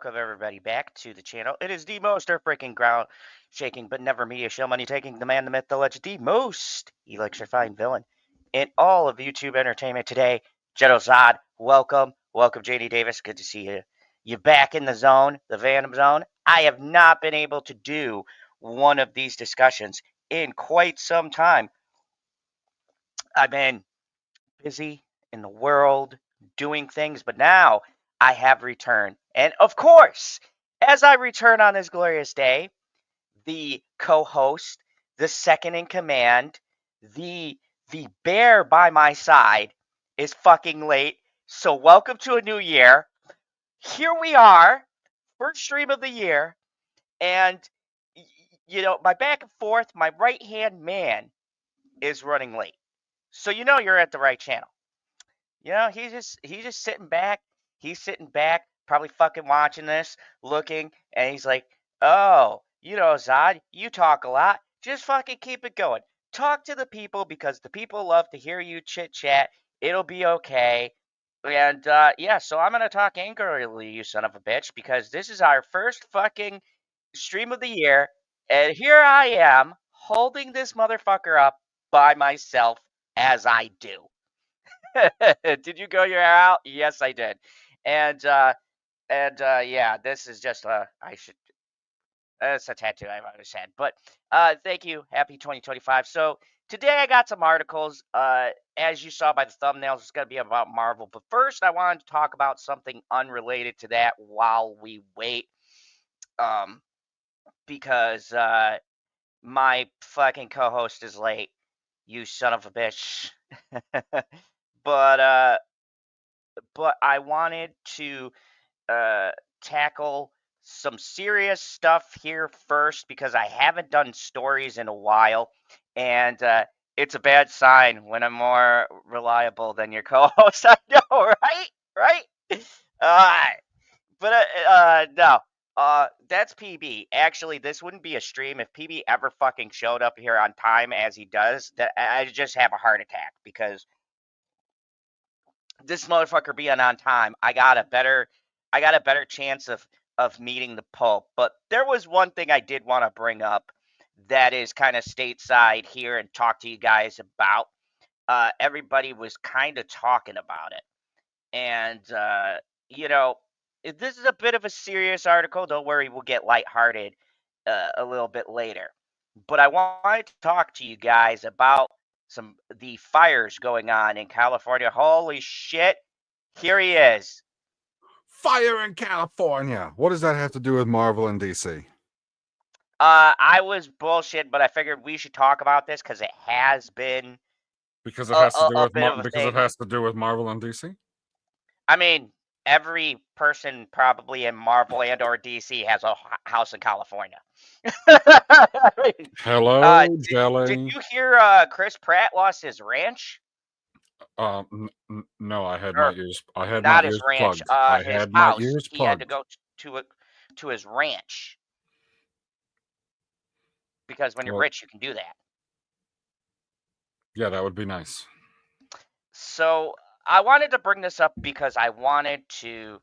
welcome everybody back to the channel. It is the most earth-breaking, ground-shaking, but never media show money-taking, the man, the myth, the legend, the most electrifying villain in all of YouTube entertainment today. General Zod, welcome. Welcome, JD Davis. Good to see you. You're back in the zone, the Phantom Zone. I have not been able to do one of these discussions in quite some time. I've been busy in the world doing things, but now I have returned. And of course, as I return on this glorious day, the co-host, the second in command, the bear by my side is fucking late. So welcome to a new year. Here we are, first stream of the year, and my back and forth, my right-hand man is running late. So you're at the right channel. He's just sitting back. He's sitting back, probably fucking watching this, looking, and he's like, "Oh, Zod, you talk a lot. Just fucking keep it going. Talk to the people because the people love to hear you chit chat. It'll be okay." And so I'm gonna talk angrily, you son of a bitch, because this is our first fucking stream of the year, and here I am holding this motherfucker up by myself as I do. Did you go your hair out? Yes, I did. And yeah, this is just it's a tattoo I've always had. But thank you. Happy 2025. So today I got some articles. As you saw by the thumbnails, it's gonna be about Marvel. But first I wanted to talk about something unrelated to that while we wait. Because my fucking co-host is late. You son of a bitch. But I wanted to tackle some serious stuff here first because I haven't done stories in a while, and it's a bad sign when I'm more reliable than your co-host. I know, right? No. That's PB. Actually, this wouldn't be a stream if PB ever fucking showed up here on time as he does. That I'd just have a heart attack because this motherfucker being on time, I got a better chance of meeting the Pope. But there was one thing I did want to bring up that is kind of stateside here and talk to you guys about. Everybody was kind of talking about it, and this is a bit of a serious article. Don't worry, we'll get lighthearted a little bit later. But I wanted to talk to you guys about the fires going on in California. Holy shit. Here he is. Fire in California. What does that have to do with Marvel and DC? I was bullshit, but I figured we should talk about this because it has been because it has to do with because it has to do with Marvel and DC. I mean, every person probably in Marvel and or DC has a house in California. Hello, Jelly. Did you hear Chris Pratt lost his ranch? No, I had my ears. I had not my his ears ranch. plugged. I His had house. my ears He had plugged. to go to his ranch because when you're rich, you can do that. Yeah, that would be nice. So I wanted to bring this up because I wanted to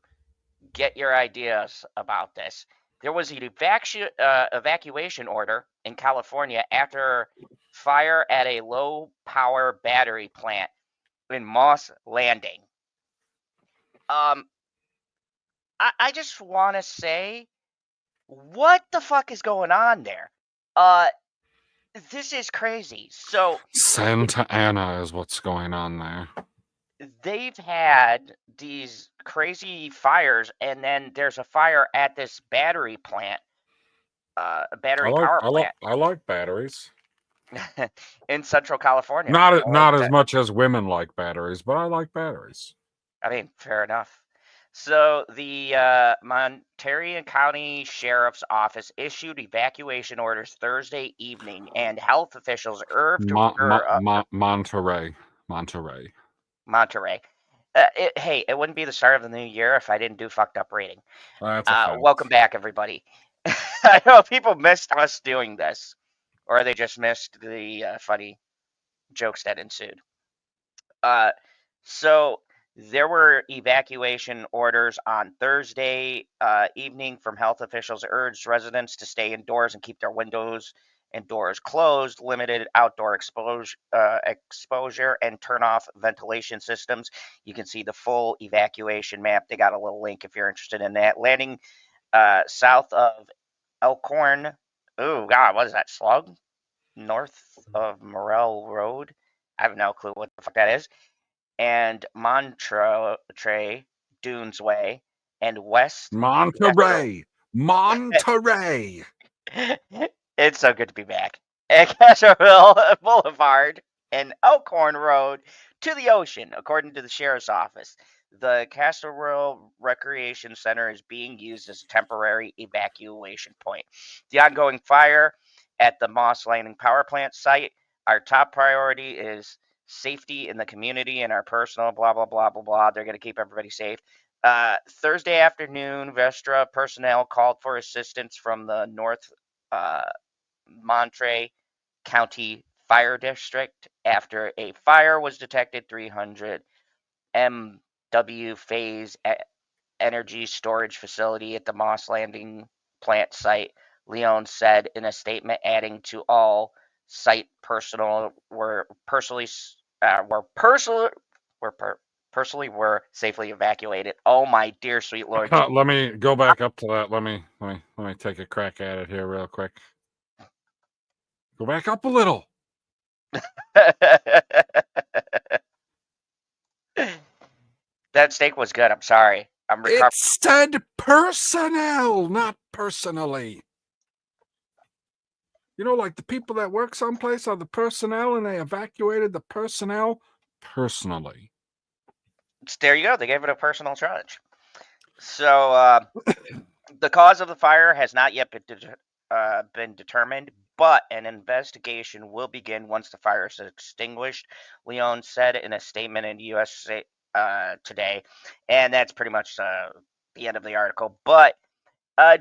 get your ideas about this. There was an evacuation order in California after fire at a low-power battery plant in Moss Landing. I just want to say, what the fuck is going on there? This is crazy. So Santa Ana is what's going on there. They've had these crazy fires, and then there's a fire at this battery plant, a battery power plant. I like batteries. In Central California. Not as much as women like batteries, but I like batteries. I mean, fair enough. So the Monterey County Sheriff's Office issued evacuation orders Thursday evening, and health officials urged Monterey. Hey, it wouldn't be the start of the new year if I didn't do fucked up rating. That's a fact. Welcome back, everybody. I know people missed us doing this, or they just missed the funny jokes that ensued. So There were evacuation orders on Thursday evening from health officials urged residents to stay indoors and keep their windows and doors closed, limited outdoor exposure, and turn off ventilation systems. You can see the full evacuation map. They got a little link if you're interested in that. Landing south of Elkhorn. Oh, God, what is that? Slug? North of Morel Road. I have no clue what the fuck that is. And Monterey, Dunes Way, and west of Castro. Monterey. Monterey. It's so good to be back. At Castroville Boulevard and Elkhorn Road to the ocean, according to the sheriff's office. The Castroville Recreation Center is being used as a temporary evacuation point. The ongoing fire at the Moss Landing power plant site, our top priority is safety in the community and our personal blah blah blah blah blah. They're going to keep everybody safe. Thursday afternoon, Vestra personnel called for assistance from the North uh, Monterey County Fire District after a fire was detected 300 MW phase energy storage facility at the Moss Landing plant site. Leon said in a statement, adding to all site personnel were personally were safely evacuated. Oh my dear sweet Lord Jesus. Let me go back up to that. Let me take a crack at it here real quick. Go back up a little. That steak was good. I'm sorry. I'm recovering. It said personnel, not personally. You know, like the people that work someplace are the personnel, and they evacuated the personnel personally. There you go. They gave it a personal charge. So the cause of the fire has not yet been determined, but an investigation will begin once the fire is extinguished, Leon said in a statement in USA Today. And that's pretty much the end of the article. But,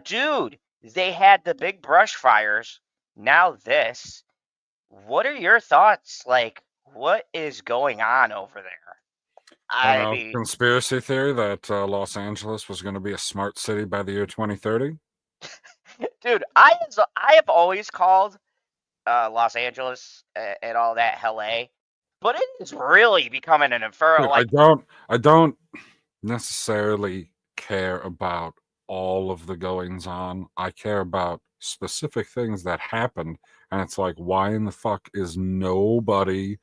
dude, they had the big brush fires. Now this. What are your thoughts? Like, what is going on over there? I mean, Conspiracy theory that Los Angeles was going to be a smart city by the year 2030. dude, I have always called Los Angeles and all that LA, but it is really becoming an inferno. Dude, Like, I don't necessarily care about all of the goings on. I care about specific things that happened, and it's like, why in the fuck is nobody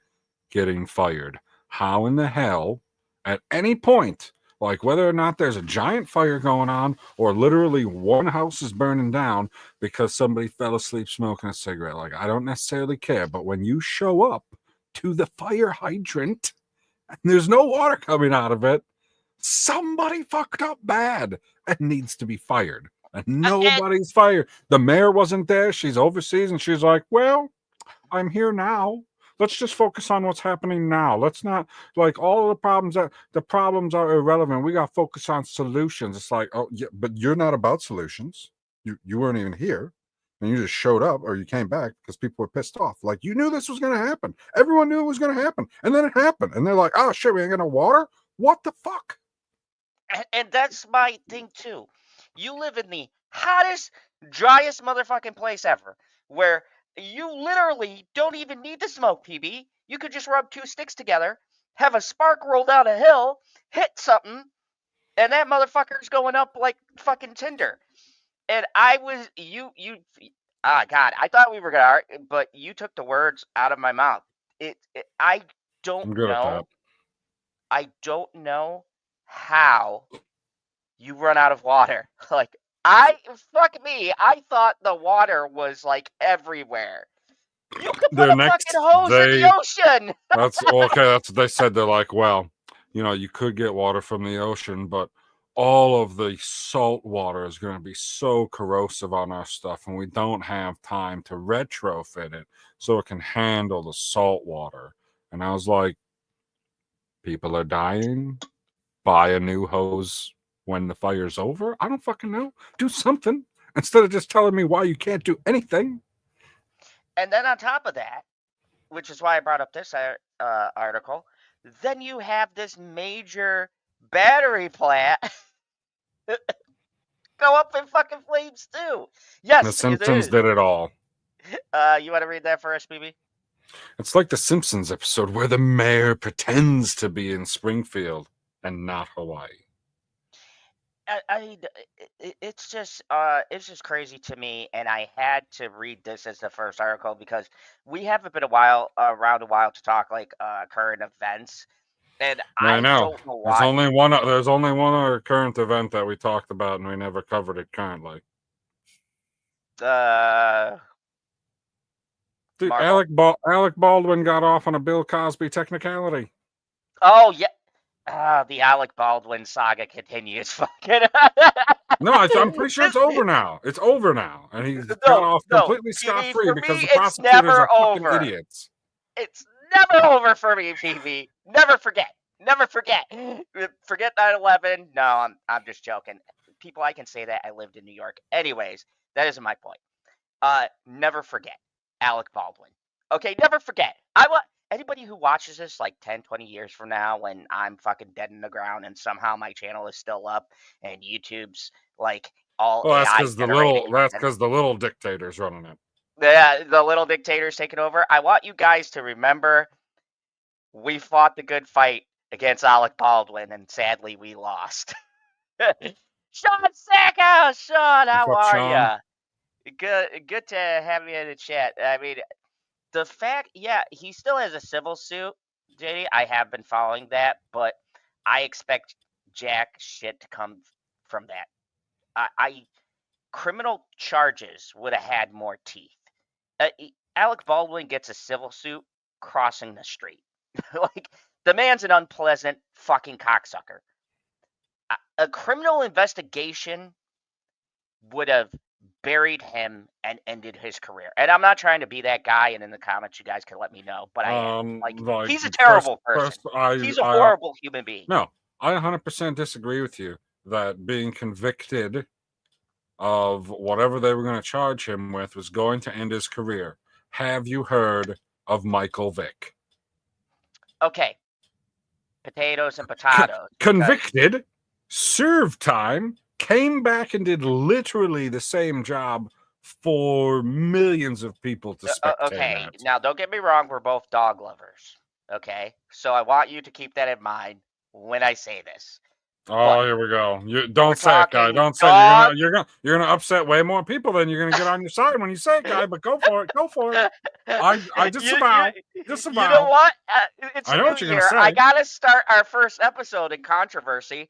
getting fired? How in the hell, at any point, like whether or not there's a giant fire going on or literally one house is burning down because somebody fell asleep smoking a cigarette, like I don't necessarily care. But when you show up to the fire hydrant and there's no water coming out of it, somebody fucked up bad and needs to be fired. And nobody's fired. The mayor wasn't there. She's overseas and she's like, well, I'm here now. Let's just focus on what's happening now. Let's not like all of the problems are irrelevant. We got to focus on solutions. It's like, oh yeah, but you're not about solutions. You weren't even here. And you just showed up or you came back because people were pissed off. Like you knew this was going to happen. Everyone knew it was going to happen. And then it happened. And they're like, oh shit, we ain't got no water. What the fuck? and that's my thing too. You live in the hottest, driest motherfucking place ever, where you literally don't even need to smoke, PB. You could just rub two sticks together, have a spark roll down a hill, hit something, and that motherfucker's going up like fucking Tinder. And I was God, I thought we were gonna argue, but you took the words out of my mouth. I don't I'm good at that. know. I don't know how you run out of water. Like fuck me, I thought the water was like everywhere. You could put a fucking hose in the ocean. That's okay. That's what they said. They're like, well, you know, you could get water from the ocean, but all of the salt water is going to be so corrosive on our stuff, and we don't have time to retrofit it so it can handle the salt water. And I was like, people are dying. Buy a new hose when the fire's over. I don't fucking know. Do something instead of just telling me why you can't do anything. And then on top of that, which is why I brought up this article, then you have this major battery plant go up in fucking flames too. The Yes, it Simpsons is. did it all. You want to read that for us, BB? It's like the Simpsons episode where the mayor pretends to be in Springfield and not Hawaii. It's just crazy to me, and I had to read this as the first article because we haven't been around a while to talk like current events, and I I know. don't know There's why. only one. There's only one other current event that we talked about, and we never covered it currently. Dude, Marvel. Alec Baldwin got off on a Bill Cosby technicality. Oh yeah, the Alec Baldwin saga continues. Fucking No, I'm pretty sure it's over now. It's over now, and he's got no, off no, completely scot PB. free For because me, the it's prosecutors never are fucking over. idiots. It's never over for me, PB. Never forget. Never forget. Forget 9/11. No, I'm just joking. People, I can say that. I lived in New York. Anyways, that isn't my point. Never forget Alec Baldwin. Okay, never forget. I want anybody who watches this like 10, 20 years from now when I'm fucking dead in the ground and somehow my channel is still up and YouTube's like all Well, AI generated that's content. because the little dictator's running it. Yeah, the little dictator's taking over. I want you guys to remember we fought the good fight against Alec Baldwin, and sadly we lost. Sean Sacco, Sean, What's how up, are Sean? you? Good to have you in the chat. I mean, the fact, yeah, he still has a civil suit, JD. I have been following that, but I expect jack shit to come from that. I criminal charges would have had more teeth. Alec Baldwin gets a civil suit crossing the street. Like the man's an unpleasant fucking cocksucker. A criminal investigation would have buried him and ended his career. And I'm not trying to be that guy. And in the comments, you guys can let me know, but I am. Like Like he's a terrible person. first, He's a horrible human being. no, I 100% disagree with you that being convicted of whatever they were going to charge him with was going to end his career. Have you heard of Michael Vick? Okay, potatoes and potatoes. Convicted, served time, came back and did literally the same job for millions of people to spectate Okay, at. now don't get me wrong. We're both dog lovers. Okay, so I want you to keep that in mind when I say this. But Oh, here we go. You we're don't say it, guy. talking Don't say it. dog. You're gonna upset way more people than you're gonna get on your side when you say it, guy. But go for it. Go for it. I disavow. You know Disavow. what? It's I a know new what you're gonna year. I say. gotta start our first episode in controversy,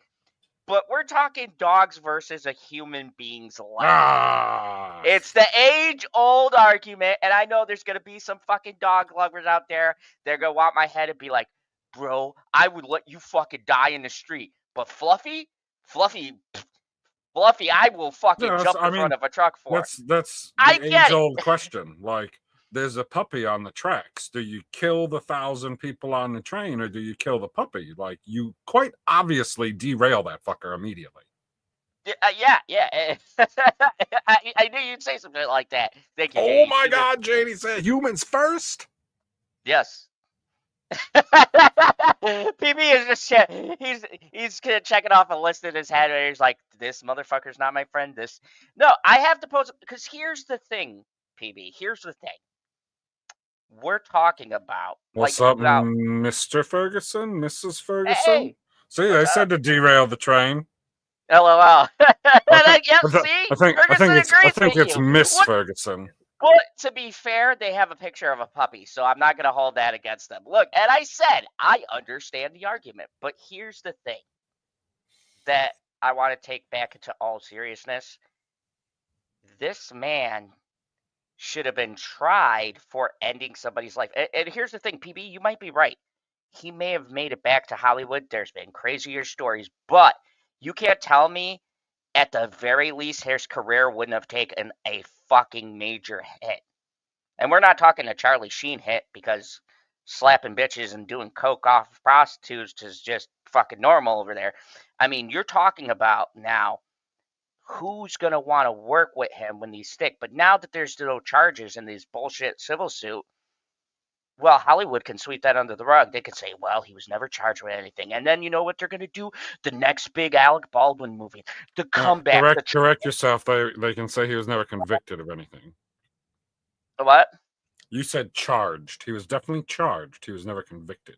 but we're talking dogs versus a human being's life. Ah. It's the age-old argument, and I know there's gonna be some fucking dog lovers out there. They're gonna want my head and be like, "Bro, I would let you fucking die in the street, but Fluffy, I will fucking Yeah, jump in front of a truck for." that's I the get age it. old question. Like, there's a puppy on the tracks. Do you kill the 1,000 people on the train, or do you kill the puppy? Like, you quite obviously derail that fucker immediately. Yeah. I knew you'd say something like that. Thank you, Oh JD. my God, JD said humans first. Yes. PB is just he's checking off a list in his head, and he's like, "This motherfucker's not my friend." This no, I have to pose because here's the thing, PB. Here's the thing. We're talking about What's up, Mr. Ferguson, Mrs. Ferguson? Hey, See, what's they up? said to derail the train. LOL. I think, Yep. See, Ferguson I agrees think with it's you. Miss What? Ferguson. But to be fair, they have a picture of a puppy, so I'm not going to hold that against them. Look, and I said, I understand the argument, but here's the thing that I want to take back into all seriousness. This man should have been tried for ending somebody's life. And here's the thing, PB, you might be right. He may have made it back to Hollywood. There's been crazier stories, but you can't tell me at the very least his career wouldn't have taken a fucking major hit. And we're not talking a Charlie Sheen hit because slapping bitches and doing coke off prostitutes is just fucking normal over there. I mean, you're talking about now who's going to want to work with him when these stick. But now that there's no charges in these bullshit civil suit, Well, Hollywood can sweep that under the rug. They could say, well, he was never charged with anything. And then you know what they're going to do? The next big Alec Baldwin movie, the comeback. Correct yourself. They can say he was never convicted of anything. What? You said charged. He was definitely charged. He was never convicted.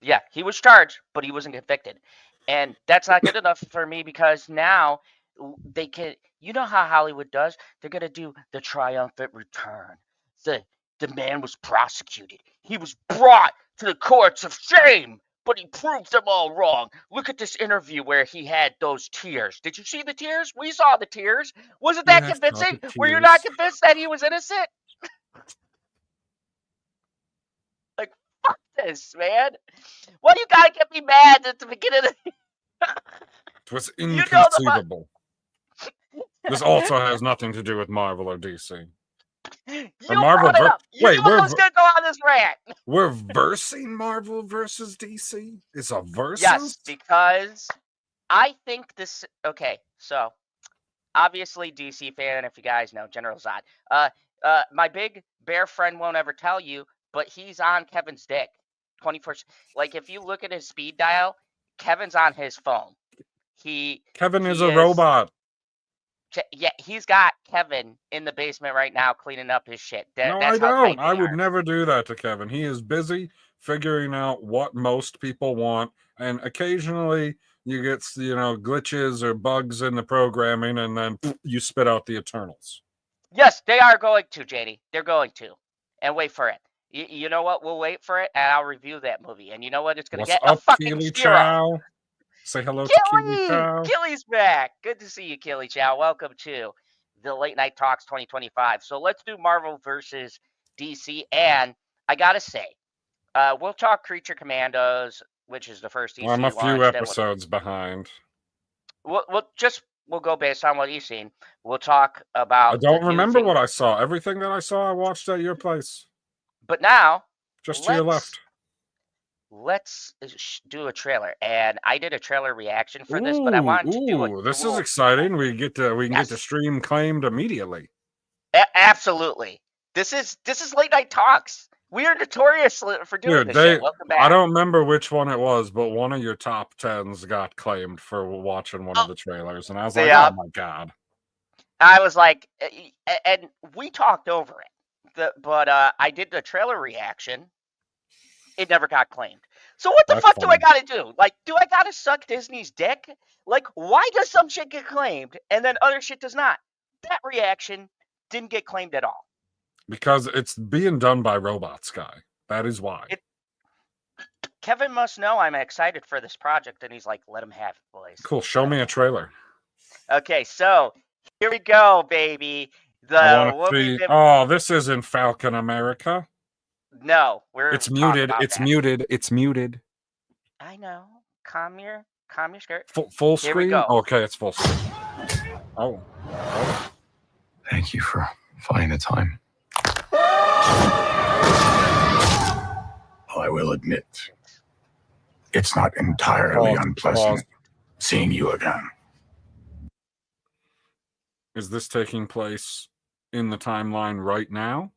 Yeah, he was charged, but he wasn't convicted. And that's not good enough for me because now they can, you know how Hollywood does? They're going to do the triumphant return. The man was prosecuted. He was brought to the courts of shame, but he proved them all wrong. Look at this interview where he had those tears. Did you see the tears? We saw the tears. Wasn't that convincing? Were you not convinced that he was innocent? Like, fuck this, man. Why you gotta get me mad at the beginning of the... It was inconceivable. This also has nothing to do with Marvel or DC. You brought it up. You knew I was gonna go on this rant. We're versing Marvel versus DC? It's a versus? Yes, because I think this... Okay, so, obviously DC fan, if you guys know, General Zod. My big bear friend won't ever tell you, but he's on Kevin's dick 24. Like, if you look at his speed dial, Kevin's on his phone. Kevin is a robot. Yeah, he's got Kevin in the basement right now cleaning up his shit. No, I don't. I would never do that to Kevin. He is busy figuring out what most people want, and occasionally you get, glitches or bugs in the programming, and then you spit out the Eternals. Yes, they are going to, JD. They're going to. And wait for it. You know what? We'll wait for it, and I'll review that movie. And you know what? It's going to get a fucking Keely zero. Chow? Say hello to Keely Chow. Keely's back. Good to see you, Keely Chow. Welcome to the Late Night Talks 2025. So let's do Marvel versus DC. And I got to say, we'll talk Creature Commandos, which is the first DC I'm a few episodes behind. We'll go based on what you've seen. We'll talk about... I don't remember what I saw. Everything that I saw, I watched at your place. But now... Just to your left. Let's do a trailer. And I did a trailer reaction for this, but I wanted to do it. This is exciting. We can get to stream claimed immediately. Absolutely. This is Late Night Talks. We are notorious for doing this shit. Welcome back. I don't remember which one it was, but one of your top 10s got claimed for watching one of the trailers, and I was like, oh my god. I was like, and we talked over it, but I did the trailer reaction. It never got claimed. So what the fuck do I gotta do? Like, do I gotta suck Disney's dick? Like, why does some shit get claimed and then other shit does not? That reaction didn't get claimed at all. Because it's being done by Robots Guy. That is why. Kevin must know I'm excited for this project, and he's like, let him have it, boys. Cool. Show me a trailer. Okay, so here we go, baby. This isn't Falcon America. No, It's muted. It's muted. It's muted. I know. Calm your skirt. Full screen? Okay, it's full screen. Oh. Thank you for finding the time. I will admit, it's not entirely unpleasant seeing you again. Is this taking place in the timeline right now?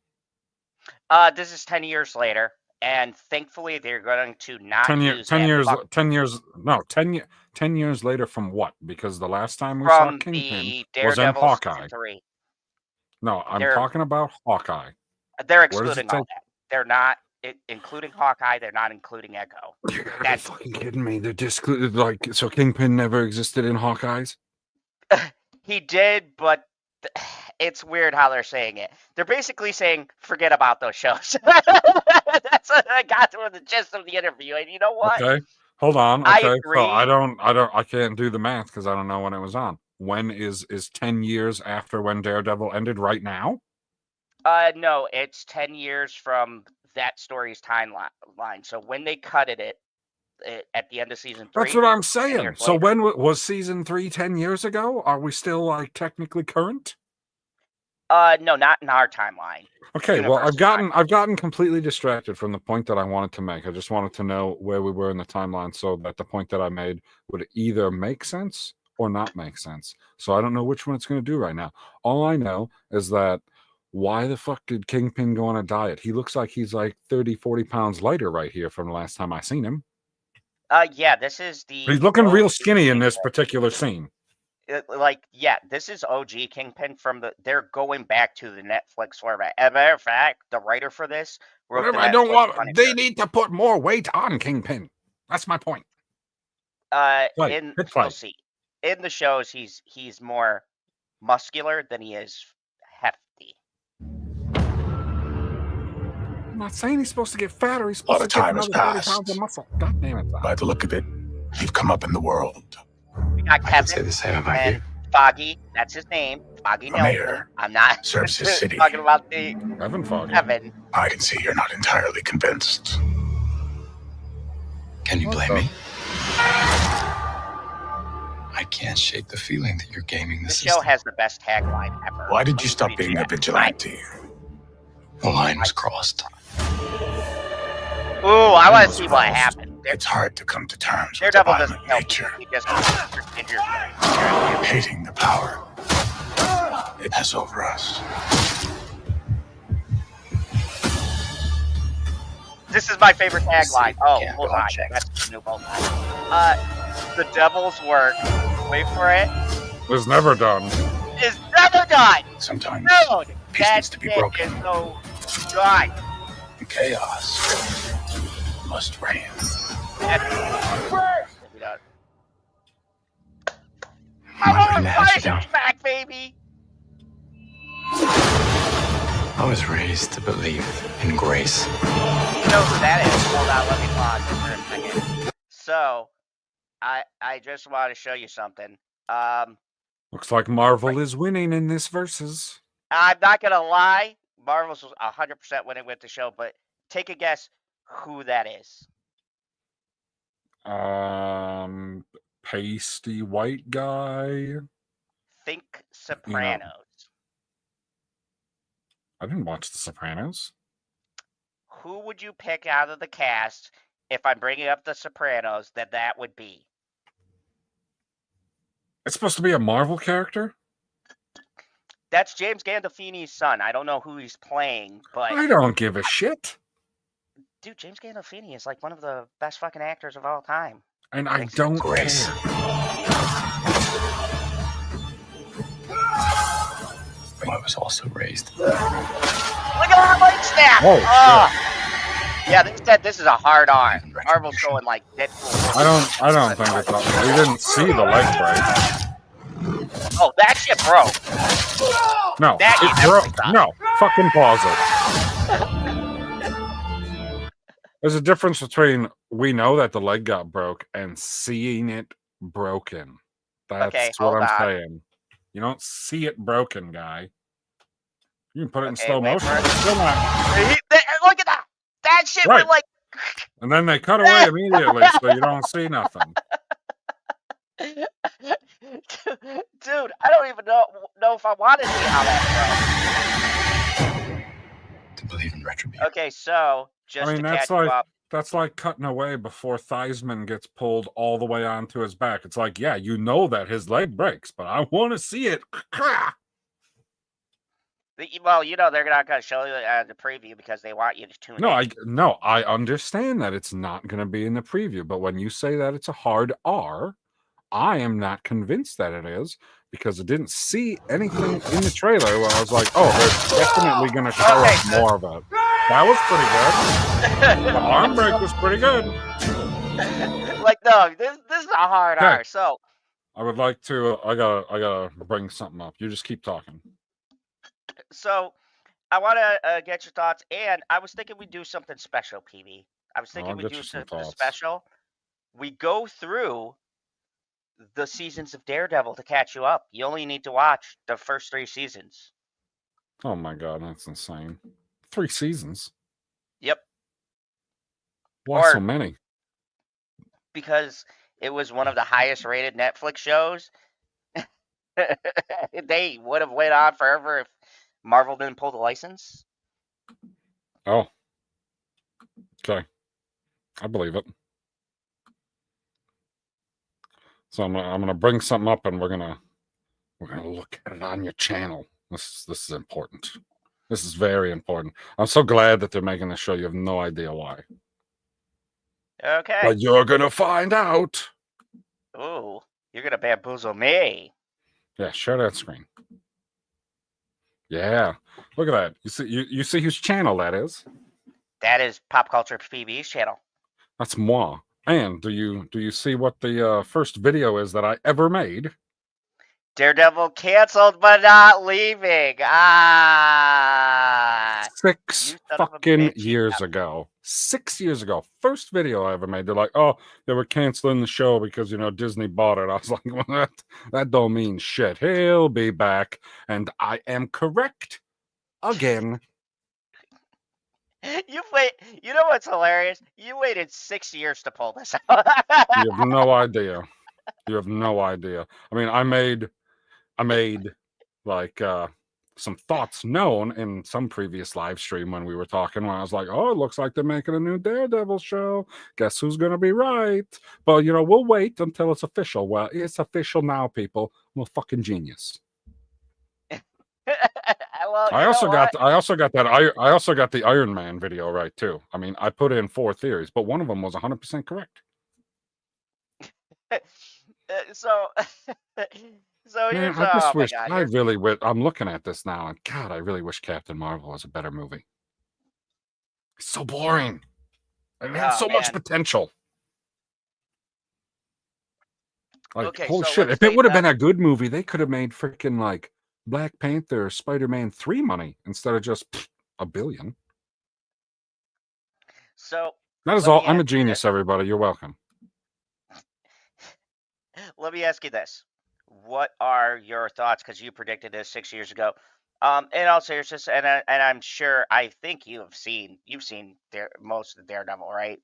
This is 10 years later, and thankfully they're going to not 10 years later from what? Because the last time we saw Kingpin was in Hawkeye. 3. No, I'm talking about Hawkeye. They're excluding all that. They're not including Hawkeye. They're not including Echo. You're fucking kidding me. They're excluded. So Kingpin never existed in Hawkeyes? He did, but it's weird how they're saying it. They're basically saying, forget about those shows. That's what I got from the gist of the interview. And you know what? Okay. Hold on. Okay. I agree. So I can't do the math because I don't know when it was on. When is 10 years after when Daredevil ended right now? No, it's 10 years from that story's timeline. So when they cut it at the end of season 3. That's what I'm saying. So when was season 3 10 years ago? Are we still like technically current? No, not in our timeline. Okay, well, I've gotten completely distracted from the point that I wanted to make. I just wanted to know where we were in the timeline so that the point that I made would either make sense or not make sense. So I don't know which one it's going to do right now. All I know is that why the fuck did Kingpin go on a diet? He looks like he's like 30, 40 pounds lighter right here from the last time I seen him. Yeah, this is the. He's looking real OG skinny in this Kingpin. particular scene. This is OG Kingpin from the. They're going back to the Netflix format. As a matter of fact, the writer for this wrote Whatever, the I don't Netflix want. Punisher. They need to put more weight on Kingpin. That's my point. You'll see. In the shows, he's more muscular than he is hefty. I'm not saying he's supposed to get fatter. He's A lot supposed of to get time has another 30 passed. pounds of muscle. God damn it. By the look of it, you've come up in the world. We got I can Kevin say the same about and you. Foggy. That's his name. Foggy A Nelson. mayor I'm not serves his city. talking about the Kevin Foggy. Kevin. I can see you're not entirely convinced. Can you What blame the- me? I can't shake the feeling that you're gaming the The system. show has the best tagline ever. Why did you stop being a vigilante? The line was crossed. Ooh, I want to see what happened. It's hard to come to terms with the Daredevil doesn't violent help. nature. He just injures. Hating the power it has over us. This is my favorite tagline. Oh, Yeah, hold go on. check. That's the new bolt. The devil's work. Wait for it. Was never done. Is never done. Sometimes Dude, peace that needs to be shit broken. is so done. Chaos must reign. I'm not I'm going to hash it Punisher's down. back, baby. I was raised to believe in grace. You know who that is? Hold on, let me pause it for a second. So, I just want to show you something. Looks like Marvel is winning in this versus. I'm not gonna lie, Marvel's 100% winning with the show, but take a guess who that is. Pasty white guy. Think Sopranos. I didn't watch The Sopranos. Who would you pick out of the cast if I'm bringing up The Sopranos that would be? It's supposed to be a Marvel character? That's James Gandolfini's son. I don't know who he's playing, but I don't give a shit. dude, James Gandolfini is like one of the best fucking actors of all time. And I don't Grace. care. I was also raised. Look at that light snap! Oh, Yeah, they said this is a hard R. Marvel's going like Deadpool. I don't think it's up. We didn't see the leg break. Oh, that shit broke. No, That you it definitely broke. thought. No, fucking pause it. There's a difference between we know that the leg got broke and seeing it broken. That's Okay, what hold I'm on. saying. You don't see it broken, guy. You can put it in Okay, slow wait motion. for it. It's still not. Look at that! That shit Right. went like. And then they cut away immediately, so you don't see nothing. Dude, I don't even know if I want to see how that To believe in retribution. goes. Okay, so just I mean, to that's catch you like up, that's like cutting away before Theismann gets pulled all the way onto his back. It's like, yeah, you know that his leg breaks, but I want to see it. well, you know they're not going to show you the preview because they want you to tune in. I understand that it's not going to be in the preview, but when you say that it's a hard R, I am not convinced that it is because I didn't see anything in the trailer where I was like, oh, they're definitely going to show us more of it. That was pretty good. The arm break was pretty good. Like, no, this is a hard Okay. R. So, I would like to. I gotta bring something up. You just keep talking. I want to get your thoughts, and I was thinking we'd do something special, PB. I was thinking I'll we'd get do you some something thoughts. special. We go through the seasons of Daredevil to catch you up. You only need to watch the first 3 seasons. Oh my god, that's insane. 3 seasons. Yep. Why Or- so many? Because it was one of the highest rated Netflix shows. They would have went on forever if Marvel didn't pull the license. Oh. Okay. I believe it. So I'm gonna bring something up, and we're gonna look at it on your channel. This is important. This is very important. I'm so glad that they're making this show. You have no idea why. Okay. But you're going to find out. Ooh, you're going to bamboozle me. Yeah, share that screen. Yeah. Look at that. You see whose channel that is? That is Pop Culture PB's channel. That's moi. And do you see what the first video is that I ever made? Daredevil canceled but not leaving. Ah. 6 You son of a fucking bitch. years ago. 6 years ago. First video I ever made. They're like, oh, they were canceling the show because, Disney bought it. I was like, well, that don't mean shit. He'll be back. And I am correct again. You know what's hilarious? You waited 6 years to pull this out. You have no idea. You have no idea. I mean, I made like some thoughts known in some previous live stream when we were talking, when I was like, oh, it looks like they're making a new Daredevil show. Guess who's going to be right? But, we'll wait until it's official. Well, it's official now, people. I'm a fucking genius. Well, I also got the Iron Man video right too. I mean, I put in 4 theories, but one of them was 100% correct. So Man, here's I just wish. God, I really wish. I'm looking at this now, and God, I really wish Captain Marvel was a better movie. It's so boring. It had so much potential. Like, okay, holy so shit! If it would have been a good movie, they could have made freaking like Black Panther or Spider-Man 3 money instead of just $1 billion. So that is all. I'm a genius, everybody. You're welcome. Let me ask you this: what are your thoughts? Because you predicted this 6 years ago. In all seriousness, and I'm sure, I think you've seen most of Daredevil, right?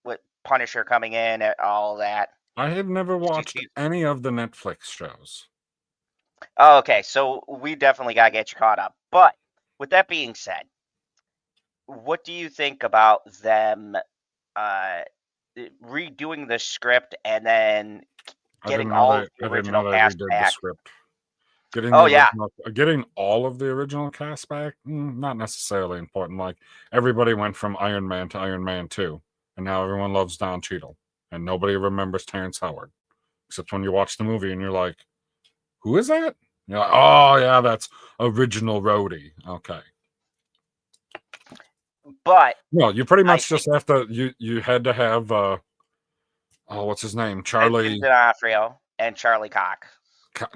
With Punisher coming in and all that. I have never watched any of the Netflix shows. Oh, okay, so we definitely gotta get you caught up. But with that being said, what do you think about them redoing the script and then getting all of the original cast back? Getting all of the original cast back, not necessarily important. Like, everybody went from Iron Man to Iron Man 2, and now everyone loves Don Cheadle, and nobody remembers Terrence Howard, except when you watch the movie and you're like, who is that? You're like, oh yeah, that's original Rhodey. Okay. But no, you pretty much just have to. You had to have what's his name? Charlie D'Onofrio and Charlie Cox.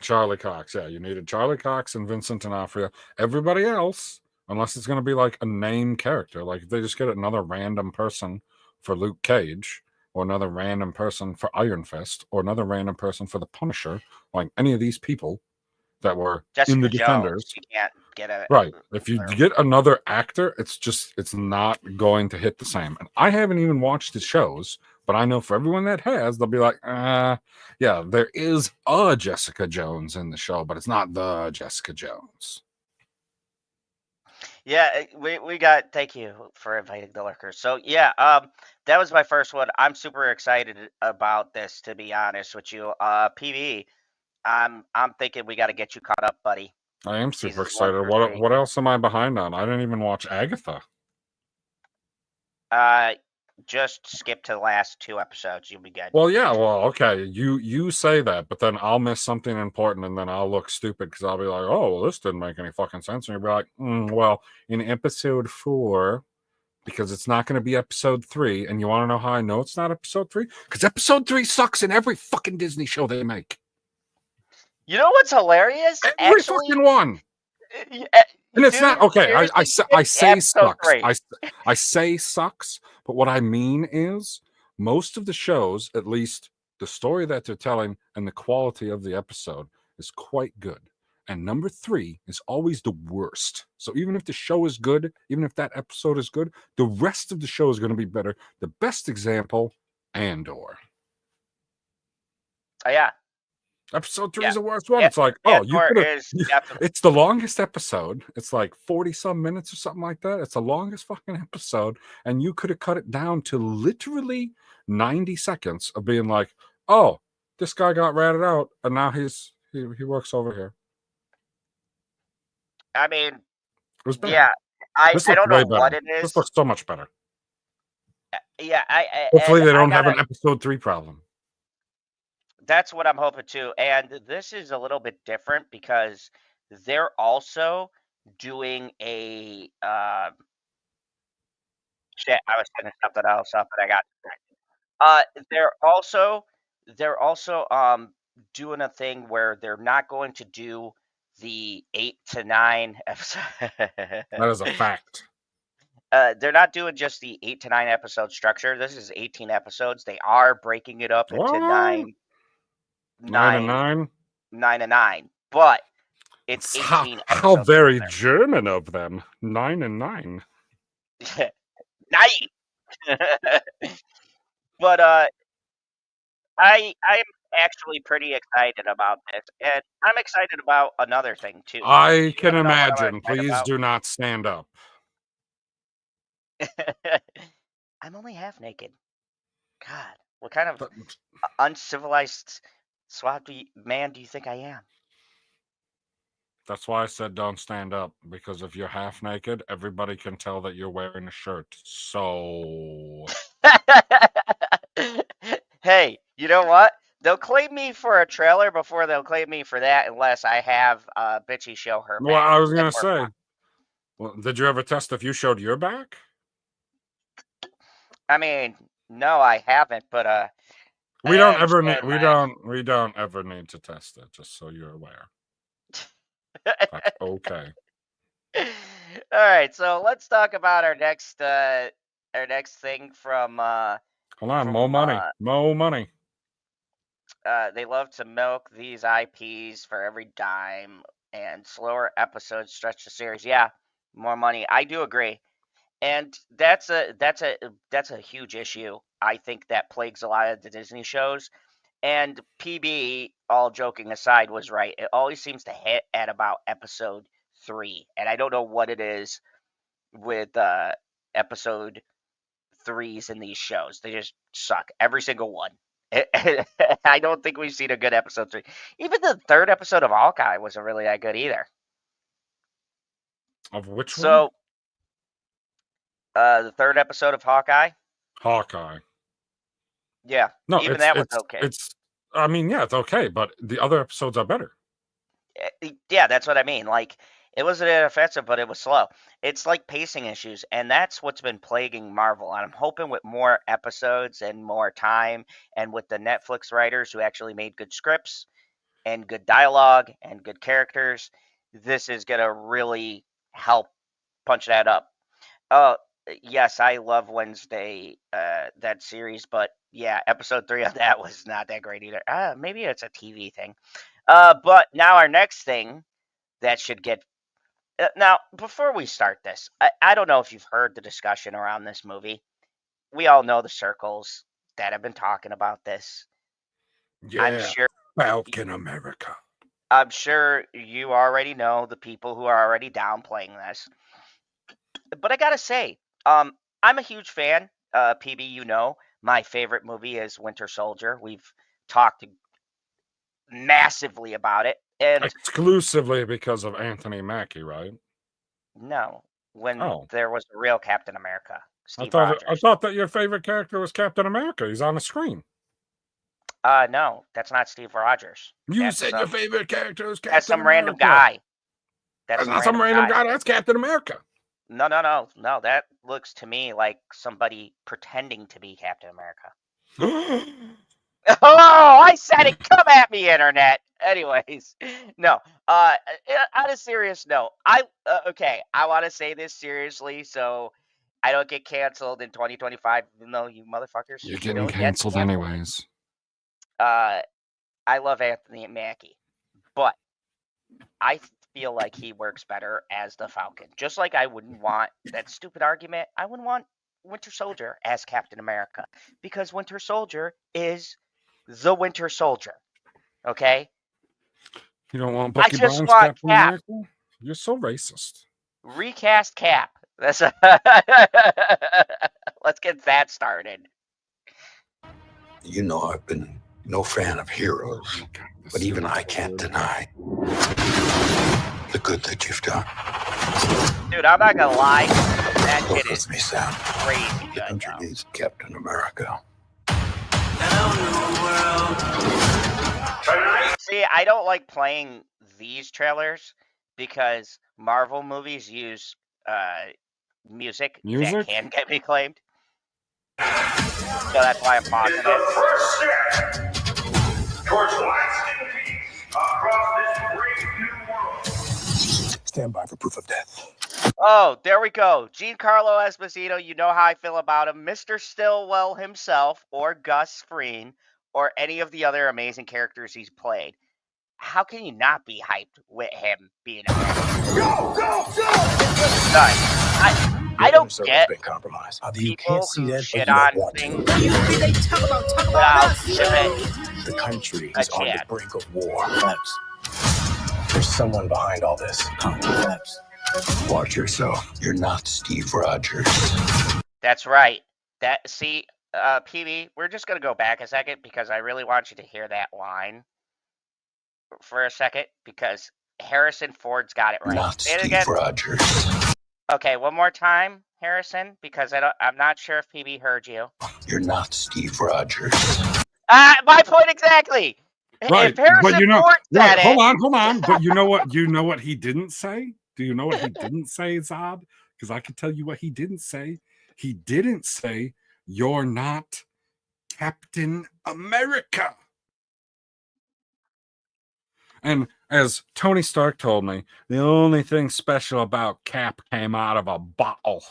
Charlie Cox, yeah. You needed Charlie Cox and Vincent D'Onofrio. Everybody else, unless it's going to be like a name character, like if they just get another random person for Luke Cage, or another random person for Iron Fist, or another random person for the Punisher, like any of these people that were Jessica in the Jones, Defenders. you can't get a right. If you get another actor, it's not going to hit the same. And I haven't even watched the shows, but I know for everyone that has, they'll be like, yeah, there is a Jessica Jones in the show, but it's not the Jessica Jones. Yeah, thank you for inviting the lurkers. So yeah, that was my first one. I'm super excited about this, to be honest with you. PB, I'm thinking we got to get you caught up, buddy. I am super excited. What else am I behind on? I didn't even watch Agatha. Just skip to the last 2 episodes. You'll be good. Well, yeah. Well, okay. You say that, but then I'll miss something important, and then I'll look stupid because I'll be like, "Oh, well, this didn't make any fucking sense." And you'll be like, "Well, in episode 4, because it's not going to be episode 3." And you want to know how I know it's not episode 3? Because episode 3 sucks in every fucking Disney show they make. You know what's hilarious? Every fucking one. And it's not okay. I say sucks. I say sucks, but what I mean is most of the shows, at least the story that they're telling and the quality of the episode, is quite good. And number 3 is always the worst. So even if the show is good, even if that episode is good, the rest of the show is going to be better. The best example, Andor. Oh yeah. Episode 3 is the worst one. It's like, it's the longest episode. It's like 40-some minutes or something like that. It's the longest fucking episode. And you could have cut it down to literally 90 seconds of being like, oh, this guy got ratted out, and now he works over here. I mean, It was bad. Yeah, I This I looks don't way know what better. it This is. looks so much better. Yeah, Hopefully and they I don't have gotta. an episode 3 problem. That's what I'm hoping too. And this is a little bit different because they're also doing a shit. I was setting something else up, but I got distracted. They're also doing a thing where they're not going to do the 8 to 9 episode. That is a fact. They're not doing just the 8 to 9 episode structure. This is 18 episodes. They are breaking it up into What? 9, 9 and 9, 9? 9 and 9, but it's How 18 episodes very from German of them. 9 and 9. there. 9. But I'm actually pretty excited about this, and I'm excited about another thing too. I You can want to know what I'm imagine. excited Please about? do not stand up. I'm only half naked. God, what kind of But uncivilized man do you think I am? that's why I said don't stand up, because if you're half naked, everybody can tell that you're wearing a shirt. So Hey, you know what? They'll claim me for a trailer before they'll claim me for that, unless I have Bitchy show her well, back. I was Then gonna we're say. fine. Well, did you ever test if you showed your back? I mean, no, I haven't, but I We don't am ever need. showing my. We don't ever need to test it. Just so you're aware. That's okay. All right, so let's talk about our next thing from Hold on, more money. More money. they love to milk these IPs for every dime, and slower episodes stretch the series. Yeah, more money. I do agree, and that's a huge issue. I think that plagues a lot of the Disney shows. And PB, all joking aside, was right. It always seems to hit at about episode 3, and I don't know what it is with episode 3s in these shows. They just suck, every single one. I don't think we've seen a good episode 3. Even the 3rd episode of Hawkeye wasn't really that good either. Of which one? So, the 3rd episode of Hawkeye. Hawkeye. Yeah, No, even that was okay. I mean, yeah, it's okay, but the other episodes are better. Yeah, that's what I mean. Like, it wasn't offensive, but it was slow. It's like pacing issues, and that's what's been plaguing Marvel. And I'm hoping with more episodes and more time, and with the Netflix writers who actually made good scripts and good dialogue and good characters, this is gonna really help punch that up. Oh, yes, I love Wednesday, that series, but yeah, episode 3 of that was not that great either. Maybe it's a TV thing. But now our next thing that should get. Now, before we start this, I don't know if you've heard the discussion around this movie. We all know the circles that have been talking about this. Yeah, Falcon America. I'm sure you already know the people who are already downplaying this. But I gotta say, I'm a huge fan. PB, you know, my favorite movie is Winter Soldier. We've talked massively about it. And exclusively because of Anthony Mackie, right? no, when there was a real Captain America, Steve I Rogers. thought that your favorite character was Captain America. He's on the screen. No, that's not Steve Rogers. You said your favorite character was Captain That's some America. random guy. That's not some random guy. That's Captain America. No. That looks to me like somebody pretending to be Captain America. Oh, I said it. Come at me, internet. Anyways, no. On a serious note, I want to say this seriously, so I don't get canceled in 2025. Even though you motherfuckers, you're getting canceled anyways. I love Anthony Mackie, but I feel like he works better as the Falcon. Just like I wouldn't want that stupid argument. I wouldn't want Winter Soldier as Captain America because Winter Soldier is the Winter Soldier. Okay? You don't want Bucky Barnes Captain America? You're so racist. Recast Cap. Let's get that started. You know I've been no fan of heroes, but even I can't deny the good that you've done. Dude, I'm not gonna lie. That shit Work is with me, Sam. crazy The good, country though. needs Captain America. See, I don't like playing these trailers because Marvel movies use music that can get me claimed. So that's why I'm pausing it. First step towards lasting peace across this great new world. Stand by for proof of death. Oh, there we go. Giancarlo Esposito, you know how I feel about him. Mr. Stillwell himself, or Gus Fring, or any of the other amazing characters he's played. How can you not be hyped with him being a character? Go, go, go! I don't get been compromised. people who shit on things without giving The country a is on the chance. brink of war. There's someone behind all this. Watch yourself. You're not Steve Rogers. That's right. PB, we're just going to go back a second because I really want you to hear that line for a second because Harrison Ford's got it right. Not Say it Steve again. Rogers. Okay, one more time, Harrison, because I'm not sure if PB heard you. You're not Steve Rogers. My point exactly. Right, If Harrison but you know, Ford said hold it, on. But you know what? You know what he didn't say? Do you know what he didn't say, Zod? Because I can tell you what he didn't say. He didn't say, "You're not Captain America." And as Tony Stark told me, the only thing special about Cap came out of a bottle.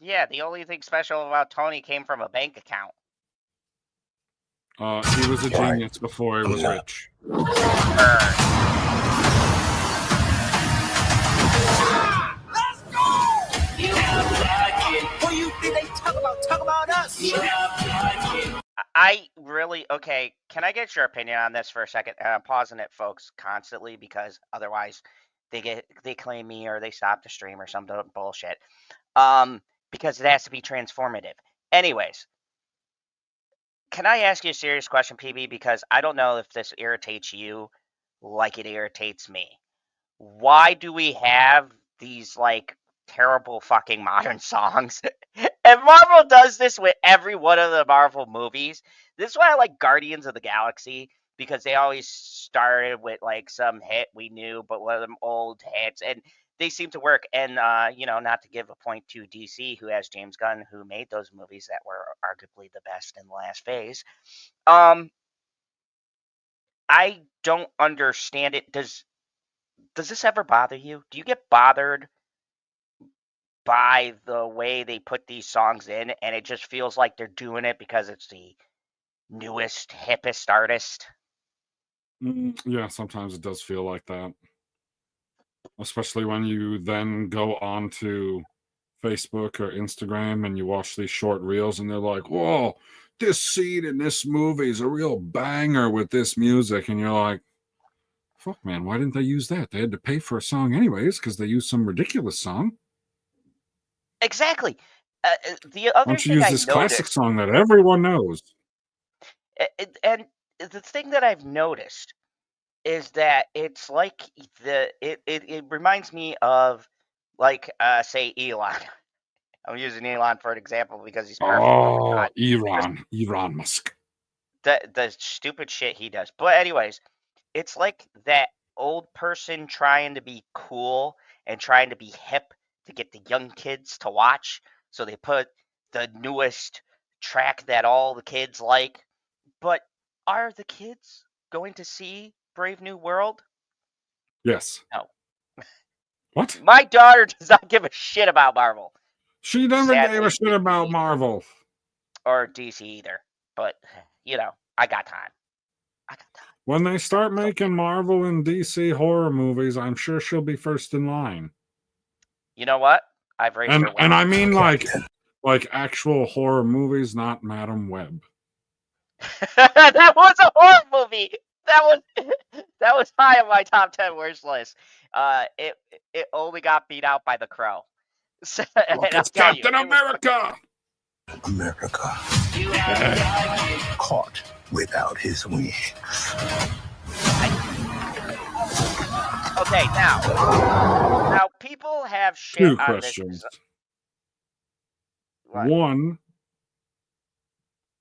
yeah, the only thing special about Tony came from a bank account. He was a genius before he was rich. What do you think they talk about us? I really, okay, can I get your opinion on this for a second? I'm pausing it, folks, constantly because otherwise they claim me or they stop the stream or some bullshit. Because it has to be transformative. Anyways, can I ask you a serious question, PB? Because I don't know if this irritates you like it irritates me. Why do we have these like terrible fucking modern songs? And Marvel does this with every one of the Marvel movies. This is why I like Guardians of the Galaxy, because they always started with like some hit we knew, but one of them old hits, and they seem to work. And not to give a point to DC, who has James Gunn, who made those movies that were arguably the best in the last phase. I don't understand it. Does this ever bother you? Do you get bothered by the way they put these songs in, and it just feels like they're doing it because it's the newest, hippest artist? Yeah, sometimes it does feel like that. Especially when you then go on to Facebook or Instagram and you watch these short reels and they're like, whoa, this scene in this movie is a real banger with this music. And you're like, fuck, man, why didn't they use that? They had to pay for a song anyways because they used some ridiculous song. Exactly. The Why other don't you thing use I this noticed, classic song that everyone knows? and the thing that I've noticed is that it's like it reminds me of like say Elon. I'm using Elon for an example because he's perfect. Oh, Elon Musk. The stupid shit he does. But anyways, it's like that old person trying to be cool and trying to be hip to get the young kids to watch. So they put the newest track that all the kids like. But are the kids going to see Brave New World? Yes. No. What? My daughter does not give a shit about Marvel. She never Sadly, gave a shit about Marvel. Or DC either. But, I got time. When they start making Marvel and DC horror movies, I'm sure she'll be first in line. You know what? I've raised her. And I mean like actual horror movies, not Madam Web. That was a horror movie. That was high on my top 10 worst list. It only got beat out by The Crow. Look, it's Captain America. America. Caught without his wings. Okay, now people have shit Two on this. questions. What? One,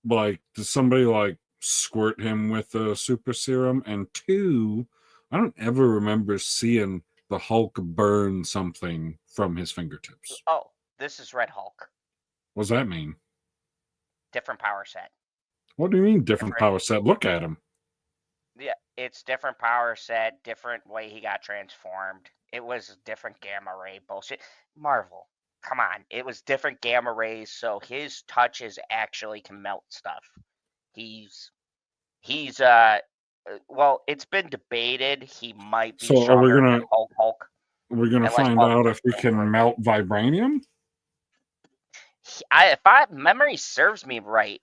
like, does somebody like squirt him with a super serum? And two, I don't ever remember seeing the Hulk burn something from his fingertips. Oh, this is Red Hulk. What does that mean? Different power set. What do you mean different power set? Look at him. Yeah, it's different power set, different way he got transformed. It was different gamma ray bullshit. Marvel, come on. It was different gamma rays, so his touches actually can melt stuff. He's well, it's been debated he might be So are we stronger gonna than Hulk. we're gonna Unless find Hulk out was if he can transformed. melt vibranium? If memory serves me right,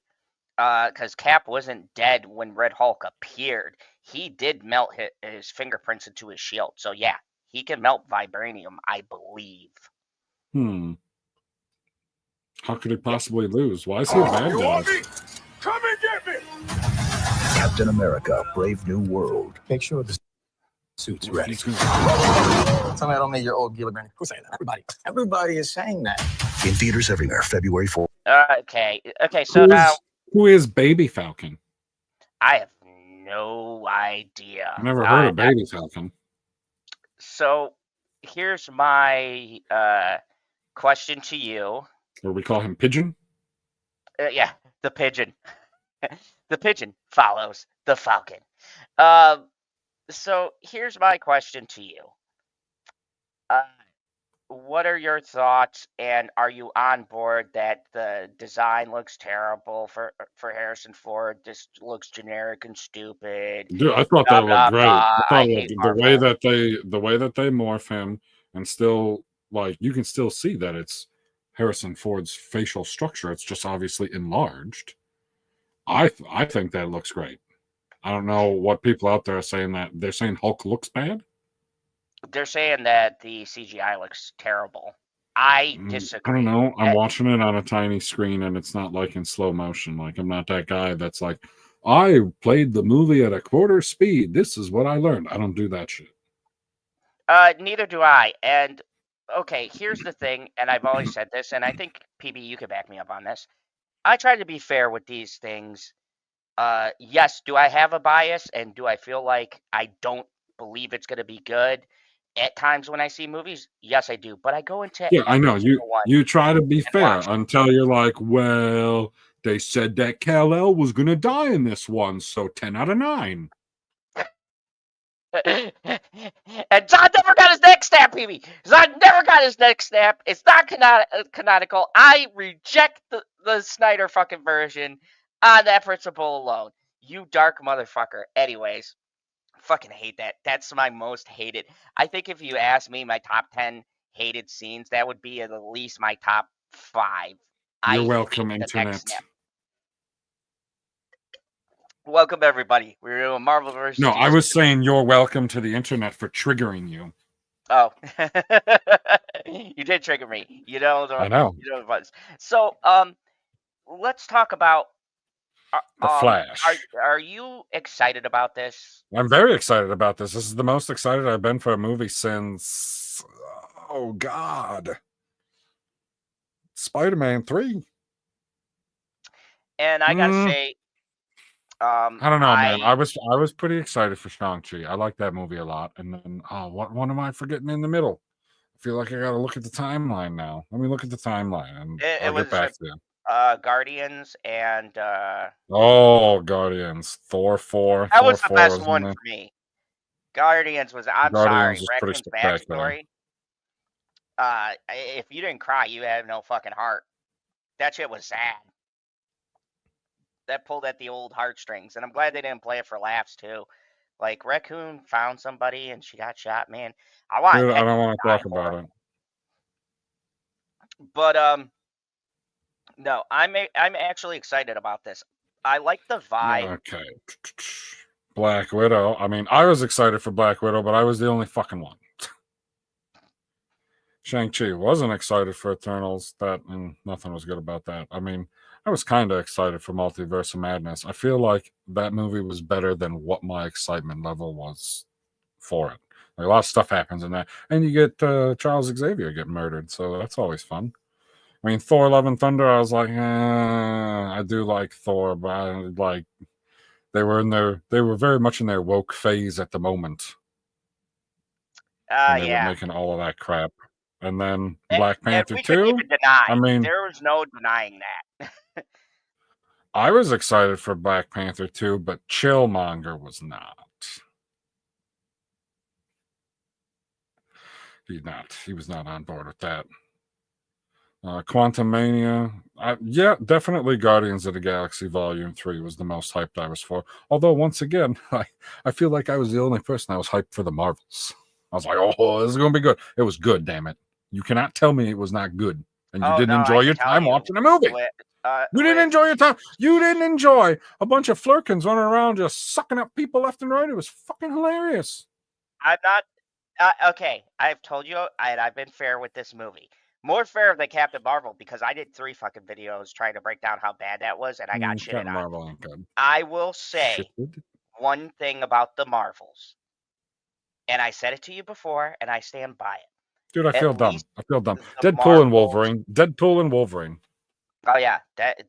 because Cap wasn't dead when Red Hulk appeared. He did melt his fingerprints into his shield. So yeah, he can melt vibranium, I believe. How could he possibly lose? Why is he a bad You guy? want me? Come and get me! Captain America, Brave New World. Make sure the suit's ready. He's gonna- Tell me I don't mean your old Gillibrand. Who's saying that? Everybody is saying that. In theaters everywhere, February 4th. Okay. So now Who is Baby Falcon? I have no idea. I've never heard of Baby Falcon. So here's my question to you. Or we call him Pigeon? Yeah, the pigeon. The pigeon follows the falcon. So here's my question to you. What are your thoughts, and are you on board that the design looks terrible for Harrison Ford? This looks generic and stupid. Dude, I thought Blah, that blah, looked great. blah. I I thought hate the way Marvel. that they morph him and still, like, you can still see that it's Harrison Ford's facial structure. It's just obviously enlarged. I think that looks great. I don't know what people out there are saying that they're saying Hulk looks bad. They're saying that the CGI looks terrible. I disagree. I don't know. I'm watching it on a tiny screen and it's not like in slow motion. Like, I'm not that guy that's like, I played the movie at a quarter speed. This is what I learned. I don't do that shit. Neither do I. And okay, here's the thing, and I've always said this, and I think PB, you could back me up on this. I try to be fair with these things. Yes, do I have a bias, and do I feel like I don't believe it's going to be good at times when I see movies? Yes, I do. But I go into Yeah, I know. every single one You try to be and fair watch it. until you're like, well, they said that Kal-El was going to die in this one, so 10 out of 9. And Zod never got his neck snap, PB. Zod never got his neck snap. It's not canonical. I reject the Snyder fucking version on that principle alone. You dark motherfucker. Anyways, fucking hate that. That's my most hated. I think if you ask me my top 10 hated scenes, that would be at least my top 5. You're I welcome, hate the neck Internet. snap. Welcome, everybody. We're doing Marvel vs. No, DC. I was saying you're welcome to the Internet for triggering you. Oh, you did trigger me. You know the. I know. You know the buttons. So, let's talk about. The Flash. Are you excited about this? I'm very excited about this. This is the most excited I've been for a movie since, oh God, Spider-Man 3. And I gotta say, I don't know, man. I was pretty excited for Shang-Chi. I like that movie a lot. And then, what am I forgetting in the middle? I feel like I gotta look at the timeline now. Let me look at the timeline, and I'll get back to you. Guardians and Guardians. Thor 4. that Thor was the 4 best was one in for me. Guardians was. I'm Guardians sorry, was pretty Raccoon's spectacular. backstory. If you didn't cry, you have no fucking heart. That shit was sad. That pulled at the old heartstrings, and I'm glad they didn't play it for laughs too. Like, Raccoon found somebody and she got shot. Man, I want. Dude, I Hector don't to want to die talk for about it. it. But no, I'm actually excited about this. I like the vibe. Okay. Black Widow. I mean, I was excited for Black Widow, but I was the only fucking one. Shang-Chi wasn't excited for Eternals. Nothing was good about that. I mean, I was kind of excited for Multiverse of Madness. I feel like that movie was better than what my excitement level was for it. Like, a lot of stuff happens in that, and you get Charles Xavier get murdered, so that's always fun. I mean, Thor: Love and Thunder, I was like, I do like Thor, but they were very much in their woke phase at the moment when they were Yeah. making all of that crap. And then And, Black and Panther we couldn't 2, even deny. I mean, There was no denying that. I was excited for Black Panther 2, but Chillmonger was not. He was not on board with that. Quantum Mania, yeah, definitely Guardians of the Galaxy Volume 3 was the most hyped I was for. Although, once again, I feel like I was the only person that was hyped for the Marvels. I was like, oh, this is going to be good. It was good, damn it. You cannot tell me it was not good. And you didn't enjoy your time watching a movie. You didn't enjoy your time. You didn't enjoy a bunch of flirkins running around just sucking up people left and right. It was fucking hilarious. I'm not... okay, I've told you, and I've been fair with this movie. More fair than Captain Marvel, because I did 3 fucking videos trying to break down how bad that was, and I got shitted Captain on. Marvel ain't good. I will say Shitted. one thing about the Marvels, and I said it to you before, and I stand by it. Dude, I At feel dumb. least I feel dumb. the Deadpool and Marvels- Wolverine. Deadpool and Wolverine. Oh yeah,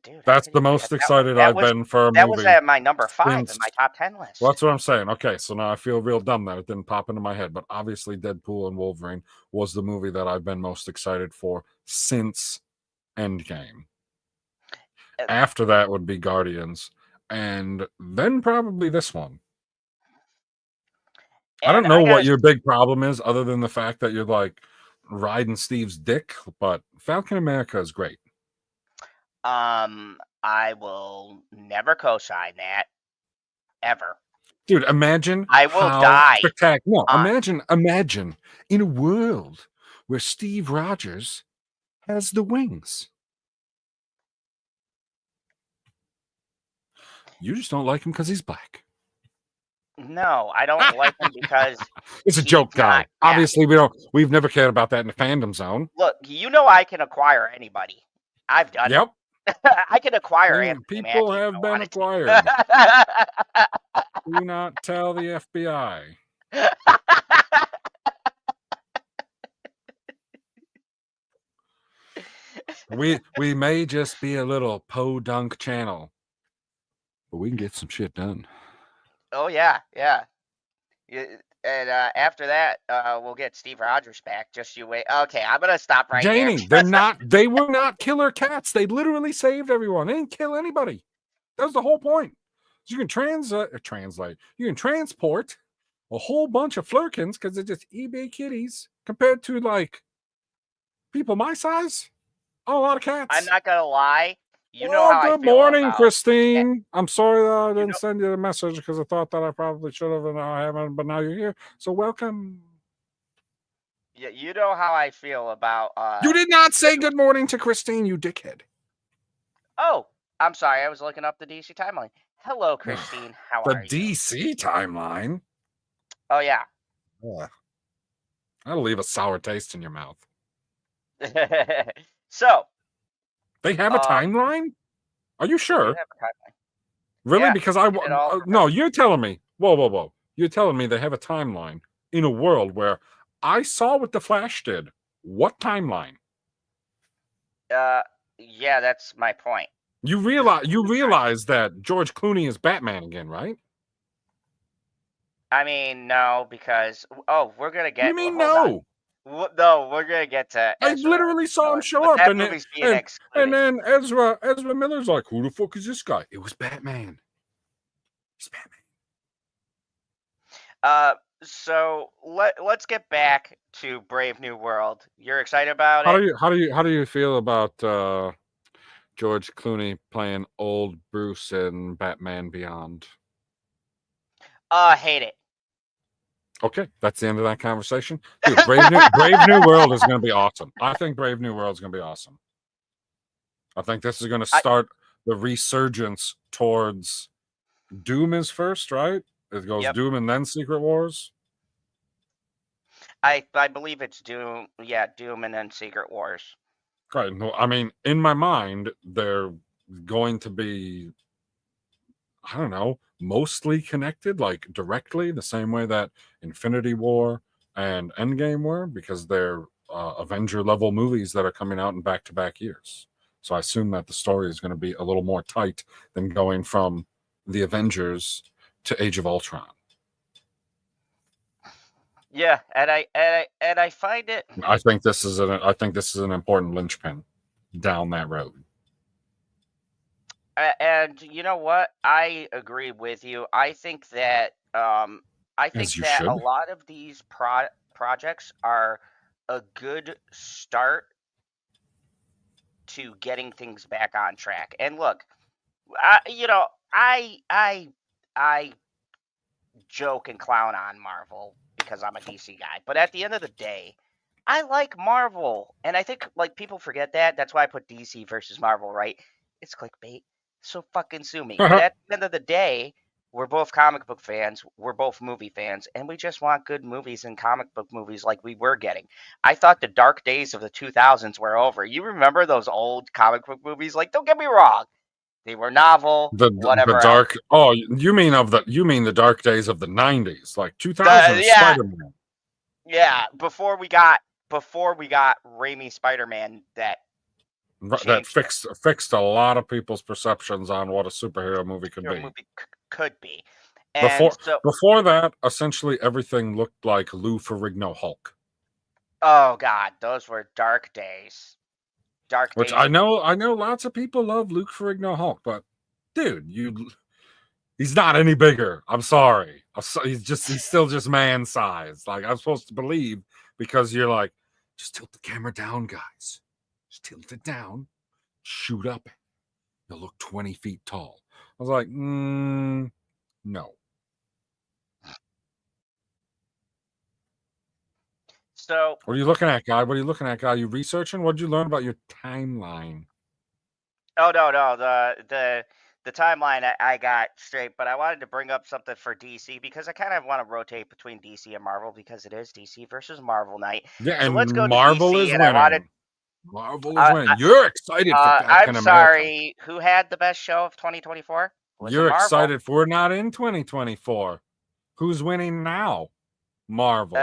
dude. That's the most excited I've been for a movie. That was at my number 5 in since- my top 10 list. Well, that's what I'm saying. Okay, so now I feel real dumb that it didn't pop into my head, but obviously Deadpool and Wolverine was the movie that I've been most excited for since Endgame. After that would be Guardians, and then probably this one. I don't know what your big problem is, other than the fact that you're like riding Steve's dick, but Falcon America is great. I will never co-sign that, ever. Dude, imagine I will how die. spectacular. No, imagine in a world where Steve Rogers has the wings. You just don't like him because he's black. No, I don't like him because it's a he's joke guy. not- yeah. Obviously, we've never cared about that in the fandom zone. Look, you know I can acquire anybody. I've done Yep. it. I can acquire Man, Anthony people Mackie if have I been wanted to. acquired. Do not tell the FBI. We may just be a little podunk channel, but we can get some shit done. Oh yeah. And after that, we'll get Steve Rogers back. Just you wait. Okay, I'm gonna stop right Janie, there. they were not killer cats. They literally saved everyone. They didn't kill anybody. That was the whole point. So you can translate. You can transport a whole bunch of flirkins because they're just eBay kitties compared to like people my size. Oh, a lot of cats. I'm not gonna lie. You know how I good feel morning, about Christine. I'm sorry that I didn't know- send you a message because I thought that I probably should have, and now I haven't. But now you're here, so welcome. Yeah, you know how I feel about. You did not say good morning to Christine, you dickhead. Oh, I'm sorry. I was looking up the DC timeline. Hello, Christine. How The are you? DC timeline. Oh yeah. That'll leave a sour taste in your mouth. So They have a timeline? Are you we sure? have a timeline. Really? Yeah, Because it all no, you're telling me. Whoa. You're telling me they have a timeline in a world where I saw what the Flash did. What timeline? Yeah, that's my point. You realize that George Clooney is Batman again, right? I mean, no, because we're gonna get. You mean hold no? on. No, we're gonna get to. I Ezra literally saw him Miller, show but up, that and movie's being and excluded. then Ezra Miller's like, who the fuck is this guy? It was Batman. It's Batman. So let's get back to Brave New World. You're excited about it? How do you feel about George Clooney playing old Bruce in Batman Beyond? Hate it. Okay, that's the end of that conversation. Dude, Brave New World is going to be awesome. I think Brave New World is going to be awesome. I think this is going to start the resurgence towards Doom is first, right? It goes Doom and then Secret Wars. I believe it's Doom. Yeah, Doom and then Secret Wars. Right. No, I mean, in my mind, they're going to be, I don't know, mostly connected, like directly, the same way that Infinity War and Endgame were, because they're Avenger level movies that are coming out in back-to-back years. So I assume that the story is going to be a little more tight than going from the Avengers to Age of Ultron. Yeah, and I find it. I think this is an important linchpin down that road. And you know what? I agree with you. I think that As you a should. lot of these projects are a good start to getting things back on track. And look, I joke and clown on Marvel because I'm a DC guy, but at the end of the day, I like Marvel, and I think like people forget that. That's why I put DC versus Marvel, right? It's clickbait, so fucking sue me. But at the end of the day, we're both comic book fans, we're both movie fans, and we just want good movies and comic book movies like we were getting. I thought the dark days of the 2000s were over. You remember those old comic book movies? Like, don't get me wrong, they were novel, The dark. else. Oh, you mean the dark days of the 90s, like 2000 Yeah. Spider-Man. Yeah, before we got Raimi Spider-Man, that fixed a lot of people's perceptions on what a superhero movie could be. Could be. And before that, essentially everything looked like Lou Ferrigno Hulk. Oh God, those were dark days. Which I know lots of people love Luke Ferrigno Hulk, but dude, he's not any bigger. I'm sorry. He's still just man size. Like, I'm supposed to believe, because you're like, just tilt the camera down, guys. Just tilt it down, shoot up. You'll look 20 feet tall. I was like, no. So what are you looking at, guy? You researching? What did you learn about your timeline? Oh no, the timeline I got straight, but I wanted to bring up something for DC because I kind of want to rotate between DC and Marvel because it is DC versus Marvel night. Yeah, so and let's go Marvel to DC, is and winning. Marvel is winning. You're excited for Captain I'm America. sorry, who had the best show of 2024? You're excited for, we're not in 2024. Who's winning now? Marvel.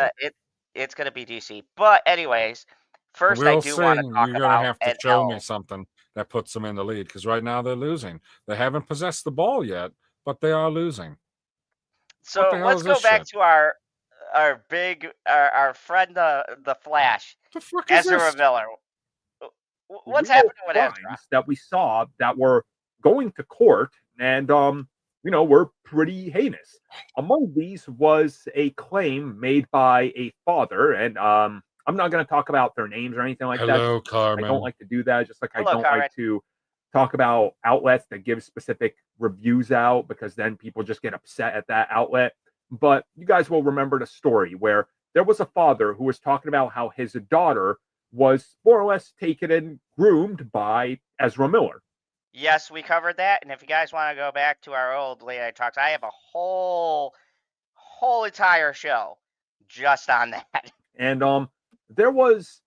It's going to be DC. But anyways, first I do want to talk about... You're going to have to show me something that puts them in the lead, because right now they're losing. They haven't possessed the ball yet, but they are losing. So let's go back to our friend, the Flash, Ezra Miller. What's happening with Ezra? That we saw that were going to court and were pretty heinous. Among these was a claim made by a father, and I'm not going to talk about their names or anything like that. Hello, Carmen. I don't like to do that, just like I don't like to talk about outlets that give specific reviews out, because then people just get upset at that outlet. But you guys will remember the story where there was a father who was talking about how his daughter was more or less taken and groomed by Ezra Miller. Yes, we covered that. And if you guys want to go back to our old late night talks, I have a whole entire show just on that. And there was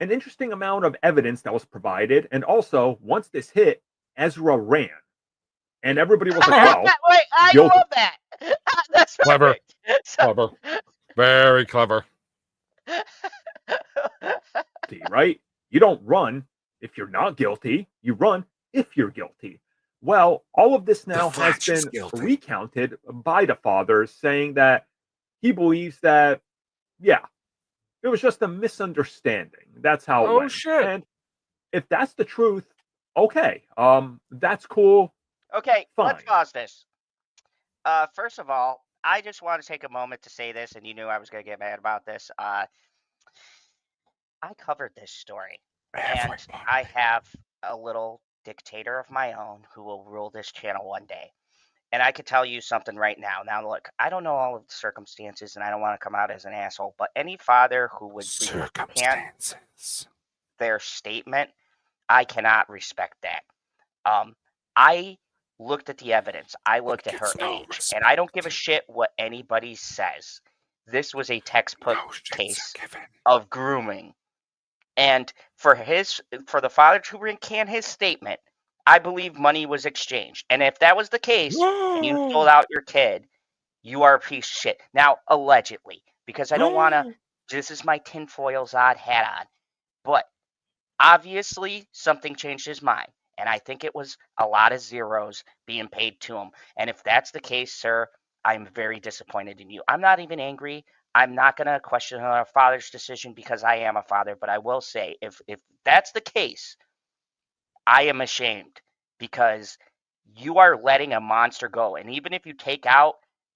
an interesting amount of evidence that was provided. And also, once this hit, Ezra ran. And everybody was like, well, wait, I love that. That's clever. Clever. Very clever. Right? You don't run if you're not guilty. You run if you're guilty. Well, all of this now has been recounted by the father, saying that he believes that, yeah, it was just a misunderstanding. That's how it went. Shit. And if that's the truth, okay, that's cool. Okay, fine. Let's pause this. First of all, I just want to take a moment to say this, and you knew I was going to get mad about this. I covered this story, and I have a little dictator of my own who will rule this channel one day. And I could tell you something right now. Now, look, I don't know all of the circumstances, and I don't want to come out as an asshole, but any father who would recant their statement, I cannot respect that. I looked at the evidence. I looked at her age, and I don't give a shit what anybody says. This was a textbook case of grooming. And for the father to recant his statement, I believe money was exchanged. And if that was the case, and you sold out your kid, you are a piece of shit. Now, allegedly, because I don't want to this is my tinfoil Zod hat on. But obviously, something changed his mind. And I think it was a lot of zeros being paid to him. And if that's the case, sir, I'm very disappointed in you. I'm not even angry. I'm not going to question a father's decision because I am a father. But I will say, if that's the case, I am ashamed because you are letting a monster go. And even if you take out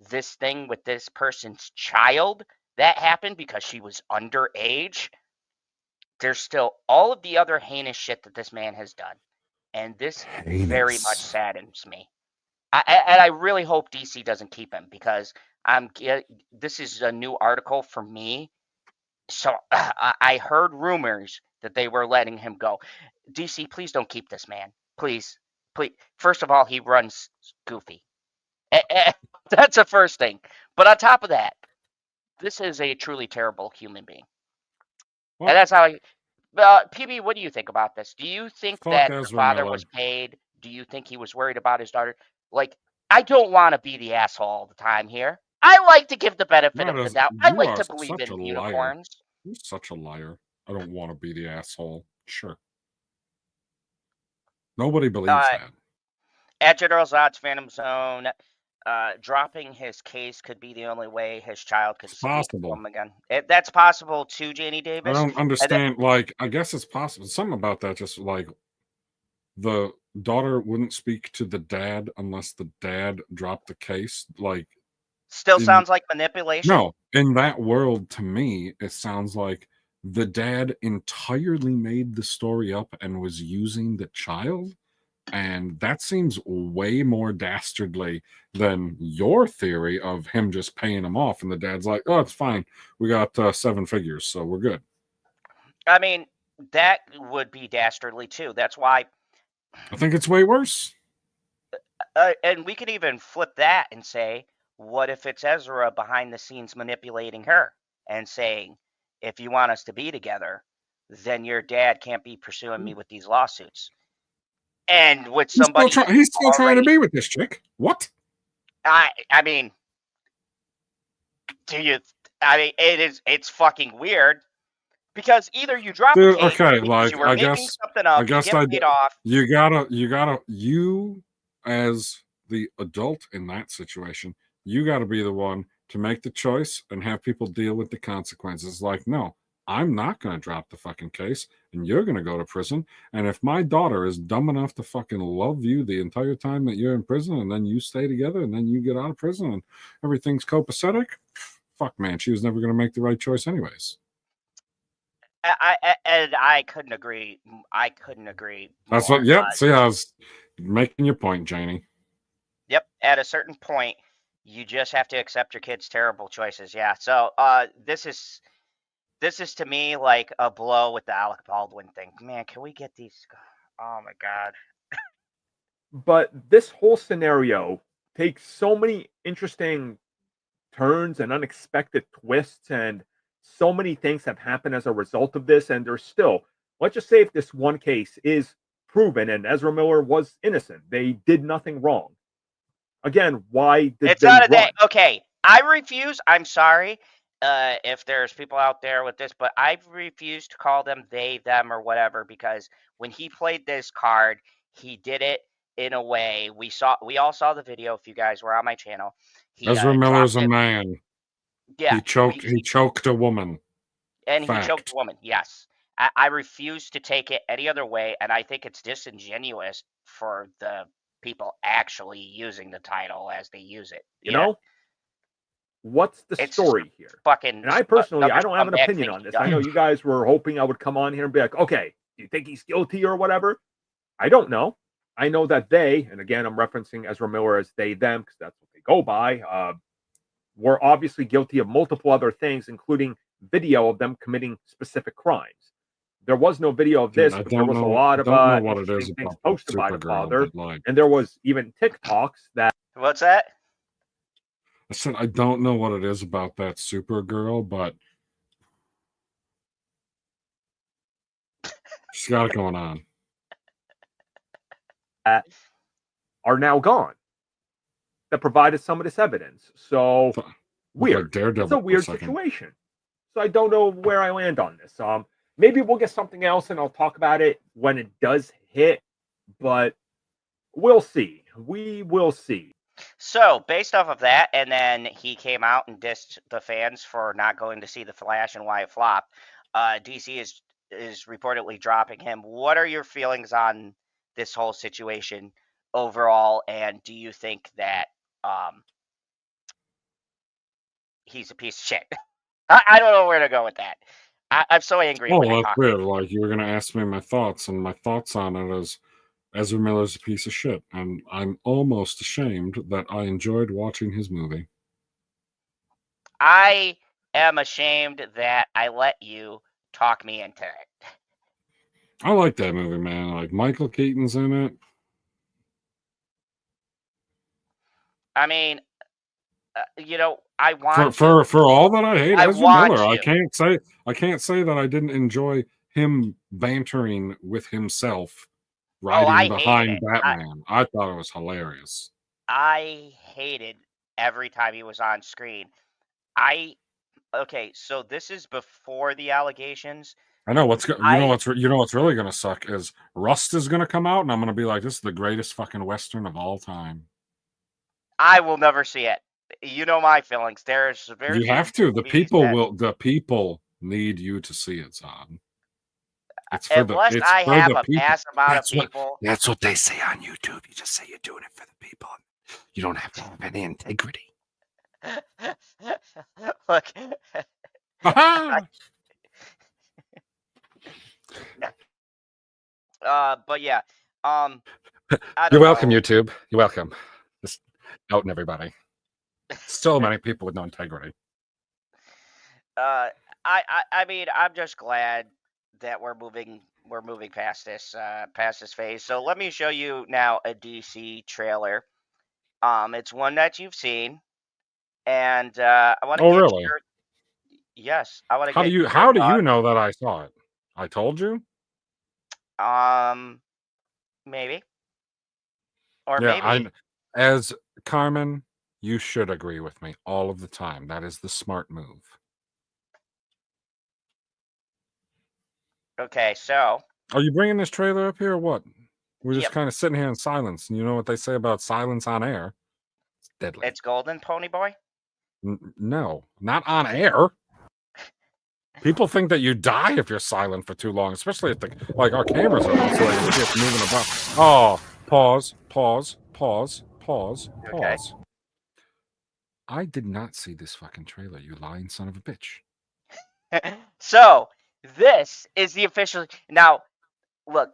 this thing with this person's child that happened because she was underage, there's still all of the other heinous shit that this man has done. And this very much saddens me. And I really hope DC doesn't keep him because this is a new article for me. So I heard rumors that they were letting him go. DC, please don't keep this man. Please. First of all, he runs goofy. That's the first thing. But on top of that, this is a truly terrible human being. Well, and that's how I... PB, what do you think about this? Do you think that the father was paid? Do you think he was worried about his daughter? Like, I don't want to be the asshole all the time here. I like to give the benefit of the doubt. I like to believe in unicorns. You're such a liar. I don't want to be the asshole. Sure. Nobody believes that. At General Zod's Phantom Zone, dropping his case could be the only way his child could speak to him again. That's possible too, Janie Davis. I don't understand. I guess it's possible. Something about that, just like the daughter wouldn't speak to the dad unless the dad dropped the case. Still sounds like manipulation. No, in that world, to me, it sounds like the dad entirely made the story up and was using the child. And that seems way more dastardly than your theory of him just paying him off. And the dad's like, oh, it's fine. We got 7 figures, so we're good. I mean, that would be dastardly too. That's why I think it's way worse. And we could even flip that and say, what if it's Ezra behind the scenes manipulating her and saying, if you want us to be together, then your dad can't be pursuing me with these lawsuits. And with somebody he's still trying to be with this chick. What? I mean, it's fucking weird because either you drop the case, you were making something up, you get paid off. You as the adult in that situation, you gotta be the one to make the choice and have people deal with the consequences. Like, no, I'm not going to drop the fucking case and you're going to go to prison. And if my daughter is dumb enough to fucking love you the entire time that you're in prison and then you stay together and then you get out of prison and everything's copacetic, fuck, man, she was never going to make the right choice anyways. I couldn't agree. That's what, yep. See, I was making your point, Janie. Yep. At a certain point, you just have to accept your kid's terrible choices. Yeah. So this is to me like a blow with the Alec Baldwin thing. Man, can we get these? Oh my God. But this whole scenario takes so many interesting turns and unexpected twists, and so many things have happened as a result of this. And there's still, let's just say if this one case is proven and Ezra Miller was innocent, they did nothing wrong. Again, why did it's they not a run? day? Okay, I refuse. I'm sorry. If there's people out there with this, but I refuse to call them they, them, or whatever, because when he played this card, he did it in a way we all saw the video. If you guys were on my channel, Ezra Miller's a man. Yeah, he choked a woman, and he choked a woman. Yes, I refuse to take it any other way, and I think it's disingenuous for the people actually using the title as they use it. You know? What's the story here? And I personally, I don't have an opinion on this. I know you guys were hoping I would come on here and be like, okay, do you think he's guilty or whatever? I don't know. I know that they, and again, I'm referencing Ezra Miller as they, them, because that's what they go by, were obviously guilty of multiple other things, including video of them committing specific crimes. There was no video of this, but there was a lot of interesting things posted by the father, and there was even TikToks that... What's that? I said, I don't know what it is about that Supergirl, but she's got it going on. Are now gone. That provided some of this evidence. So, weird. Like it's a weird situation. So I don't know where I land on this. Maybe we'll get something else and I'll talk about it when it does hit, but we'll see. We will see. So, based off of that, and then he came out and dissed the fans for not going to see The Flash and why it flopped. DC is reportedly dropping him. What are your feelings on this whole situation overall, and do you think that he's a piece of shit? I don't know where to go with that. I'm so angry when I that's talk. weird. Like, you were going to ask me my thoughts, and my thoughts on it is Ezra Miller's a piece of shit, and I'm almost ashamed that I enjoyed watching his movie. I am ashamed that I let you talk me into it. I like that movie, man. Like, Michael Keaton's in it. I mean, I want for all that I hate Ezra Miller. you. I can't say that I didn't enjoy him bantering with himself, riding behind Batman. I thought it was hilarious. I hated every time he was on screen. Okay, so this is before the allegations. I know what's really gonna suck is Rust is gonna come out, and I'm gonna be like, this is the greatest fucking Western of all time. I will never see it. You know my feelings. There's very you have to. The people need you to see it, Zod. It's for Unless I have a mass amount of people. That's what they say on YouTube. You just say you're doing it for the people. You don't have to have any integrity. Look. But yeah. You're welcome, YouTube. You're welcome. Just outing everybody. So many people with no integrity. I mean, I'm just glad that we're moving past this phase. So let me show you now a DC trailer. It's one that you've seen, and I want to. Oh, really? Yes, I want to. How do you know that I saw it? I told you. Maybe. Or yeah, maybe. As Carmen, you should agree with me all of the time. That is the smart move. Okay, so. Are you bringing this trailer up here or what? We're just kind of sitting here in silence. And you know what they say about silence on air? It's deadly. It's golden, Pony Boy? No, not on air. People think that you die if you're silent for too long, especially if our cameras are so you keep moving about. Oh, pause. Okay. I did not see this fucking trailer, you lying son of a bitch. So, this is the official. Now, look,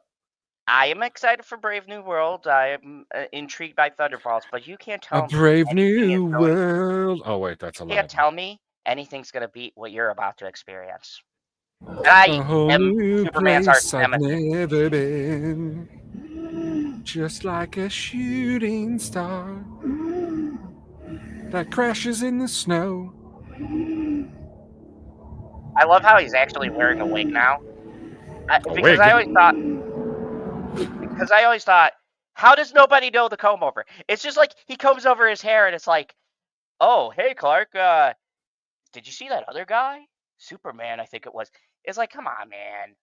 I am excited for Brave New World. I am intrigued by Thunderbolts, but you can't tell me. A Brave New World. Oh, wait, that's a lie. You can't tell me anything's going to beat what you're about to experience. And I am Superman's arch never been. Just like a shooting star that crashes in the snow. I love how he's actually wearing a wig now. Because I always thought, how does nobody know the comb over? It's just like he combs over his hair and it's like, oh, hey, Clark, did you see that other guy? Superman, I think it was. It's like, come on, man.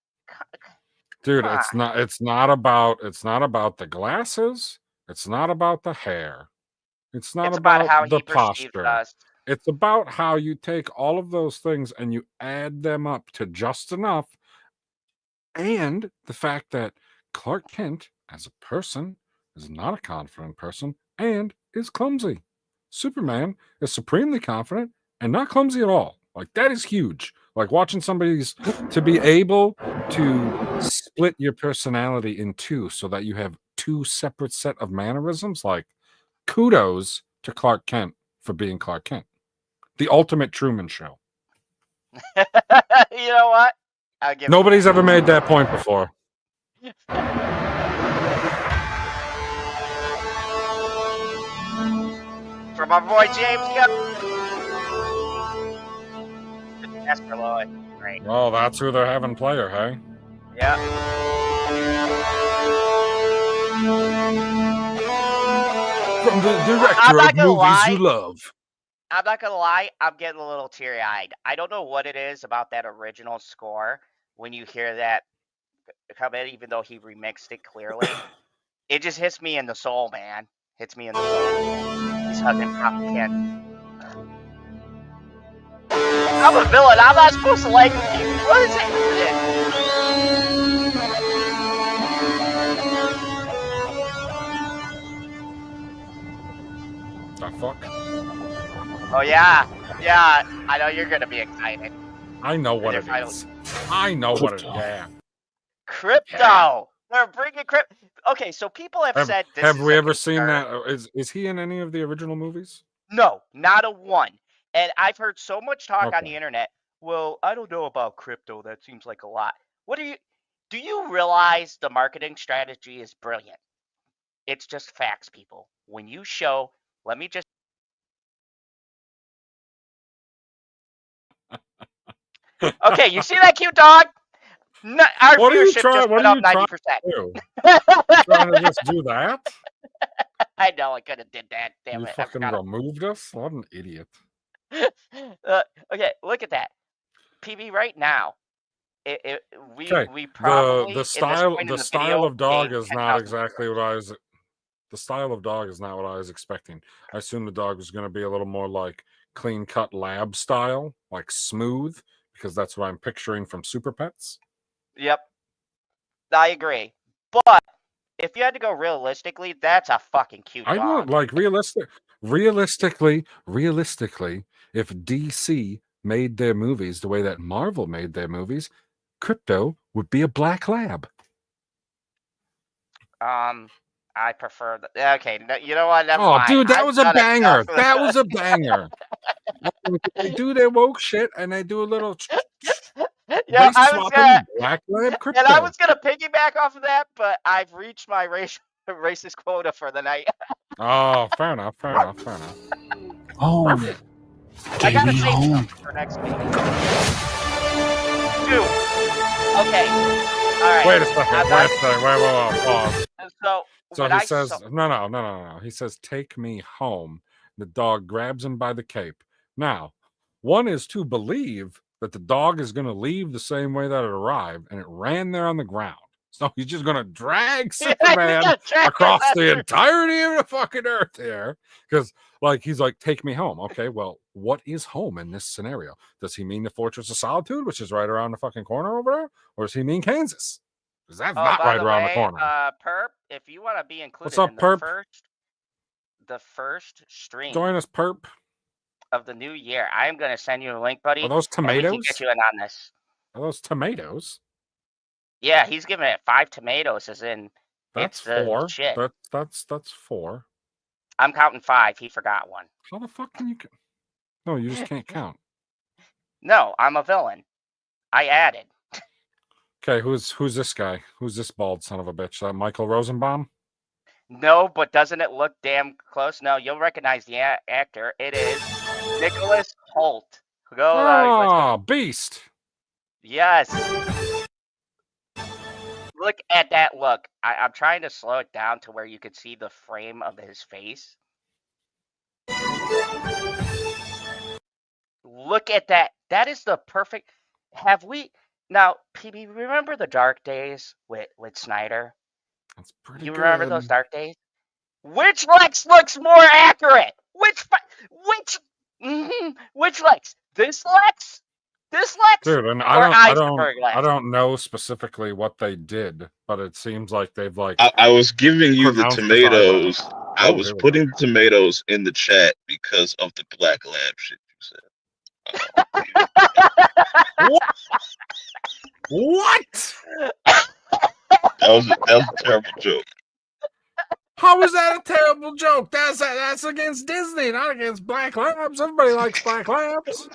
Dude, it's not about the glasses. It's not about the hair. It's not about how the he posture. Us. It's about how you take all of those things and you add them up to just enough. And the fact that Clark Kent, as a person, is not a confident person and is clumsy. Superman is supremely confident and not clumsy at all. Like, that is huge. Like, watching somebody's to be able to split your personality in two so that you have two separate set of mannerisms. Like, kudos to Clark Kent for being Clark Kent. The ultimate Truman Show. You know what? Nobody's ever made that point before. From our boy James Gunn. Jasper Lloyd. Right. Well, that's who they're having player, hey? Yeah. From the director of movies you love. I'm not gonna lie, I'm getting a little teary-eyed. I don't know what it is about that original score when you hear that come in, even though he remixed it clearly. It just hits me in the soul, man. Hits me in the soul. He's hugging Papa Ken. I'm a villain. I'm not supposed to like people. What is happening? The fuck? Oh yeah, yeah. I know you're gonna be excited. I know what it is. I know what it. Yeah. Crypto. Yeah. They're bringing crypto. Okay, so people have said this. Have is we a ever seen concern. that? Is he in any of the original movies? No, not a one. And I've heard so much talk on Okay. the internet. Well, I don't know about crypto. That seems like a lot. What do you realize the marketing strategy is brilliant? It's just facts, people. When you show, let me just. Okay, you see that cute dog? No, our What are you viewership trying? just What went are up you trying 90%. to do? You trying to just do that? I know I could have did that. Damn You it! fucking removed us? What an idiot! Okay, look at that. PB right now. Okay, We probably the in this style point the in the style video of dog gained is not 10,000 exactly viewers. what I was. The style of dog is not what I was expecting. I assumed the dog was going to be a little more like clean cut lab style, like smooth, because that's what I'm picturing from Super Pets. Yep, I agree. But if you had to go realistically, that's a fucking cute I dog. want like realistically, if DC made their movies the way that Marvel made their movies, Crypto would be a black lab. I prefer the. Okay, you know what? Never Oh, mind. dude, that I've was a done banger. enough. That was a banger. They do their woke shit and they do a little Yeah, race I was gonna, swapping black lab and I was Crypto. gonna piggyback off of that, but I've reached my racist quota for the night. Oh, fair enough. Home. I gotta Baby, save home. something for next week. Dude. Okay. All right. Wait a second. Wait, pause. So So when he I says, saw, no. He says, take me home. The dog grabs him by the cape. Now, one is to believe that the dog is going to leave the same way that it arrived, and it ran there on the ground. So he's just going to drag Superman across the entirety of the fucking earth here. Because, like, he's like, take me home. Okay, well, what is home in this scenario? Does he mean the Fortress of Solitude, which is right around the fucking corner over there? Or does he mean Kansas? Because that's not by right the around the way, corner. Perp, if you want to be included What's up, in Perp? the first stream Join us, Perp. of the new year, I am gonna send you a link, buddy. Are those And we can tomatoes? get you in on this. Are those tomatoes? Yeah, he's giving it 5 tomatoes, as in That's it's the 4. shit. That's 4. I'm counting 5. He forgot one. How the fuck can you? No, you just can't count. No, I'm a villain. I added. Okay, who's this guy? Who's this bald son of a bitch? Michael Rosenbaum? No, but doesn't it look damn close? No, you'll recognize the actor. It is Nicholas Holt. Oh, Beast. Yes. Look at that look. I'm trying to slow it down to where you could see the frame of his face. Look at that. That is the perfect. Have we now, PB? Remember the dark days with Snyder? That's pretty You good. remember those dark days? Which Lex looks more accurate? Which Lex? This Lex? This Lex? Dude, and I don't know specifically what they did, but it seems like they've like. I was giving you the tomatoes. I was here we putting tomatoes in the chat because of the black lab shit you said. What? That was a terrible joke. How is that a terrible joke? That's against Disney, not against black labs. Everybody likes black labs.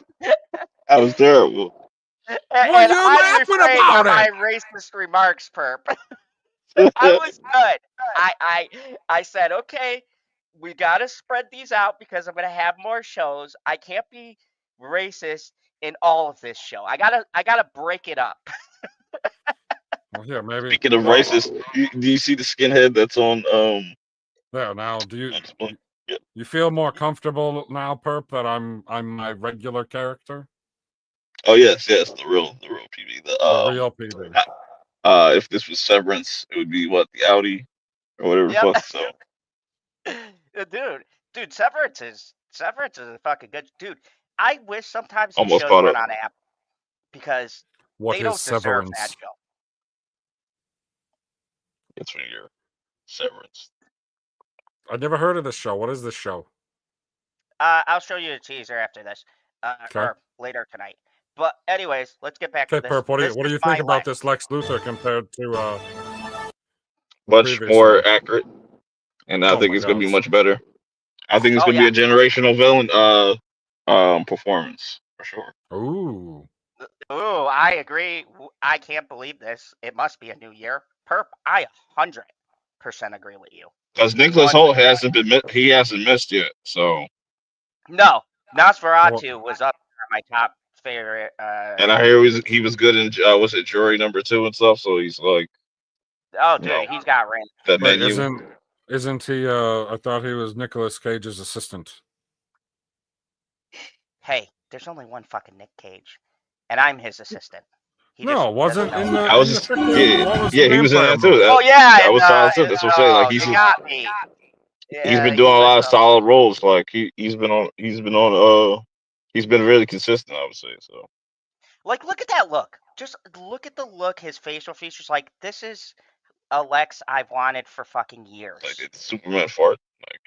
That was terrible. And I refrained on my racist remarks, Perp. I was good. I said, okay, we got to spread these out because I'm going to have more shows. I can't be racist in all of this show. I gotta break it up. Well, yeah, maybe. Speaking of racist, do you see the skinhead that's on? Yeah. Now, do you? You feel more comfortable now, Perp, that I'm my regular character? Oh yes, the real PB. The real PB. If this was Severance, it would be what, the Audi or whatever the Yep. fuck. So dude, Severance is a fucking good dude. I wish sometimes these almost shows caught weren't up. on app because What they is don't deserve that Severance? show. It's when you're Severance. I've never heard of this show. What is this show? I'll show you a teaser after this, or later tonight. But anyways, let's get back to Okay, this. Perp, what do you think about this Lex Luthor compared to Much more accurate, and I think it's gonna be much better. I think it's gonna be a generational villain performance for sure. Ooh, I agree. I can't believe this. It must be a new year. Perp, I 100% agree with you. Because Nicholas Hoult hasn't missed yet, so. No, Nosferatu was up there, my top favorite. And I hear he was good in was it Jury number 2 and stuff. So he's like, oh dude, he's got range. That wait, menu. isn't he? I thought he was Nicolas Cage's assistant. Hey, there's only one fucking Nick Cage, and I'm his assistant. He wasn't in the. I was just he was in that too. Oh yeah, that was solid too. That's what I'm saying. Like you got me. He's been doing a lot of solid roles. Like he's been really consistent, I would say. So like, look at that look. Just look at the look. His facial features. Like, this is a Lex I've wanted for fucking years. Like it's Superman fart. Like.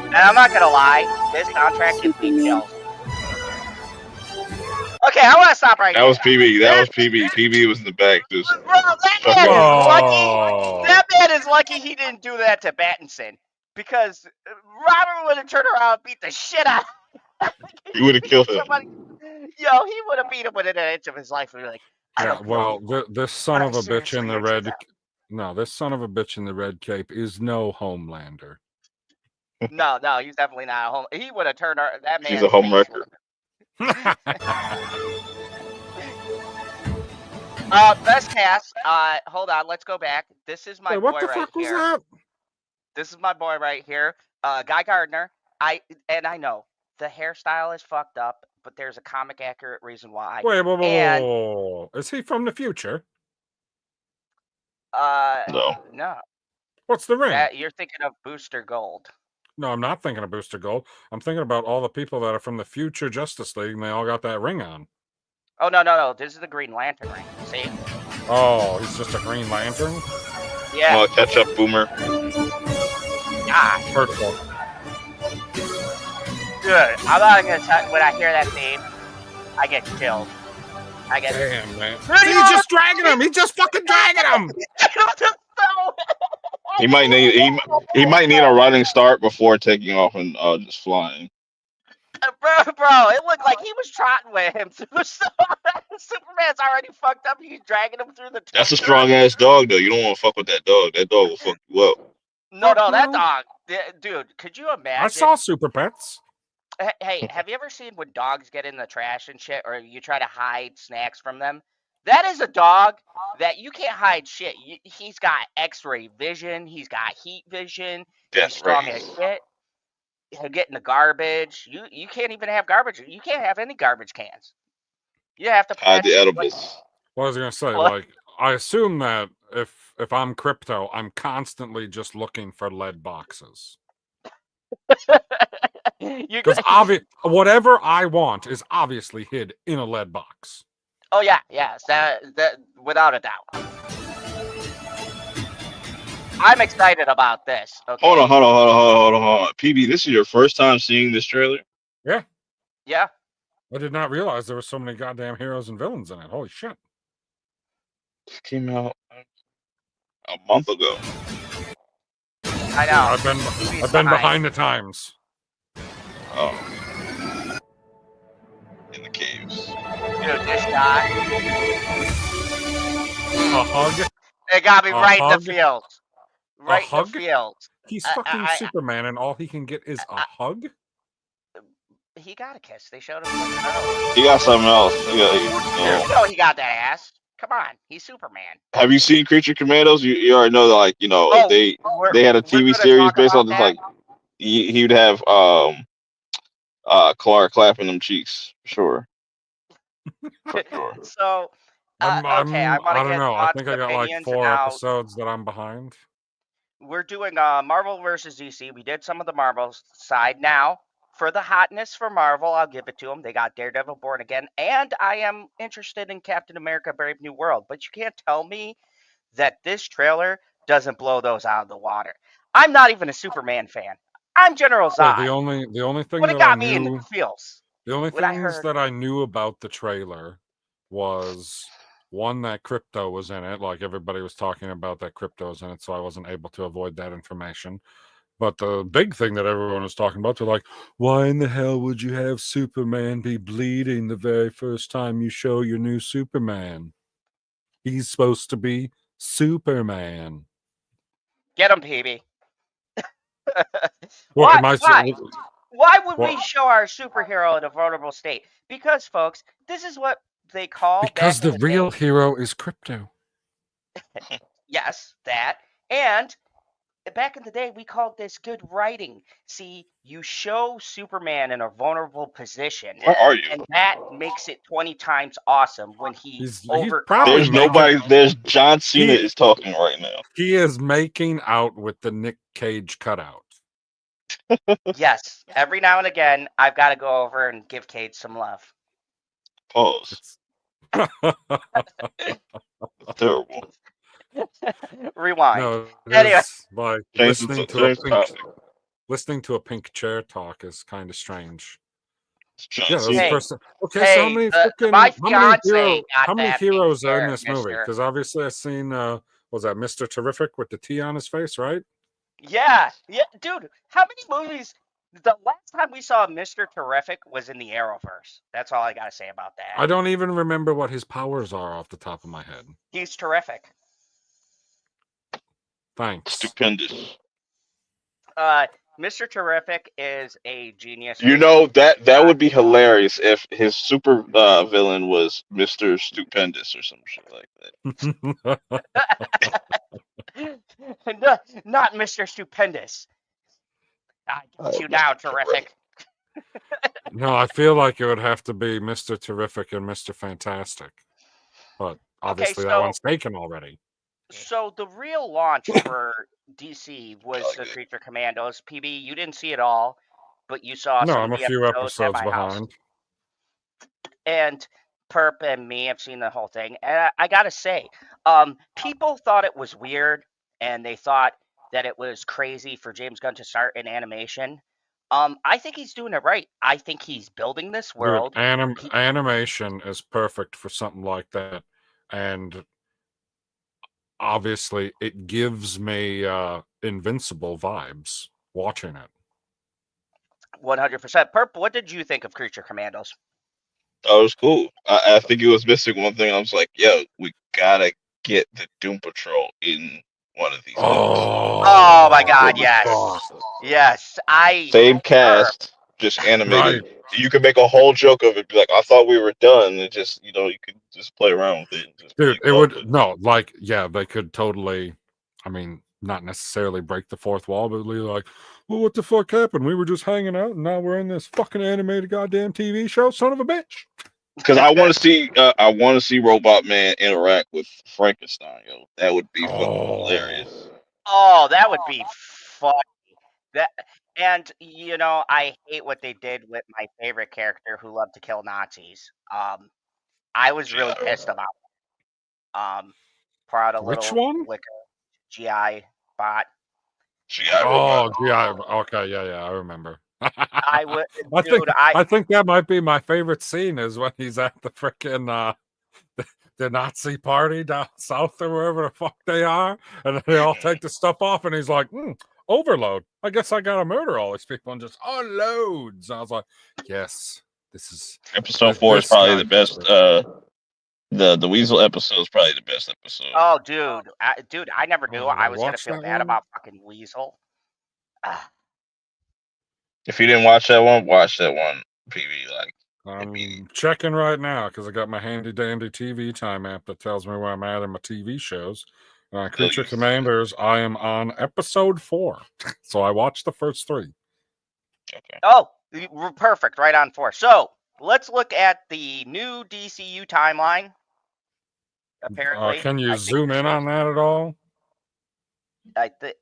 And I'm not gonna lie, this contract gives me chills. Okay, I want to stop right That was PB. That was PB. PB was in the back. Just, bro, that man is lucky. That man is lucky he didn't do that to Battinson, because Robert would have turned around and beat the shit out of him. He would have killed him. Yo, he would have beat him within an inch of his life. And be like, this son of a bitch in the red. No, this son of a bitch in the red cape is no Homelander. No, he's definitely not a home. He would have turned that man. He's a home wrecker. Best cast. Hold on, let's go back. This is my boy right here. What the fuck was that? This is my boy right here. Guy Gardner. I know the hairstyle is fucked up, but there's a comic accurate reason why. Wait. Is he from the future? No. What's the ring? You're thinking of Booster Gold. No, I'm not thinking of Booster Gold. I'm thinking about all the people that are from the future Justice League, and they all got that ring on. Oh, no. This is the Green Lantern ring. See? Oh, he's just a Green Lantern? Yeah. Well, catch up, Boomer. God. Hurtful. Dude, I'm not going to tell you, when I hear that theme, I get chilled. Damn, man. He's just dragging him. He's just fucking dragging him. He might need a running start before taking off and just flying. Bro, it looked like he was trotting with him through the storm. Superman's already fucked up. He's dragging him through the. That's a strong ass dog, though. You don't want to fuck with that dog. That dog will fuck you up. No, that dog, dude. Could you imagine? I saw Super Pets. Hey, have you ever seen when dogs get in the trash and shit, or you try to hide snacks from them? That is a dog that you can't hide shit. He's got X-ray vision. He's got heat vision. He's strong as shit. He'll get in the garbage. You can't even have garbage. You can't have any garbage cans. You have to hide the edibles. What was I gonna say? Like, I assume that if I'm Crypto, I'm constantly just looking for lead boxes. Because whatever I want is obviously hid in a lead box. Oh yeah, that without a doubt. I'm excited about this. Okay. Hold on. PB, this is your first time seeing this trailer? Yeah. Yeah. I did not realize there were so many goddamn heroes and villains in it. Holy shit. It came out a month ago. I know. I've been behind the times. Oh. In the caves. Dude, this guy. A hug? It got me right in the fields. Right in the fields. He's fucking Superman, and all he can get is a hug? He got a kiss. They showed him something else. He got something else. You know he got that ass. Come on, he's Superman. Have you seen Creature Commandos? You already know that, like, they had a TV series based on this. Like, he would have Clark clapping them cheeks for sure. So, okay, I want I to don't get know. I thoughts think and I got like opinions, and 4 now episodes that I'm behind. we're doing Marvel versus DC. We did some of the Marvel side. Now, for the hotness for Marvel, I'll give it to them. They got Daredevil Born Again, and I am interested in Captain America Brave New World. But you can't tell me that this trailer doesn't blow those out of the water. I'm not even a Superman fan. I'm General Well, Zod. the only thing But it that I got me in the knew, feels. the only When I things heard, that I knew about the trailer was one, that crypto was in it. Like, everybody was talking about that crypto was in it, so I wasn't able to avoid that information. But the big thing that everyone was talking about, they're like, why in the hell would you have Superman be bleeding the very first time you show your new Superman? He's supposed to be Superman. get him, PB. What Why? am I Why? saying? Why would What? we show our superhero in a vulnerable state? Because, folks, this is what they call Because back in the the real day. hero is crypto. Yes, that. And back in the day, we called this good writing. See, you show Superman in a vulnerable position, Where are you? and that makes it 20 times awesome when he He's probably There's overcomes all nobody. of There's John Cena He- is talking right now. He is making out with the Nick Cage cutout. Yes, every now and again, I've got to go over and give Cade some love. Pause. Terrible. Rewind. No, it Anyway, is like listening to a pink chair talk is kind of strange. Yeah, that was the hey, first. Okay, so hey, my fiance got how many that heroes pink are in chair, this movie? mister. Because obviously I've seen was that Mr. Terrific with the T on his face, right? Yeah, dude. How many movies? The last time we saw Mr. Terrific was in the Arrowverse. That's all I gotta say about that. I don't even remember what his powers are off the top of my head. He's terrific. Thanks. Stupendous. Mr. Terrific is a genius. You know that would be hilarious if his super villain was Mr. Stupendous or some shit like that. Not Mr. Stupendous. I get you now, Terrific. No, I feel like it would have to be Mr. Terrific and Mr. Fantastic. But obviously that one's taken already. So the real launch for DC was the Creature Commandos. PB, you didn't see it all, but you saw No, some I'm of a the few episodes at episodes my house. behind. And Perp and me have seen the whole thing. And I gotta say, people thought it was weird, and they thought that it was crazy for James Gunn to start in animation. I think he's doing it right. I think he's building this world. Dude, animation is perfect for something like that. And obviously it gives me Invincible vibes watching it. 100%. Perp, what did you think of Creature Commandos? That was cool. I think it was missing one thing. I was like, yo, we gotta get the Doom Patrol in one of these. Oh my God! Yes, yes. Same cast, just animated. Right. You could make a whole joke of it. Be like, I thought we were done. And just you could just play around with it. Dude, it would they could totally. I mean, not necessarily break the fourth wall, but be like, well, what the fuck happened? We were just hanging out, and now we're in this fucking animated goddamn TV show. Son of a bitch. Because I want to see Robot Man interact with Frankenstein. Yo, that would be fucking hilarious. Oh, that would be funny. And I hate what they did with my favorite character who loved to kill Nazis. I was really pissed about it. Pour out a Which little one? liquor. GI bot. GI. Okay, yeah, I remember. I would. I think that might be my favorite scene is when he's at the freaking the Nazi party down south or wherever the fuck they are, and they all take the stuff off, and he's like, overload. I guess I gotta murder all these people and just unloads. And I was like, yes, this is episode 4 is probably the best. The Weasel episode is probably the best episode. Oh, dude, I never knew I was gonna feel bad about fucking Weasel. If you didn't watch that one, PB. Like, I'm checking right now because I got my handy dandy TV time app that tells me where I'm at in my TV shows. Creature Commanders, I am on episode 4. So I watched the first 3. Okay. Oh, we're perfect. Right on 4. So let's look at the new DCU timeline. Apparently. Can you zoom in on that at all?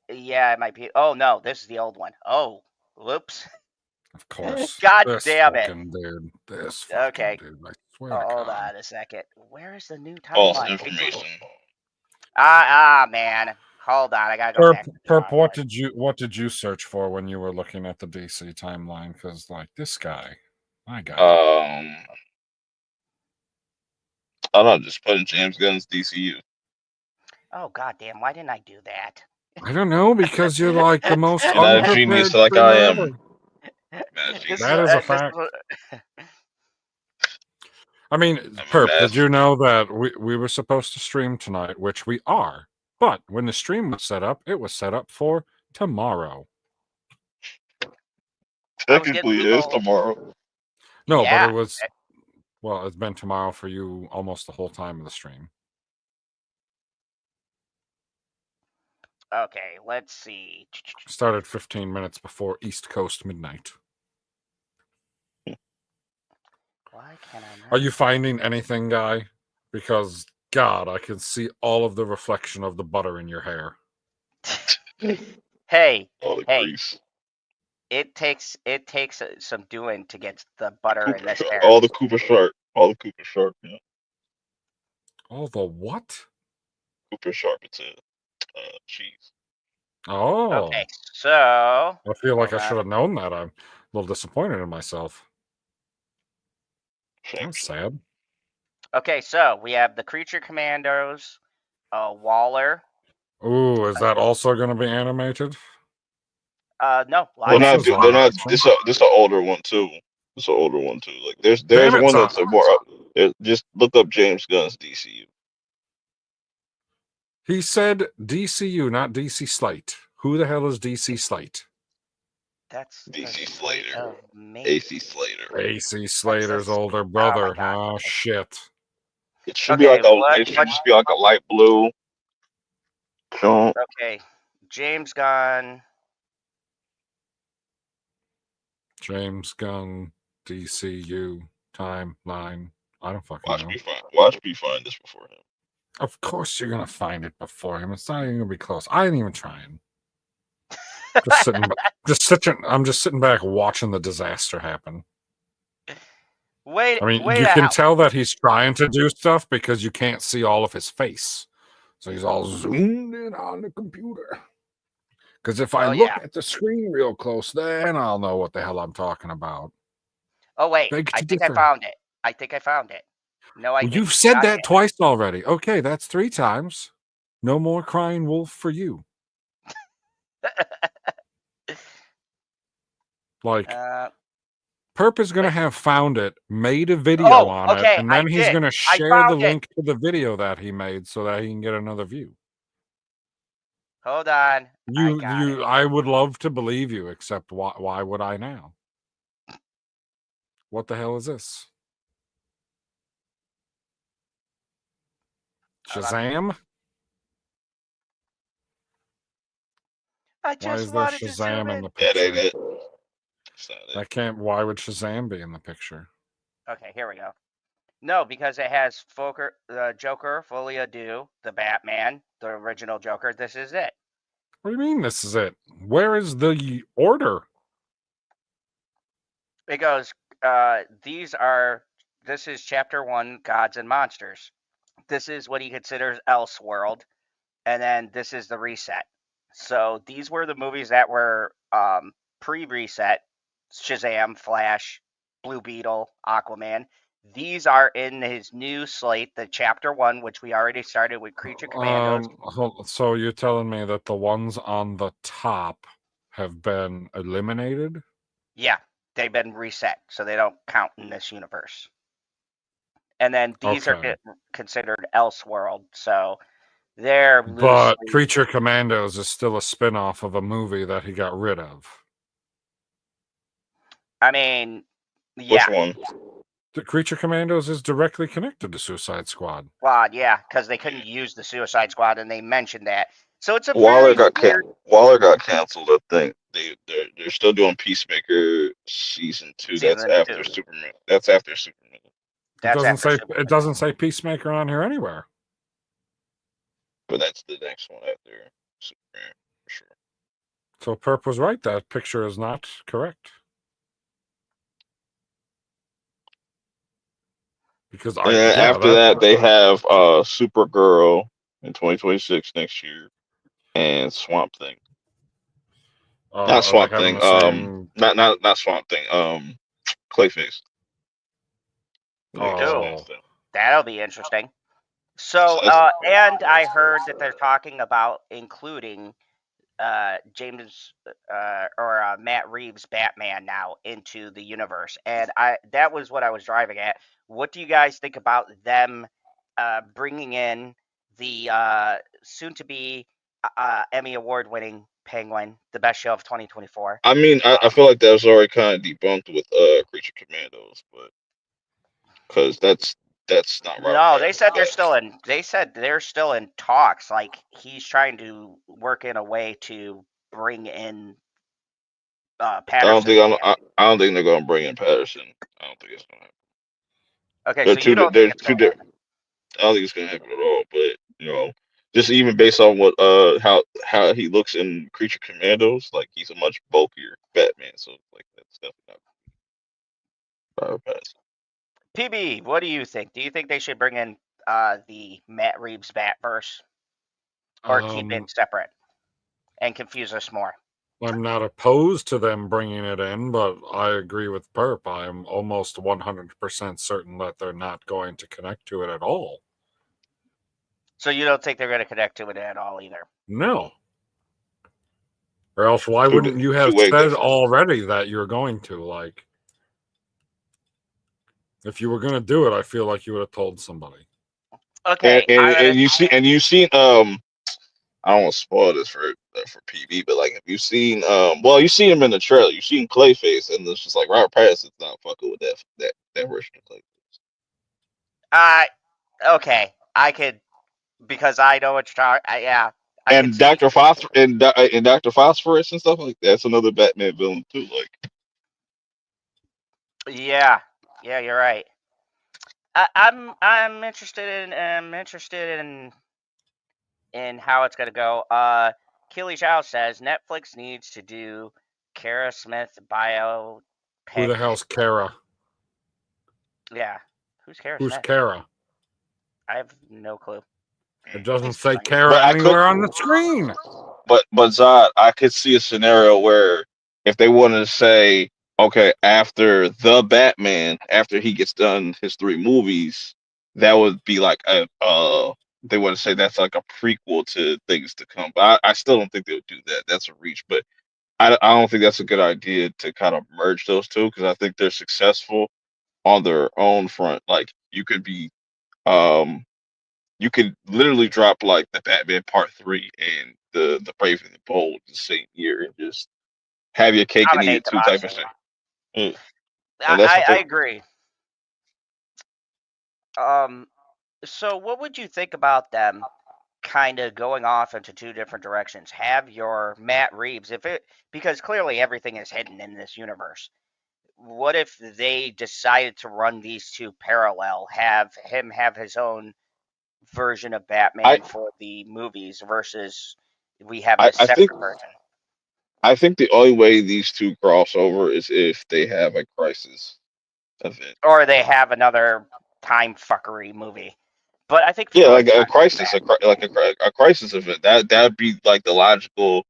Yeah, it might be. Oh, no. This is the old one. Oh, whoops. Of course. God damn it. Dude. This okay. Dude, I swear to hold God. on a second. Where is the new timeline? False information. Man. Hold on. I gotta go back. Perp, what did you search for when you were looking at the DC timeline? Because like this guy, my God. I don't know, just put in James Gunn's DCU. Oh goddamn! Why didn't I do that? I don't know, because you're like the most not a genius like I am. That is a fact. I mean, Perp, did you know that we were supposed to stream tonight, which we are, but when the stream was set up, it was set up for tomorrow. Technically, it is tomorrow. No, but it was, well, it's been tomorrow for you almost the whole time of the stream. Okay, let's see. Started 15 minutes before East Coast midnight. Why can't I not? Are you finding anything, Guy? Because, God, I can see all of the reflection of the butter in your hair. Hey, grease. It takes some doing to get the butter in this hair. All the Cooper Sharp. Yeah. All the what? Cooper Sharp, it's cheese. Oh. Okay, so... I feel like I should have known that. I'm a little disappointed in myself. That's sad. Okay, so we have the Creature Commandos, Waller. Ooh, is that also going to be animated? No. They're not. This is an older one too. It's an older one too. Like there's one that's a more. Just look up James Gunn's DCU. He said DCU, not DC Slate. Who the hell is DC Slate? That's DC Slater. AC Slater. AC Slater's older brother. Oh shit. It should be like it should just be like a light blue. Okay, James Gunn. James Gunn, DCU timeline. I don't fucking know. Watch me find this before him. Of course you're gonna find it before him. It's not even gonna be close. I ain't even trying. I'm just sitting back watching the disaster happen. Wait, you can tell that he's trying to do stuff because you can't see all of his face. So he's all zoomed in on the computer. Because if I look at the screen real close, then I'll know what the hell I'm talking about. Oh, wait. I think I found it. No, I didn't. You've said that twice already. Okay, that's 3 times. No more crying wolf for you. Like, Perp is going to have found it, made a video on it, and then he's going to share the link to the video that he made so that he can get another view. Hold on. I would love to believe you, except why would I now? What the hell is this? Shazam? I just why is there Shazam in the picture? That ain't it. I can't. Why would Shazam be in the picture? Okay, here we go. No, because it has the Joker, Folia Do, the Batman, the original Joker. This is it. What do you mean this is it? Where is the order? It goes, this is chapter 1, Gods and Monsters. This is what he considers Elseworld. And then this is the reset. So these were the movies that were pre-reset. Shazam, Flash, Blue Beetle, Aquaman. These are in his new slate, the chapter 1, which we already started with Creature Commandos. So you're telling me that the ones on the top have been eliminated? Yeah, they've been reset, so they don't count in this universe. And then these are considered Elseworld, so they're loosely... But Creature Commandos is still a spin-off of a movie that he got rid of. I mean, yeah. Which one? The Creature Commandos is directly connected to Suicide Squad. Yeah, because they couldn't use the Suicide Squad, and they mentioned that. So it's a Waller very got weird. Waller got canceled. I think they're still doing Peacemaker season 2. That's Season after 2. Superman. That's after Superman. That's after Superman. It doesn't say Peacemaker on here anywhere. But that's the next one after Superman for sure. So Perp was right. That picture is not correct. Because after that they have Supergirl in 2026 next year and Swamp Thing. Not Swamp Thing. Not Swamp Thing. Clayface. Oh, that'll be interesting. So, and I heard that they're talking about including James or Matt Reeves' Batman now into the universe, and that was what I was driving at. What do you guys think about them bringing in the soon-to-be Emmy Award-winning Penguin, the best show of 2024? I mean, I feel like that was already kind of debunked with Creature Commandos, but because that's not right. No, they said they're still in. They said they're still in talks. Like he's trying to work in a way to bring in Patterson. I don't think they're gonna bring in Patterson. I don't think it's gonna happen. Okay, so you don't think it's gonna happen? I don't think it's gonna happen at all. But just even based on what how he looks in Creature Commandos, like he's a much bulkier Batman. So like that's definitely not Patterson. PB, what do you think? Do you think they should bring in the Matt Reeves Batverse, or keep it separate and confuse us more? I'm not opposed to them bringing it in, but I agree with Perp. I'm almost 100% certain that they're not going to connect to it at all. So you don't think they're going to connect to it at all either? No. Or else why wouldn't you have said already that you're going to? Like, if you were going to do it, I feel like you would have told somebody. Okay. And you've seen I don't want to spoil this for PB, but like, have you seen you see him in the trailer. You've seen Clayface, and it's just like Robert Pattinson's not fucking with that version of Clayface. Okay, I could, because I know what you're talking. Yeah. And Dr. Phosphorus and Dr. Phosphorus and stuff like that's another Batman villain too. Like, yeah, you're right. I'm interested in how it's gonna go. Keely Zhao says Netflix needs to do Kara Smith biopic. Who the hell's Kara? Yeah, who's Kara? Who's Smith? Kara? I have no clue. It doesn't say Kara anywhere on the screen. But Zod, I could see a scenario where if they wanted to say, okay, after the Batman, after he gets done his 3 movies, that would be like they want to say that's like a prequel to things to come. But I still don't think they would do that. That's a reach. But I don't think that's a good idea to kind of merge those two, because I think they're successful on their own front. Like you could literally drop like the Batman Part 3 and the Brave and the Bold the same year and just have your cake and eat it 2 type of shit. I agree. So what would you think about them kind of going off into 2 different directions? Have your Matt Reeves, because clearly everything is hidden in this universe. What if they decided to run these 2 parallel, have him have his own version of Batman for the movies versus we have a separate version? I think the only way these 2 cross over is if they have a crisis event. Or they have another time fuckery movie. But I think like a crisis, a crisis event. That'd be like the logical.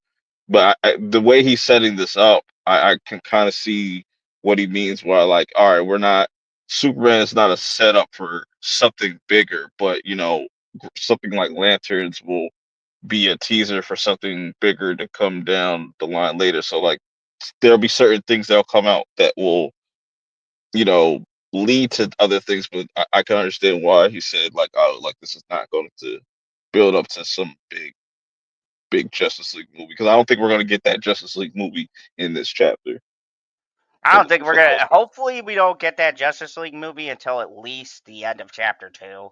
But the way he's setting this up, I can kind of see what he means. Where like, all right, Superman is not a setup for something bigger, but something like Lanterns will be a teaser for something bigger to come down the line later. So like, there'll be certain things that'll come out that will, lead to other things. But I can understand why he said like, oh, like this is not going to build up to some big Justice League movie, because I don't think we're going to get that Justice League movie in this chapter. I don't think we're gonna. Hopefully, we don't get that Justice League movie until at least the end of Chapter 2.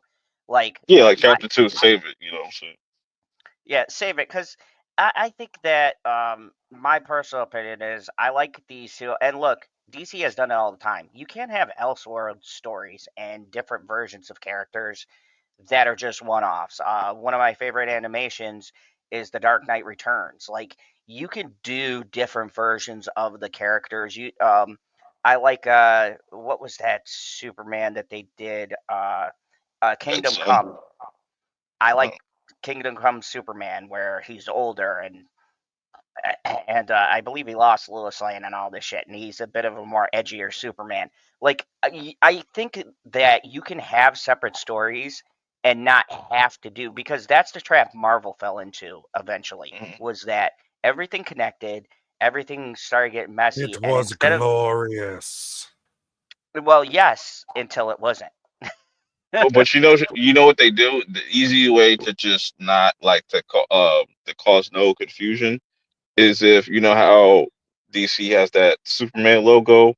Like, Yeah, like Chapter 2, save it. You know what I'm saying? yeah, save it, because I think that my personal opinion is I like DC. And look, DC has done it all the time. You can't have Elseworld stories and different versions of characters that are just one-offs. One of my favorite animations is The Dark Knight Returns. Like, you can do different versions of the characters. I like what was that Superman that they did? Kingdom Come. I like Kingdom Come Superman, where he's older and I believe he lost Lois Lane and all this shit, and he's a bit of a more edgier Superman. Like, I think that you can have separate stories and not have to do, because that's the trap Marvel fell into eventually, was that everything connected, everything started getting messy. It and was instead glorious. well, yes, until it wasn't. Oh, but you know what they do? The easy way to just not like to cause no confusion is if you know how DC has that Superman logo,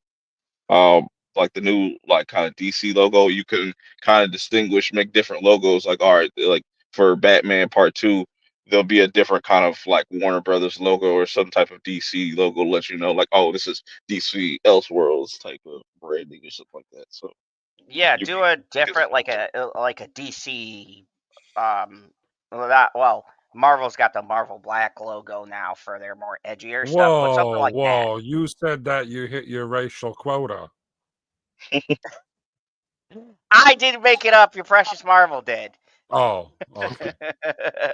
like the new like kind of DC logo, you can kind of distinguish, make different logos. Like, all right, like for Batman Part 2, there'll be a different kind of like Warner Brothers logo or some type of DC logo to let you know, like, oh, this is DC Elseworlds type of branding or something like that. So Yeah, you do a different, like a DC. Well, Marvel's got the Marvel Black logo now for their more edgier stuff, but something like that. Whoa! You said that you hit your racial quota. I didn't make it up. Your precious Marvel did. Oh, okay.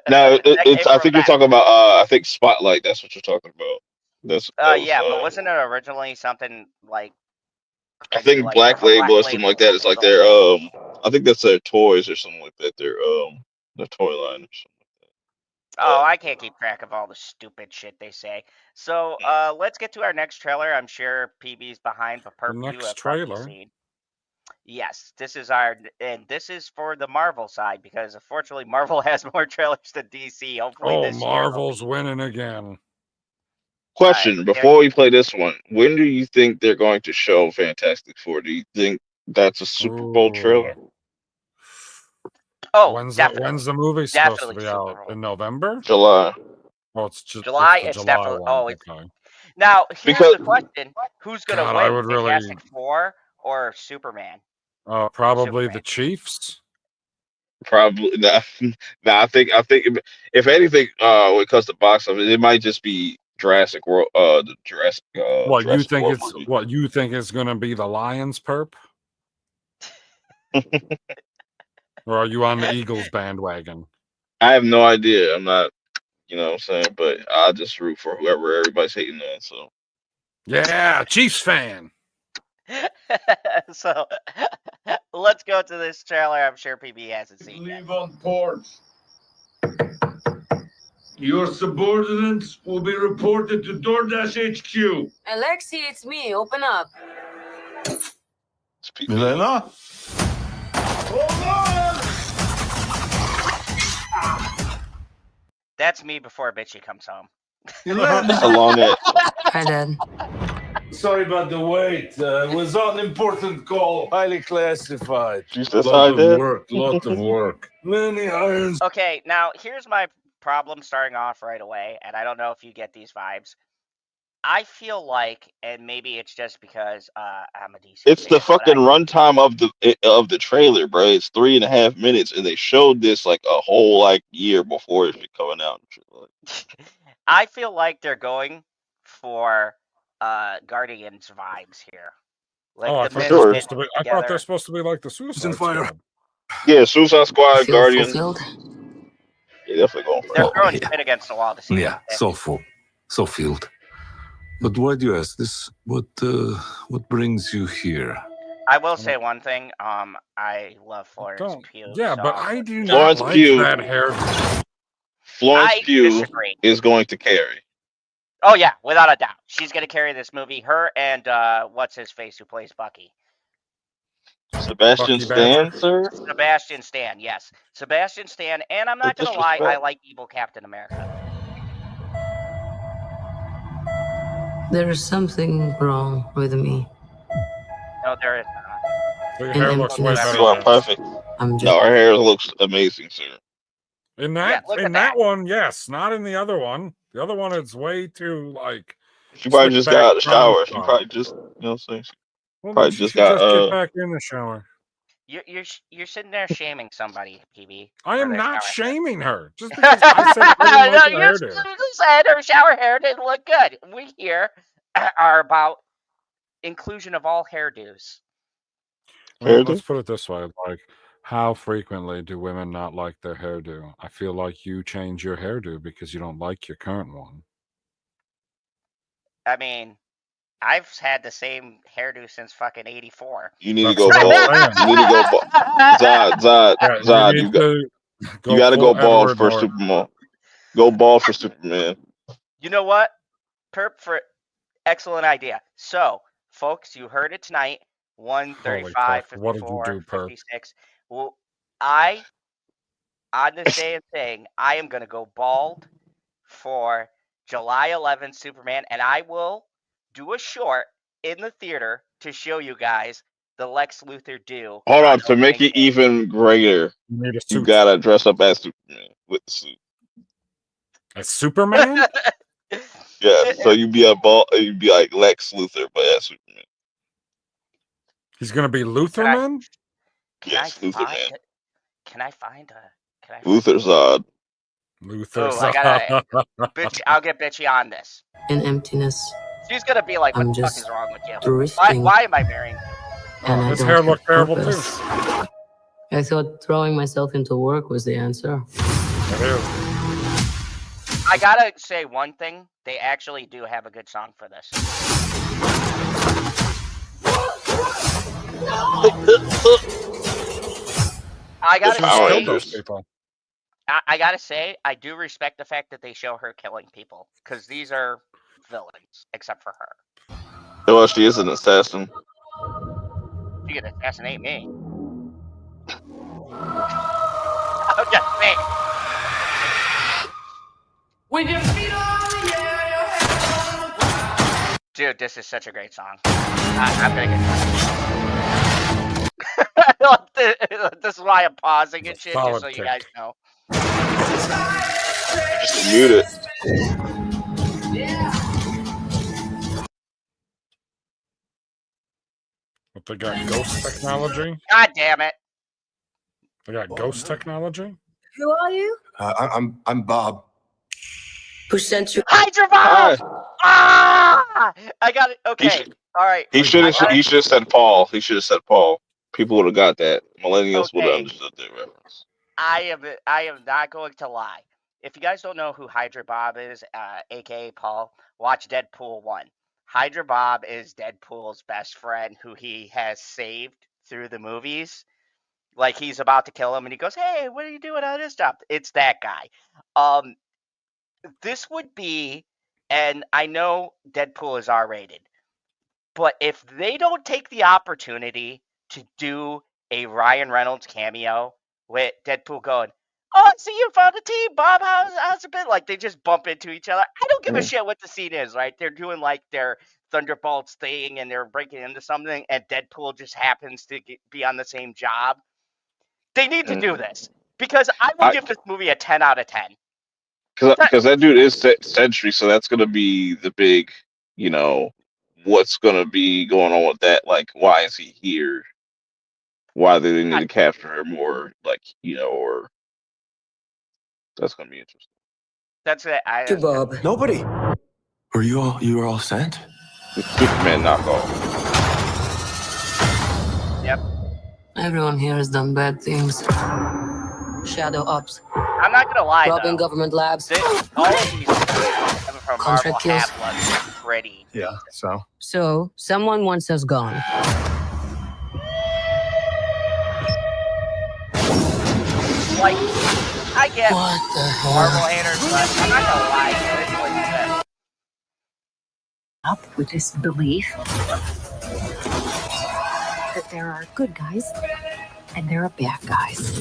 No, That it's. came I from think you're back. talking about. I think Spotlight. That's what you're talking about. Yeah, but wasn't it originally something like I crazy, think like Black Black Label or something like Label that. It's like sold their it? I think that's their toys or something like that. Their toy line or something like Oh, I can't keep track of all the stupid shit they say. So, let's get to our next trailer. I'm sure PB's behind, but The Perp, you next have probably trailer. seen. Yes, this is for the Marvel side, because unfortunately Marvel has more trailers than DC. Hopefully Oh, this year it'll Marvel's be. winning again. Question: before we play this one, when do you think they're going to show Fantastic Four? Do you think that's a Super Bowl trailer? Oh, definitely. When's the movie supposed to Definitely be Super out? Bowl. In November? July. Oh, it's just July, the it's July definitely. one. Oh, Okay. now here's Because the question: who's gonna God, I win, would really. Fantastic Four or Superman? Probably the Chiefs. probably nah, nah, I think if anything, when it comes to box office, it might just be Jurassic World. The Jurassic World movie. What you think is going to be the Lions, Perp? Or are you on the Eagles bandwagon? I have no idea. I'm not. You know what I'm saying? But I'll just root for whoever everybody's hating on. So Yeah, Chiefs fan. So let's go to this trailer. I'm sure PB hasn't seen yet. Leave on porch. Your subordinates will be reported to DoorDash HQ. Alexi, it's me. Open up. Milena? That's me before Bitchy comes home. along that. Hi, Dad. Sorry about the wait. It was on an important call. Highly classified. Lot of work. Many irons. Okay, now here's my problem starting off right away, and I don't know if you get these vibes. I feel like, and maybe it's just because I'm a DC It's fan, the but fucking runtime of the trailer, bro. It's 3.5 minutes, and they showed this like a whole like year before it's coming out. And shit. I feel like they're going for Guardians vibes here. Like I the thought sure. I thought they're supposed to be like the Suicide Squad. Yeah, Suicide Squad, Feel Guardians. fulfilled? Yeah, definitely going for They're it. throwing shit against the wall to see. Yeah, so full, so filled. But why do you ask this? What brings you here? I will say one thing. I love Florence Pugh. Yeah, so but I do not Florence like Pugh. that hair. Florence I Pugh disagree. is going to carry. Oh yeah, without a doubt, she's gonna carry this movie. Her and what's his face who plays Bucky. Sebastian Stan, sir. Sebastian Stan, yes, Sebastian Stan. And I'm not gonna lie, I like evil Captain America. There is something wrong with me. No, there is not. Your An hair looks way emptiness. better. You are than- perfect. I'm just No, her hair looks amazing, sir. In Yeah, that look in at that that. one, yes. Not in the other one. The other one is way too like. She probably slick just back got out of the brown shower. She spot. probably just, you know what I'm saying? She Well, then probably she just should got, just get back in the shower. You're sitting there shaming somebody, PB. I for am their not shower hair. shaming her just because I said I didn't No, like you her hairdo. specifically said her shower hair didn't look good. We here are about inclusion of all hairdos. Well, hairdo. let's put it this way: like, how frequently do women not like their hairdo? I feel like you change your hairdo because you don't like your current one. I mean, I've had the same hairdo since fucking '84. You need to That's go what I'm bald. saying. You need to go bald. Zod, Yeah, you Zod, need to you got to go full bald Edward for Norton. Superman. Go bald for Superman. You know what? Perp for excellent idea. So, folks, you heard it tonight. Holy 135, fuck! What did you 54, do, Perp? 56. Well, on this day and thing, I am going to go bald for July 11th Superman, and I will do a short in the theater to show you guys the Lex Luthor do. Hold on, to make opening it day. even greater, You need a you suit. gotta dress up as Superman with the suit. As Superman? Yeah, so you'd be like Lex Luthor, but as Superman. He's gonna be Luthorman? Yes, Luthor Man. Can I find a Luthor Zod. Luthor. Oh, I gotta bitch. I'll get bitchy on this. an emptiness. She's gonna be like, "What I'm the fuck just is wrong with you? drifting. Why am I marrying?" And I his don't hair have looked terrible too. purpose. I thought throwing myself into work was the answer. It is. I gotta say one thing. They actually do have a good song for this. I gotta Power say, Rangers. I gotta say, I do respect the fact that they show her killing people because these are villains, except for her. Well, she is an assassin. She could assassinate me. I'm just saying. With your feet on the air. Dude, this is such a great song. I'm gonna get this is why I'm pausing and shit, just so you guys know. Just mute it. But they got ghost technology? God damn it. They got ghost technology? Who are you? I'm Bob. Who sent you? Hydra Bob! Ah! I got it. Okay. All right. He should have said Paul. He should have said Paul. People would have got that. Millennials would have understood that reference. I am not going to lie. If you guys don't know who Hydra Bob is, aka Paul, watch Deadpool 1. Hydra Bob is Deadpool's best friend who he has saved through the movies. Like he's about to kill him and he goes, "Hey, what are you doing on this stuff?" It's that guy. This would be, and I know Deadpool is R-rated, but if they don't take the opportunity to do a Ryan Reynolds cameo with Deadpool going, "Oh, I see you found a team, Bob. How's it been?" Like they just bump into each other. I don't give a shit what the scene is, right? They're doing like their Thunderbolts thing and they're breaking into something, and Deadpool just happens to be on the same job. They need to do this because I will give this movie a 10 out of 10. Because that dude is Sentry, so that's gonna be the big, what's gonna be going on with that? Like, why is he here? Why do they need to capture him more? Like, or that's gonna be interesting. That's it. Bob. Nobody. You were all sent? The Superman knockoff. Yep. Everyone here has done bad things. Shadow ops. I'm not gonna lie, robbing though. government labs. All of these coming from Marvel Contract kills. have pretty. Yeah, so? So, someone wants us gone. Like, I get What the hell? Marvel haters, but I'm not gonna lie. It's like this. Up with this belief that there are good guys and there are bad guys.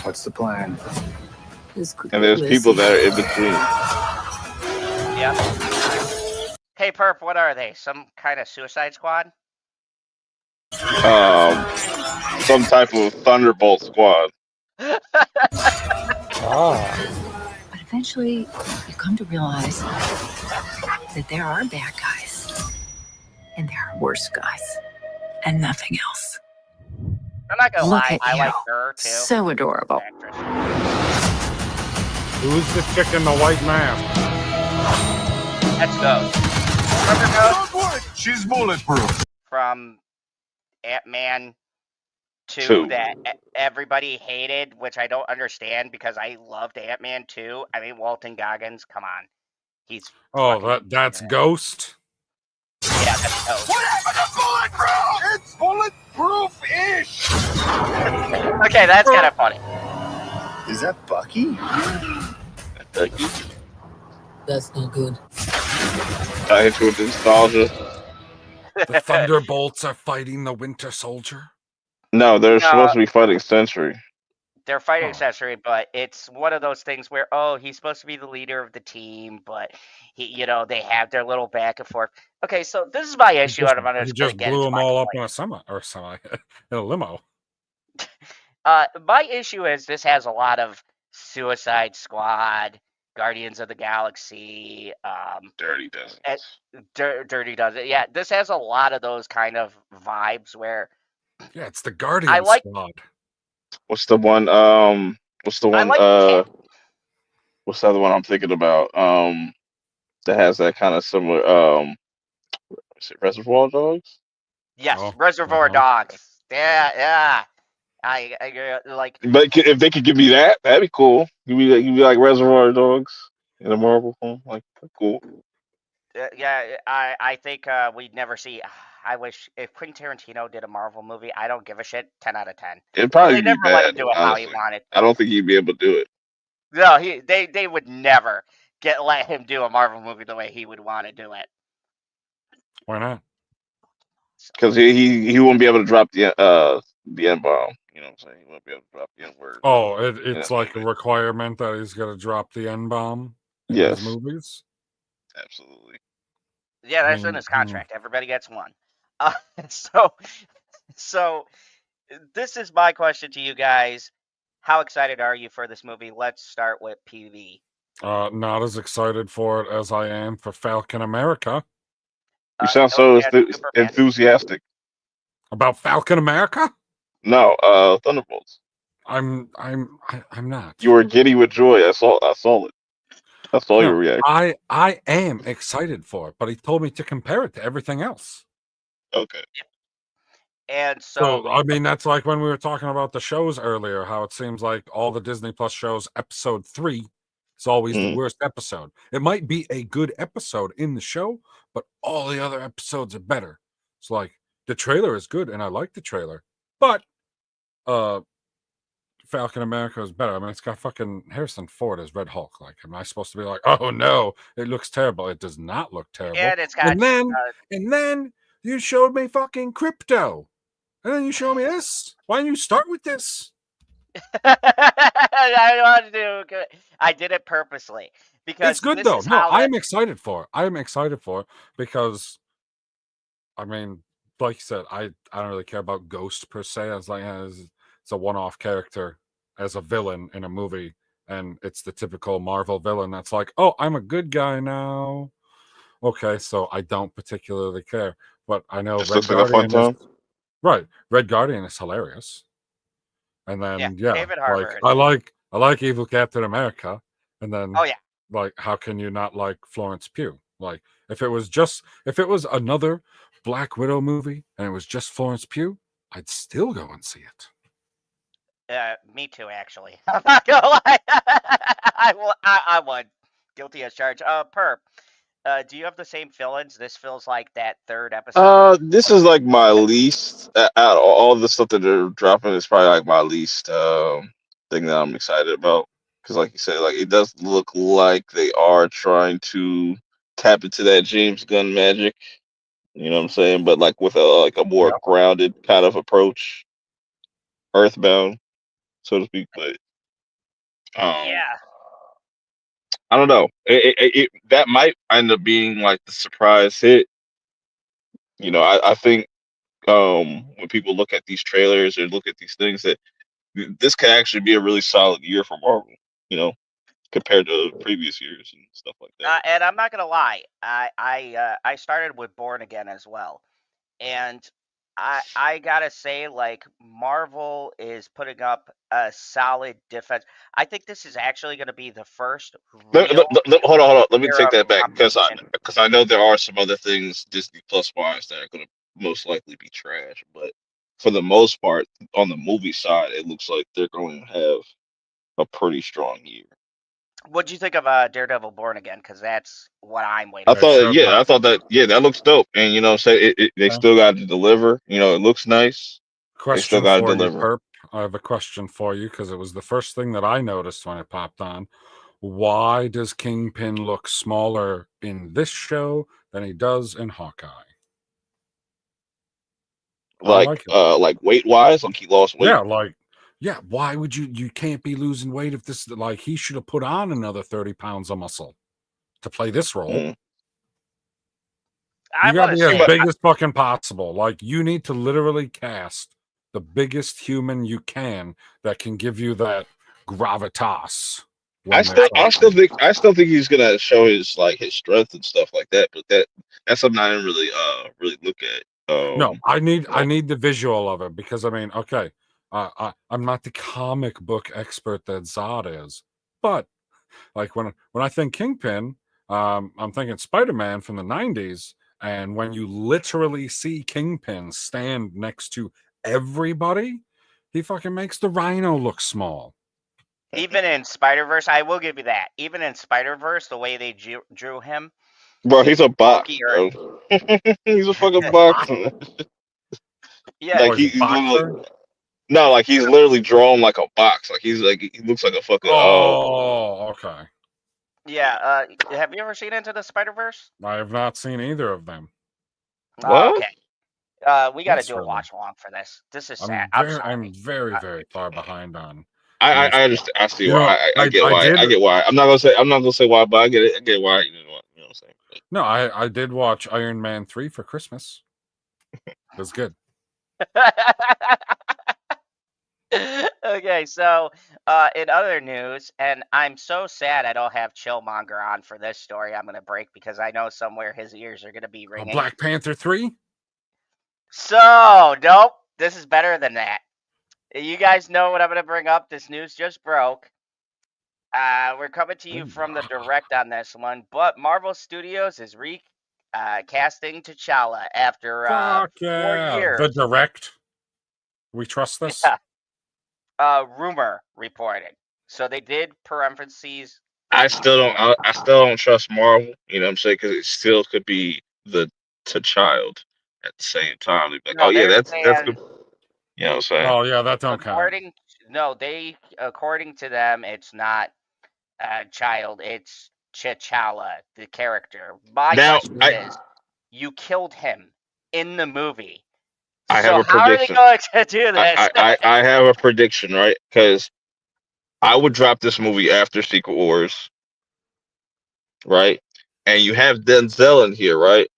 What's the plan? And there's people that are in between. Yep. Hey, Perp, what are they? Some kind of Suicide Squad? Some type of Thunderbolt squad. But eventually, you come to realize that there are bad guys, and there are worse guys, and nothing else. I'm not gonna Look lie, at I you. like her too. So adorable. Actress. Who's the chick in the white mask? That's Ghost. Remember Ghost? She's bulletproof. From Ant-Man 2 Two. that everybody hated, which I don't understand because I loved Ant-Man 2. I mean, Walton Goggins, come on. He's that's Ghost? Yeah, that's Ghost. What happened to bulletproof? It's bulletproof-ish. Okay, that's kind of funny. Is that Bucky? Bucky? That's not good. I hit you with nostalgia. The Thunderbolts are fighting the Winter Soldier? No, they're supposed to be fighting Sentry. They're fighting Sentry, but it's one of those things where, he's supposed to be the leader of the team, but they have their little back and forth. Okay, so this is my issue. He just blew them all up in in a limo. My issue is this has a lot of Suicide Squad, Guardians of the Galaxy, Dirty Dozen. Dirty Dozen. Yeah, this has a lot of those kind of vibes where. Yeah, it's the Guardian Squad. What's the one? What's the one? What's the other one I'm thinking about? That has that kind of similar. Is it Reservoir Dogs? Yes, Reservoir Dogs. Yeah. I like. But if they could give me that, that'd be cool. Give me like Reservoir Dogs in a Marvel film, like cool. Yeah, I think we'd never see. I wish if Quentin Tarantino did a Marvel movie, I don't give a shit. 10 out of 10. It'd probably they be never bad. Let him do it honestly. how he wanted. I don't think he'd be able to do it. No, they would never let him do a Marvel movie the way he would want to do it. Why not? Because he won't be able to drop the N-bomb. You know what I'm saying? He won't be able to drop the N-word. Oh, it's like a requirement that he's got to drop the N-bomb in his movies? Absolutely. Yeah, that's in his contract. Everybody gets one. So this is my question to you guys. How excited are you for this movie? Let's start with PV. Not as excited for it as I am for Falcon America. You sound so enthusiastic. About Falcon America? No, Thunderbolts. I'm not. You were giddy with joy. I saw it. I saw your reaction. I am excited for it, but he told me to compare it to everything else. Okay. And so I mean, that's like when we were talking about the shows earlier, how it seems like all the Disney Plus shows, episode 3 is always the worst episode. It might be a good episode in the show, but all the other episodes are better. It's like the trailer is good, and I like the trailer, but Falcon America is better. I mean, it's got fucking Harrison Ford as Red Hulk. Like, am I supposed to be like, oh no, it looks terrible? It does not look terrible. And it's got. And then you showed me fucking Crypto, and then you show me this. Why didn't you start with this? I did it purposely because it's good though. No, I'm excited for it. I'm excited for it because, I mean, like you said, I don't really care about Ghost per se. I was like, it's a one-off character as a villain in a movie, and it's the typical Marvel villain that's like, oh, I'm a good guy now. Okay, so I don't particularly care, but I know Red Guardian is right. Red Guardian is hilarious, and then David Harbour. Like I like Evil Captain America, and then like how can you not like Florence Pugh? Like if it was another Black Widow movie and it was just Florence Pugh, I'd still go and see it. Me too, actually. I'm not gonna lie. I would. Guilty as charged. Perp. Do you have the same feelings? This feels like that third episode. This is like my least out of all the stuff that they're dropping. It's probably like my least thing that I'm excited about. Because, like you said, like it does look like they are trying to tap into that James Gunn magic. You know what I'm saying? But like with a more grounded kind of approach, Earthbound, so to speak. But I don't know. That might end up being like the surprise hit. I think when people look at these trailers or look at these things, that this could actually be a really solid year for Marvel. Compared to previous years and stuff like that. And I'm not gonna lie, I started with Born Again as well, and I gotta say, like, Marvel is putting up a solid defense. I think this is actually gonna be the first real Hold on. Let me year take of that back because competition. I know there are some other things Disney Plus wise that are going to most likely be trash, but for the most part, on the movie side, it looks like they're going to have a pretty strong year. What'd you think of Daredevil Born Again? Because that's what I'm waiting I for. thought that looks dope, and say they still got to deliver. It looks nice. They still Question got to for you, deliver. Perp. I have a question for you because it was the first thing that I noticed when it popped on. Why does Kingpin look smaller in this show than he does in Hawkeye? Like weight wise, like he lost weight. Why would you can't be losing weight if this, like, he should have put on another 30 pounds of muscle to play this role. You gotta be as big as fucking possible. Like, you need to literally cast the biggest human you can that can give you that gravitas. I still think he's gonna show his strength and stuff like that, but that's something I didn't really look at. No, I need the visual of it because okay, I'm not the comic book expert that Zod is, but like when I think Kingpin, I'm thinking Spider-Man from the 90s, and when you literally see Kingpin stand next to everybody, he fucking makes the Rhino look small. Even in Spider-Verse, I will give you that. Even in Spider-Verse, the way they drew him, bro, he's a box, bro. He's a fucking box. Yeah, like he's literally drawn like a box. Like he looks like a fucking. Oh, okay. Yeah. Have you ever seen Into the Spider-Verse? I have not seen either of them. Oh, okay. We got to do a watch along for this. This is sad. I'm very, very far behind on. I understand. I see why. I get why. I get why. I'm not gonna say why, but I get it. I get why. You know what I'm saying? No, I did watch Iron Man 3 for Christmas. It was good. Okay, so in other news, and I'm so sad I don't have Chillmonger on for this story. I'm gonna break because I know somewhere his ears are gonna be ringing. Black Panther 3. So nope, this is better than that. You guys know what I'm gonna bring up. This news just broke. We're coming to you from the direct on this one, but Marvel Studios is casting T'Challa after 4 years. The direct. We trust this. Yeah. Rumor reported. So they did parentheses. I still don't trust Marvel. You know what I'm saying? Because it still could be the T'Child at the same time. Like, no, that's good. You know what I'm saying? Oh yeah, that don't count. According to them, it's not child. It's T'Challa, the character. My question is, you killed him in the movie. I have a prediction. How are they going to do this? I have a prediction, right? Because I would drop this movie after Secret Wars, right? And you have Denzel in here, right?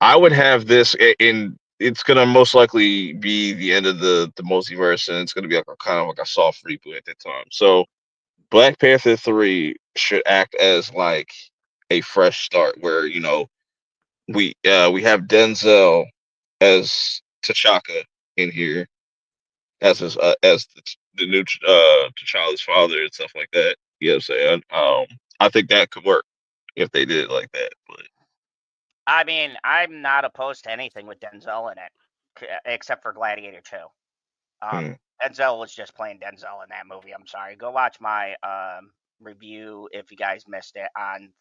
I would have this in. It's gonna most likely be the end of the multiverse, and it's gonna be kind of like a soft reboot at that time. So, Black Panther 3 should act as like a fresh start, where we have Denzel as T'Chaka in here as the new T'Challa's father and stuff like that. You know what I'm saying? I think that could work if they did it like that. But I mean, I'm not opposed to anything with Denzel in it, except for Gladiator 2. Denzel was just playing Denzel in that movie. I'm sorry. Go watch my review if you guys missed it on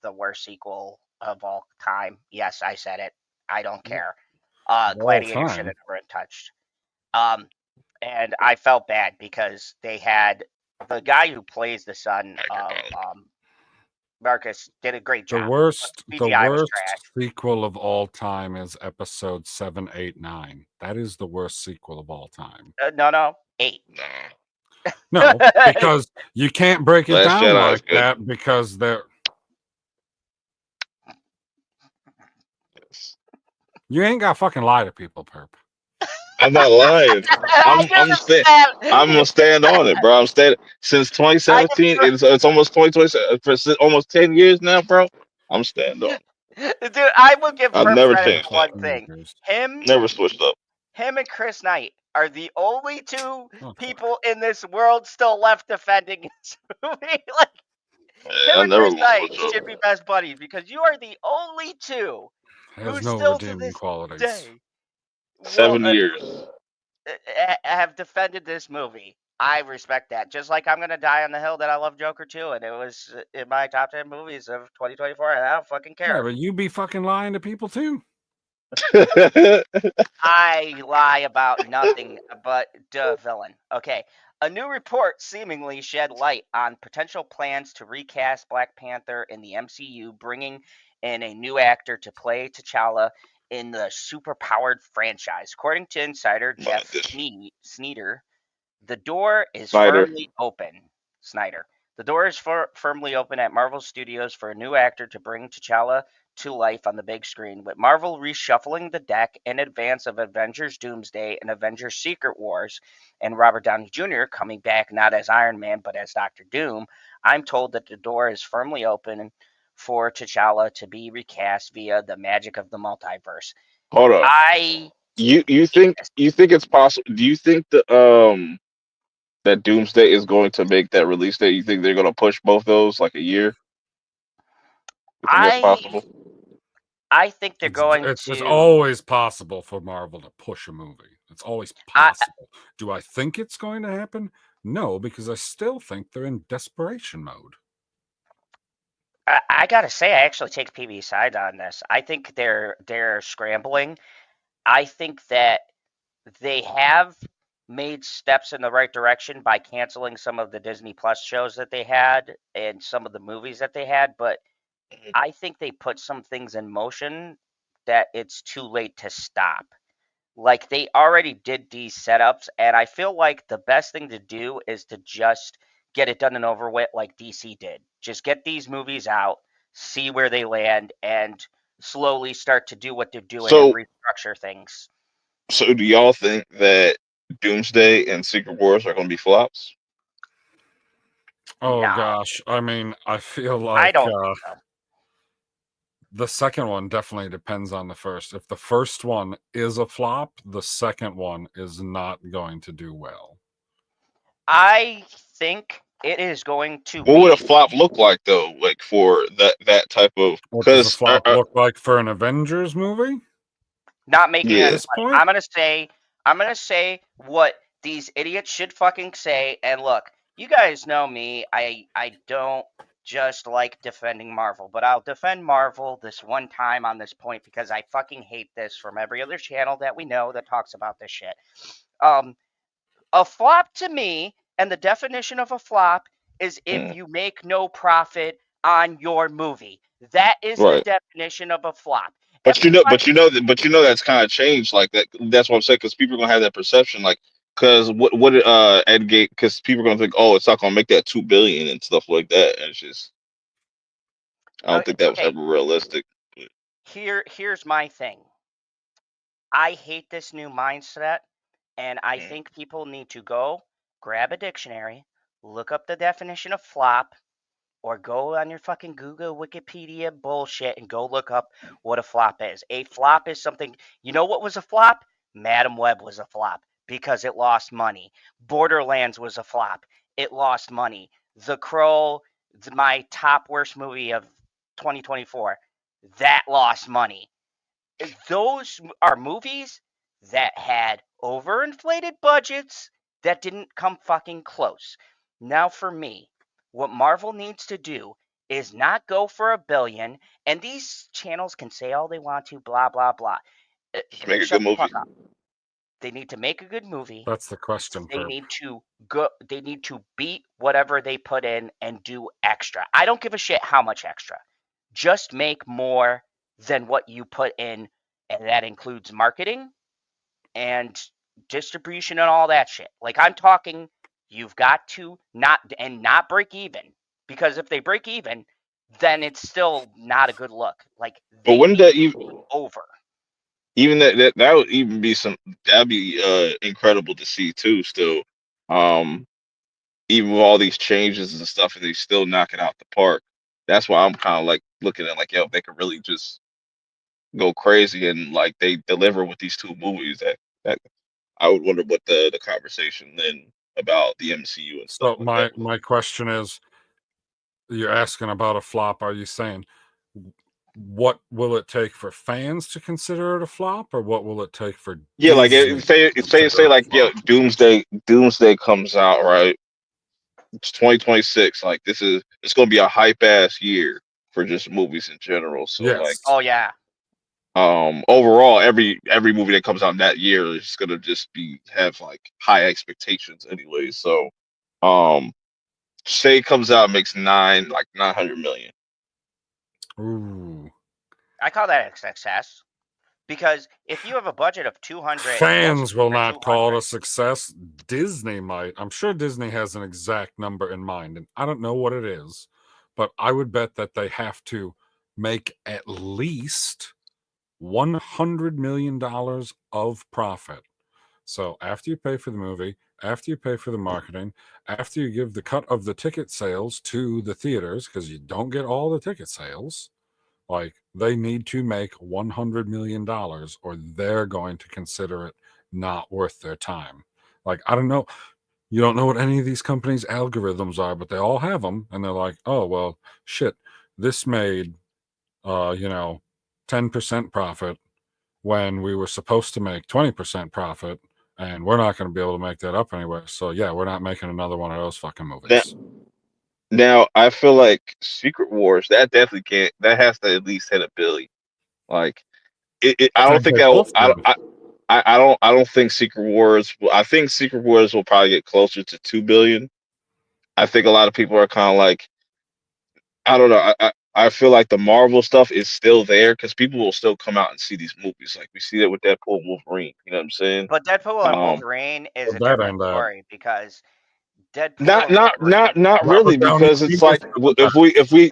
the worst sequel of all time. Yes, I said it. I don't care. Gladiator should have never been touched. And I felt bad because they had the guy who plays the son of Marcus did a great job. The worst sequel of all time is episode 7, 8, 9. That is the worst sequel of all time. No, 8. No, because you can't break it Last down Jedi is like good. that because they're. You ain't got to fucking lie to people, Perp. I'm not lying. I'm gonna stand on it, bro. I'm standing since 2017. It's almost 2020 for almost 10 years now, bro. I'm standing on it. Dude, I will give I've Perp never credit changed for one that. thing. Him Never switched up. Him and Chris Knight are the only two people in this world still left defending this movie. Like, him I'm and never Chris gonna Knight switch up. should be best buddies because you are the only two Has who no still to redeeming this qualities. day 7 years. have defended this movie. I respect that. Just like I'm gonna die on the hill that I love Joker 2, and it was in my top 10 movies of 2024, and I don't fucking care. Yeah, but you be fucking lying to people too. I lie about nothing but the villain. Okay. A new report seemingly shed light on potential plans to recast Black Panther in the MCU, bringing in a new actor to play T'Challa in the superpowered franchise. According to insider Jeff Snyder, the door is firmly open. Snyder. The door is firmly open at Marvel Studios for a new actor to bring T'Challa to life on the big screen, with Marvel reshuffling the deck in advance of Avengers Doomsday and Avengers Secret Wars, and Robert Downey Jr. coming back not as Iron Man but as Doctor Doom. I'm told that the door is firmly open for T'Challa to be recast via the magic of the multiverse. Hold on. You think it's possible? Do you think that Doomsday is going to make that release date? You think they're going to push both those like a year? You think that's possible? I think they're going It's to. always possible for Marvel to push a movie. It's always possible. Do I think it's going to happen? No, because I still think they're in desperation mode. I gotta say, I actually take PB's side on this. I think they're scrambling. I think that they have made steps in the right direction by canceling some of the Disney Plus shows that they had and some of the movies that they had, but I think they put some things in motion that it's too late to stop. Like, they already did these setups, and I feel like the best thing to do is to just get it done and over with like DC did. Just get these movies out, see where they land, and slowly start to do what they're doing and restructure things. So do y'all think that Doomsday and Secret Wars are going to be flops? Oh gosh, I mean, I feel like I don't think so. The second one definitely depends on the first. If the first one is a flop, the second one is not going to do well. I think it is going to What would a flop look like though? Like for that type of what does a flop look like for an Avengers movie? Not making At any this money. point? I'm gonna say what these idiots should fucking say. And look, you guys know me. I don't just like defending Marvel, but I'll defend Marvel this one time on this point because I fucking hate this from every other channel that we know that talks about this shit. A flop to me, and the definition of a flop is if you make no profit on your movie. That is the definition of a flop. But you know that's kind of changed like that. That's what I'm saying because people are gonna have that perception, like because what Ed Gate, because people are gonna think, oh, it's not gonna make that $2 billion and stuff like that. And it's just, I don't think that was ever realistic. Here's my thing. I hate this new mindset, and I think people need to go grab a dictionary, look up the definition of flop, or go on your fucking Google, Wikipedia bullshit and go look up what a flop is. A flop is something, you know what was a flop? Madam Web was a flop because it lost money. Borderlands was a flop. It lost money. The Crow, my top worst movie of 2024, that lost money. Those are movies that had overinflated budgets that didn't come fucking close. Now, for me, what Marvel needs to do is not go for $1 billion, and these channels can say all they want to, blah, blah, blah. Just make a good movie. They need to make a good movie. That's the question. They need to go. They need to beat whatever they put in and do extra. I don't give a shit how much extra. Just make more than what you put in, and that includes marketing and distribution and all that shit. Like, I'm talking You've got to not break even, because if they break even, then it's still not a good look. Like, But they wouldn't need that to even be over. even that would even be that'd be incredible to see too. Still, even with all these changes and stuff, and they still knock it out the park. That's why I'm kind of like looking at like, yo, if they could really just go crazy and like they deliver with these two movies, that I would wonder what the conversation then about the MCU and stuff So like that. my question is, you're asking about a flop. Are you saying what will it take for fans to consider it a flop, or what will it take for Yeah, like Disney say to consider it a like, yo, flop? Doomsday comes out, right? It's 2026. Like it's gonna be a hype ass year for just movies in general. So like, Yes. Oh yeah. overall, every movie that comes out that year is gonna just have like high expectations anyway. So, say it comes out, makes 900 million. Ooh. I call that a success, because if you have a budget of 200, Fans will not call it a success. Disney might. I'm sure Disney has an exact number in mind, and I don't know what it is, but I would bet that they have to make at least $100 million of profit. So after you pay for the movie, after you pay for the marketing, after you give the cut of the ticket sales to the theaters, because you don't get all the ticket sales, like, they need to make $100 million or they're going to consider it not worth their time. Like, I don't know. You don't know what any of these companies' algorithms are, but they all have them. And they're like, oh, well, shit, this made, 10% profit when we were supposed to make 20% profit. And we're not going to be able to make that up anyway. So, yeah, we're not making another one of those fucking movies. Now I feel like Secret Wars that definitely can't. That has to at least hit $1 billion. Like I don't think they that will. both did. I don't think Secret Wars. I think Secret Wars will probably get closer to 2 billion. I think a lot of people are kind of like, I don't know. I feel like the Marvel stuff is still there because people will still come out and see these movies. Like we see that with Deadpool and Wolverine. You know what I'm saying? But Deadpool and Um, Wolverine is a That different ain't that. story, because Deadpool not and Wolverine. really, Robert Downey because it's Jr.'s like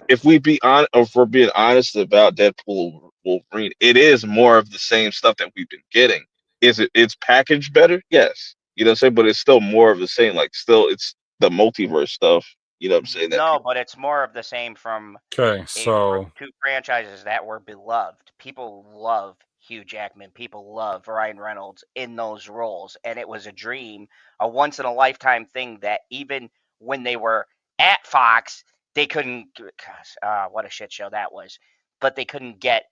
if we be on if we're being honest about Deadpool Wolverine, it is more of the same stuff that we've been getting. It's packaged better? Yes. You know what I'm saying? But it's still more of the same. Like still it's the multiverse stuff, you know what I'm saying? That No, people but it's more of the same from Okay, so two franchises that were beloved. People love Hugh Jackman. People love Ryan Reynolds in those roles, and it was a dream, a once in a lifetime thing that even when they were at Fox, they couldn't. Gosh, what a shit show that was! But they couldn't get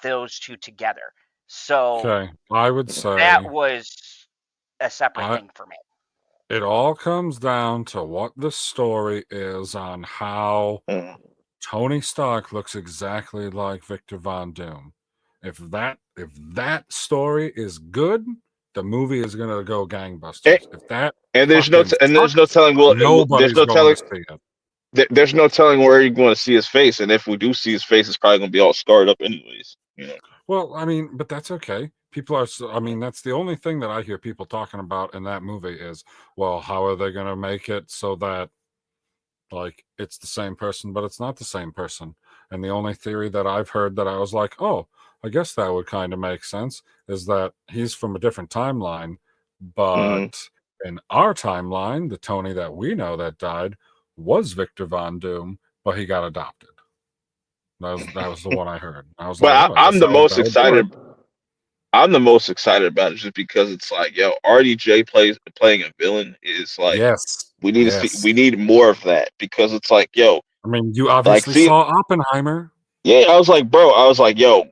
those two together. So okay, I would that say was a separate I thing for me. it all comes down to what the story is on how Mm. Tony Stark looks exactly like Victor Von Doom. If that story is good, the movie is gonna go gangbusters. If that and fucking there's no sucks, telling nobody's going to see it. there's no telling where you're going to see his face, and if we do see his face, it's probably going to be all scarred up anyways. You know. Well, I mean, but that's okay. People are, I mean, that's the only thing that I hear people talking about in that movie is, well, how are they going to make it so that, like, it's the same person, but it's not the same person? And the only theory that I've heard that I was like, oh, I guess that would kind of make sense, is that he's from a different timeline, Mhm. but in our timeline, the Tony that we know that died was Victor Von Doom, but he got adopted. That was the one I heard. I was But like, oh, I guess I'm the most that would do it. excited. I'm the most excited about it just because it's like, yo, RDJ playing a villain is like Yes. we need to see Yes. we need more of that because it's like, yo, I mean, you like obviously see, saw Oppenheimer. yeah, I was like, bro, I was like, yo,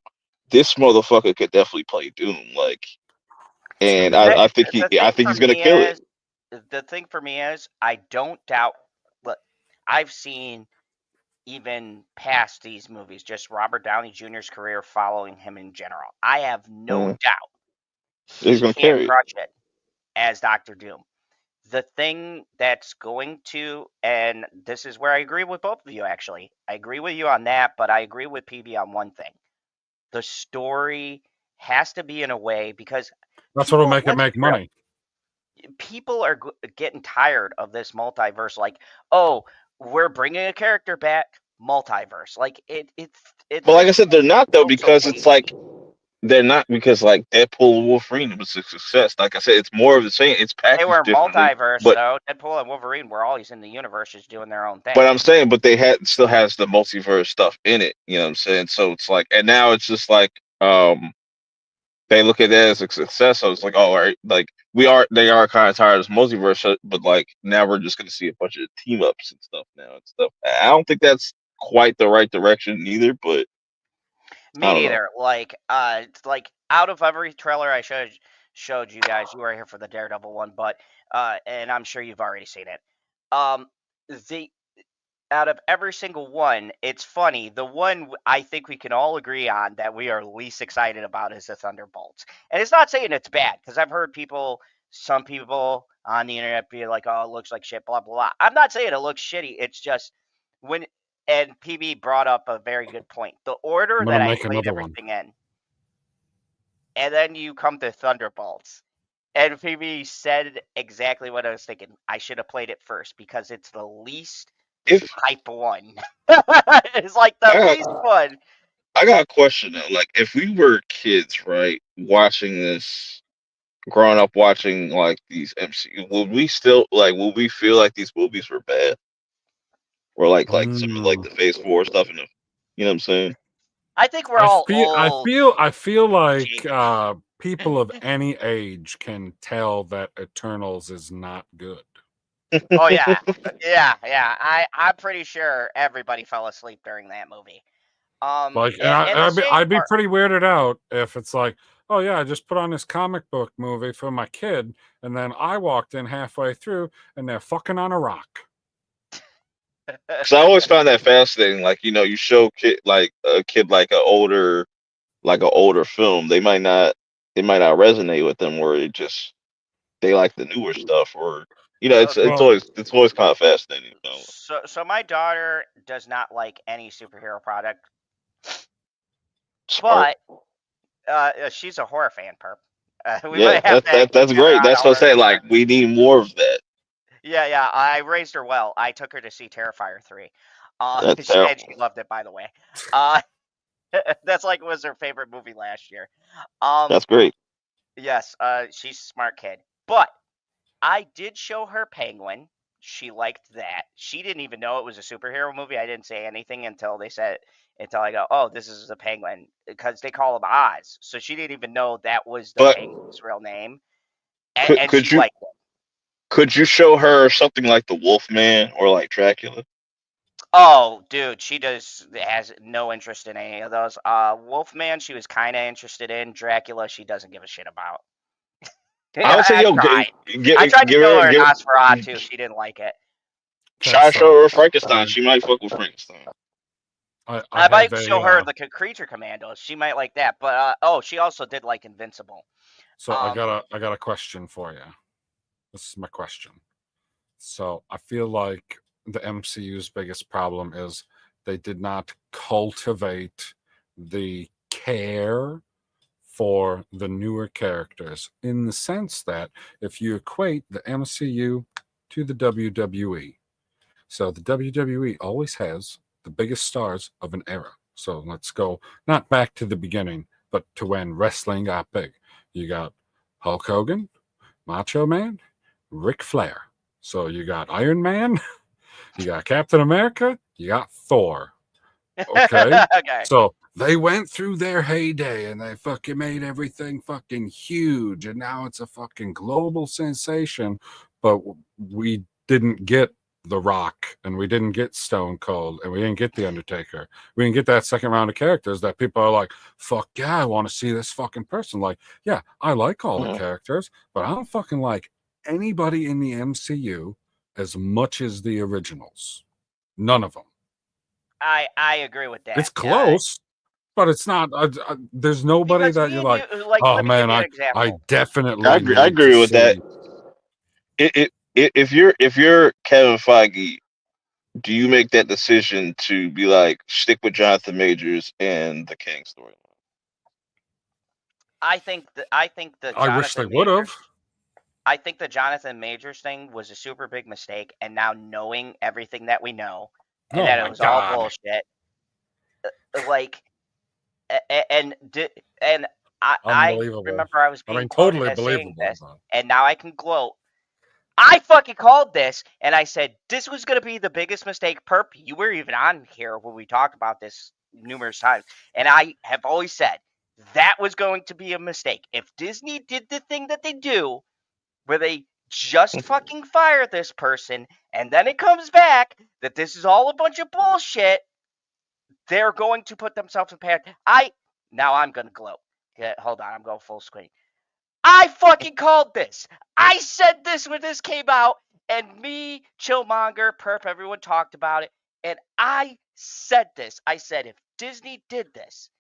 this motherfucker could definitely play Doom, like, It's gonna and be great. I think he's gonna kill it. The thing for me is, I don't doubt. Look, I've seen even past these movies, just Robert Downey Jr.'s career following him in general. I have no Mm. doubt He's he gonna can carry it. crush it as Doctor Doom. The thing that's going to, and this is where I agree with both of you, actually. I agree with you on that, but I agree with PB on one thing. The story has to be in a way, because That's what'll make it let's make be real. money. people are getting tired of this multiverse. Like, oh, we're bringing a character back, multiverse. Like it's But like I said, they're not though, goes because away. it's like they're not, because like Deadpool and Wolverine was a success. Like I said, it's more of the same. It's They packaged were differently, multiverse but though. Deadpool and Wolverine were always in the universe, just doing their own thing. but I'm saying, but they still has the multiverse stuff in it. You know what I'm saying? So it's like, and now it's just like they look at that as a success. So it's like, oh, all right, like they are kind of tired of this multiverse, but like now we're just gonna see a bunch of team ups and stuff now and stuff. I don't think that's quite the right direction either, but me neither. Like, it's like out of every trailer I showed you guys, you were here for the Daredevil one, but and I'm sure you've already seen it. The out of every single one, it's funny. The one I think we can all agree on that we are least excited about is the Thunderbolts. And it's not saying it's bad, because I've heard some people on the internet be like, oh, it looks like shit, blah, blah, blah. I'm not saying it looks shitty. It's just and PB brought up a very good point. The order I'm that gonna I make played another one. everything in, and then you come to Thunderbolts. And PB said exactly what I was thinking. I should have played it first because it's the least hype one. It's like the least one. I got a question though. Like, if we were kids, right, watching this, growing up watching like these MCU, would we still like? Would we feel like these movies were bad, or like some of like the Phase 4 stuff? And you know what I'm saying? I think we're all I feel like people of any age can tell that Eternals is not good. Oh yeah, yeah. I'm pretty sure everybody fell asleep during that movie. Like, and I'd be pretty weirded out if it's like, oh yeah, I just put on this comic book movie for my kid, and then I walked in halfway through, and they're fucking on a rock. So I always found that fascinating. Like, you know, you show a kid like an older film, they might not resonate with them, where they like the newer stuff, or you know, it's always kind of fascinating. You know? So my daughter does not like any superhero product, Smart. but she's a horror fan, perp. That's great. That's what I'm saying. Like, we need more of that. Yeah. I raised her well. I took her to see Terrifier 3. She loved it, by the way. That's like was her favorite movie last year. That's great. Yes, she's a smart kid. But I did show her Penguin. She liked that. She didn't even know it was a superhero movie. I didn't say anything until I go, oh, this is a penguin, because they call him Oz. So she didn't even know that was the penguin's real name. And she liked it. Could you show her something like the Wolfman or like Dracula? Oh, dude, she has no interest in any of those. Wolfman, she was kind of interested in. Dracula, she doesn't give a shit about. I would say, I tried to show her Nosferatu. She didn't like it. Try to show her Frankenstein. She might fuck with Frankenstein. I might show her the Creature Commandos. She might like that. But she also did like Invincible. So I got a question for you. This is my question. So I feel like the MCU's biggest problem is they did not cultivate the care for the newer characters, in the sense that if you equate the MCU to the WWE, so the WWE always has the biggest stars of an era. So let's go not back to the beginning, but to when wrestling got big. You got Hulk Hogan, Macho Man, Ric Flair. So you got Iron Man, you got Captain America, you got Thor. Okay? So they went through their heyday and they fucking made everything fucking huge, and now it's a fucking global sensation. But we didn't get The Rock, and we didn't get Stone Cold, and we didn't get The Undertaker. We didn't get that second round of characters that people are like, fuck yeah, I want to see this fucking person. Like, yeah, I like all the characters, but I don't fucking like anybody in the MCU as much as the originals. None of them. I agree with that. It's close, but it's not. There's nobody that you're like, oh man, I definitely. I agree with that. If you're Kevin Feige, do you make that decision to be like, stick with Jonathan Majors and the Kang storyline? I think the I wish they would have. I think the Jonathan Majors thing was a super big mistake, and now knowing everything that we know, and that it was all bullshit, like, and I remember I was being quoted totally as saying believable. this, and now I can gloat. I fucking called this, and I said this was going to be the biggest mistake. Perp, you were even on here when we talked about this numerous times, and I have always said that was going to be a mistake. If Disney did the thing that they do, where they just fucking fire this person, and then it comes back that this is all a bunch of bullshit, they're going to put themselves in panic. Now I'm going to gloat. Yeah, hold on, I'm going full screen. I fucking called this. I said this when this came out, and me, Chillmonger, Perp, everyone talked about it, and I said this. I said if Disney did this,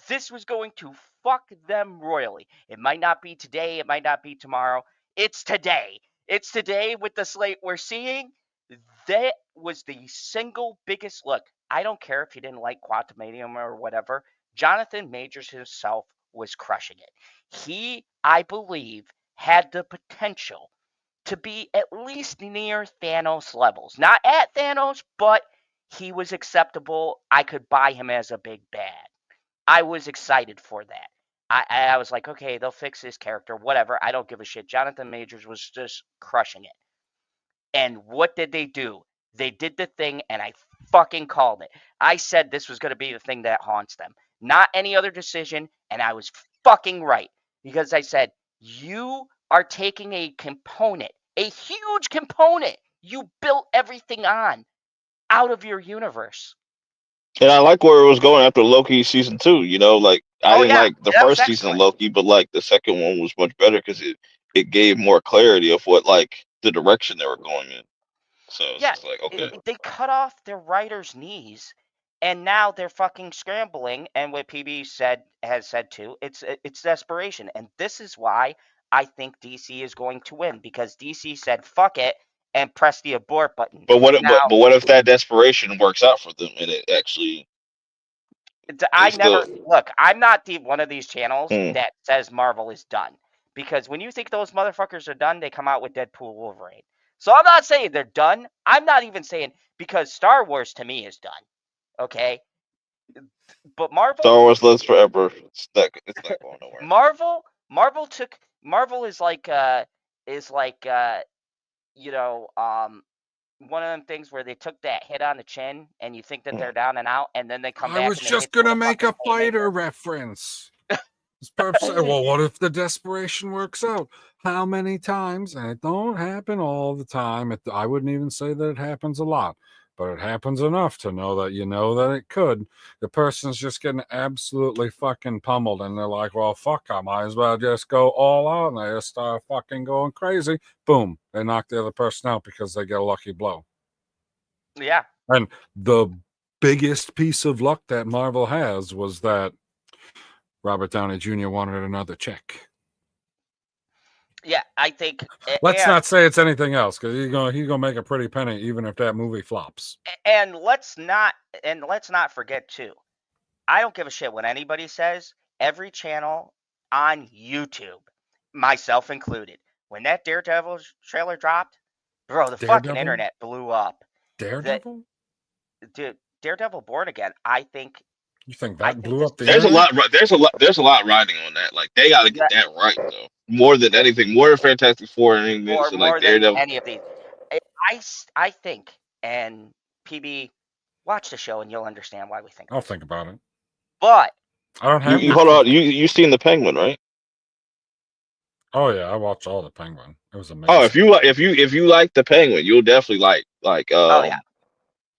this was going to fuck them royally. It might not be today, it might not be tomorrow. It's today. It's today with the slate we're seeing. That was the single biggest look. I don't care if you didn't like Quantumanium or whatever. Jonathan Majors himself was crushing it. He, I believe, had the potential to be at least near Thanos levels. Not at Thanos, but he was acceptable. I could buy him as a big bad. I was excited for that. I was like, okay, they'll fix his character, whatever. I don't give a shit. Jonathan Majors was just crushing it. And what did they do? They did the thing, and I fucking called it. I said this was going to be the thing that haunts them, not any other decision, and I was fucking right. Because I said, you are taking a component, a huge component you built everything on, out of your universe. And I like where it was going after Loki season 2. You know, like I didn't like the first season of Loki, but like the second one was much better because it gave more clarity of what like the direction they were going in. So it's just like, okay, they cut off their writers' knees, and now they're fucking scrambling. And what PB has said too, it's desperation, and this is why I think DC is going to win, because DC said fuck it and press the abort button. But what if that desperation works out for them and it actually? Look. I'm not one of these channels that says Marvel is done, because when you think those motherfuckers are done, they come out with Deadpool, Wolverine. So I'm not saying they're done. I'm not even saying, because Star Wars to me is done. Okay, but Marvel. Star Wars lives forever. It's not going nowhere. Marvel is like one of them things where they took that hit on the chin, and you think that they're down and out, and then they come back. I was just gonna make a fighter reference. This perp said, well, what if the desperation works out? How many times? And it don't happen all the time. I wouldn't even say that it happens a lot, but it happens enough to know that you know that it could. The person's just getting absolutely fucking pummeled, and they're like, well, fuck, I might as well just go all out, and they just start fucking going crazy. Boom, they knock the other person out because they get a lucky blow. Yeah. And the biggest piece of luck that Marvel has was that Robert Downey Jr. wanted another check. Yeah, I think. Let's not say it's anything else, because he's gonna make a pretty penny even if that movie flops. And let's not forget too. I don't give a shit what anybody says. Every channel on YouTube, myself included, when that Daredevil trailer dropped, bro, the fucking internet blew up. Daredevil? Dude, Daredevil Born Again. I think. You think that blew up the There's internet? There's a lot riding on that. Like they got to get that right though. More than anything, more than Fantastic Four and anything. More, so more like than Daredevil. any of these. I think, and PB, watch the show and you'll understand why we think. I'll think about it. But I don't have. Hold on. You seen the Penguin, right? Oh yeah, I watched all the Penguin. It was amazing. Oh, if you like the Penguin, you'll definitely like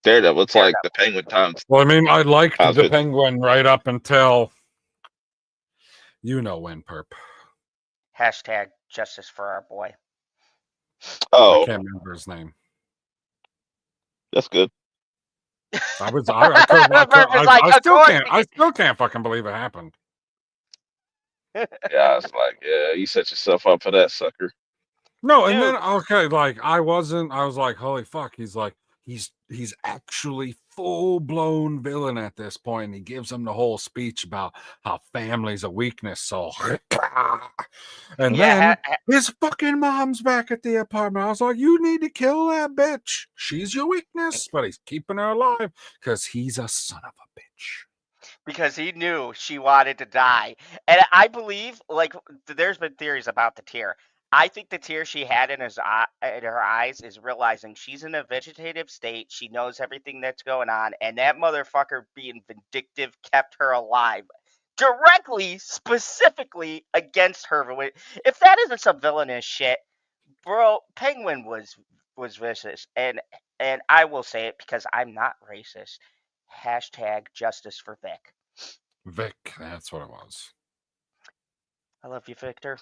Daredevil. It's like the Penguin times. Well, I mean, I liked the Penguin right up until you know when, perp. Hashtag justice for our boy. Oh, I can't remember his name. That's good. I still can't fucking believe it happened. Yeah, it's like, yeah, you set yourself up for that, sucker. No, and then okay, like I was like, holy fuck. He's like, he's actually full-blown villain at this point, and he gives him the whole speech about how family's a weakness. So and then his fucking mom's back at the apartment. I was like, you need to kill that bitch. She's your weakness. But he's keeping her alive because he's a son of a bitch. Because he knew she wanted to die. And I believe, like, there's been theories about the tear. I think the tear she had in her eyes is realizing she's in a vegetative state. She knows everything that's going on, and that motherfucker being vindictive kept her alive, directly, specifically against her. If that isn't some villainous shit, bro, Penguin was vicious, and I will say it because I'm not racist. Hashtag justice for Vic. Vic, that's what it was. I love you, Victor.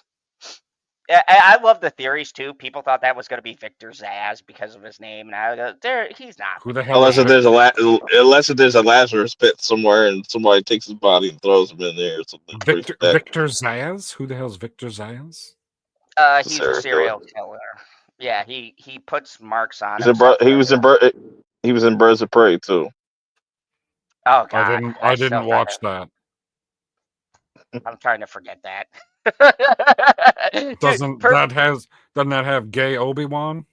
I love the theories too. People thought that was going to be Victor Zsasz because of his name, and I go, he's not. Who the hell? Unless there's a Lazarus pit somewhere, and somebody takes his body and throws him in there or something. Victor Zsasz? Who the hell's Victor Zsasz? He's a serial killer. Yeah, he puts marks on. He was in Birds of Prey too. Oh God, I didn't watch that. I'm trying to forget that. Doesn't that have gay Obi-Wan?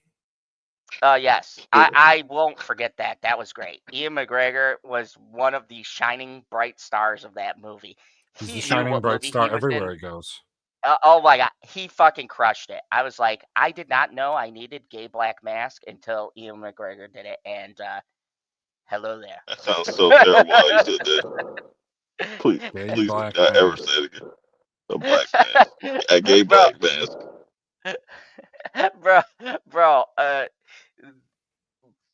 Yes. I won't forget that. That was great. Ian McGregor was one of the shining bright stars of that movie. He's the shining bright star everywhere he goes. Oh my God, he fucking crushed it. I was like, I did not know I needed gay black mask until Ian McGregor did it, and hello there. That sounds so terrible how you said that. Please do not ever say it again. A black mask. A gay black mask. Bro,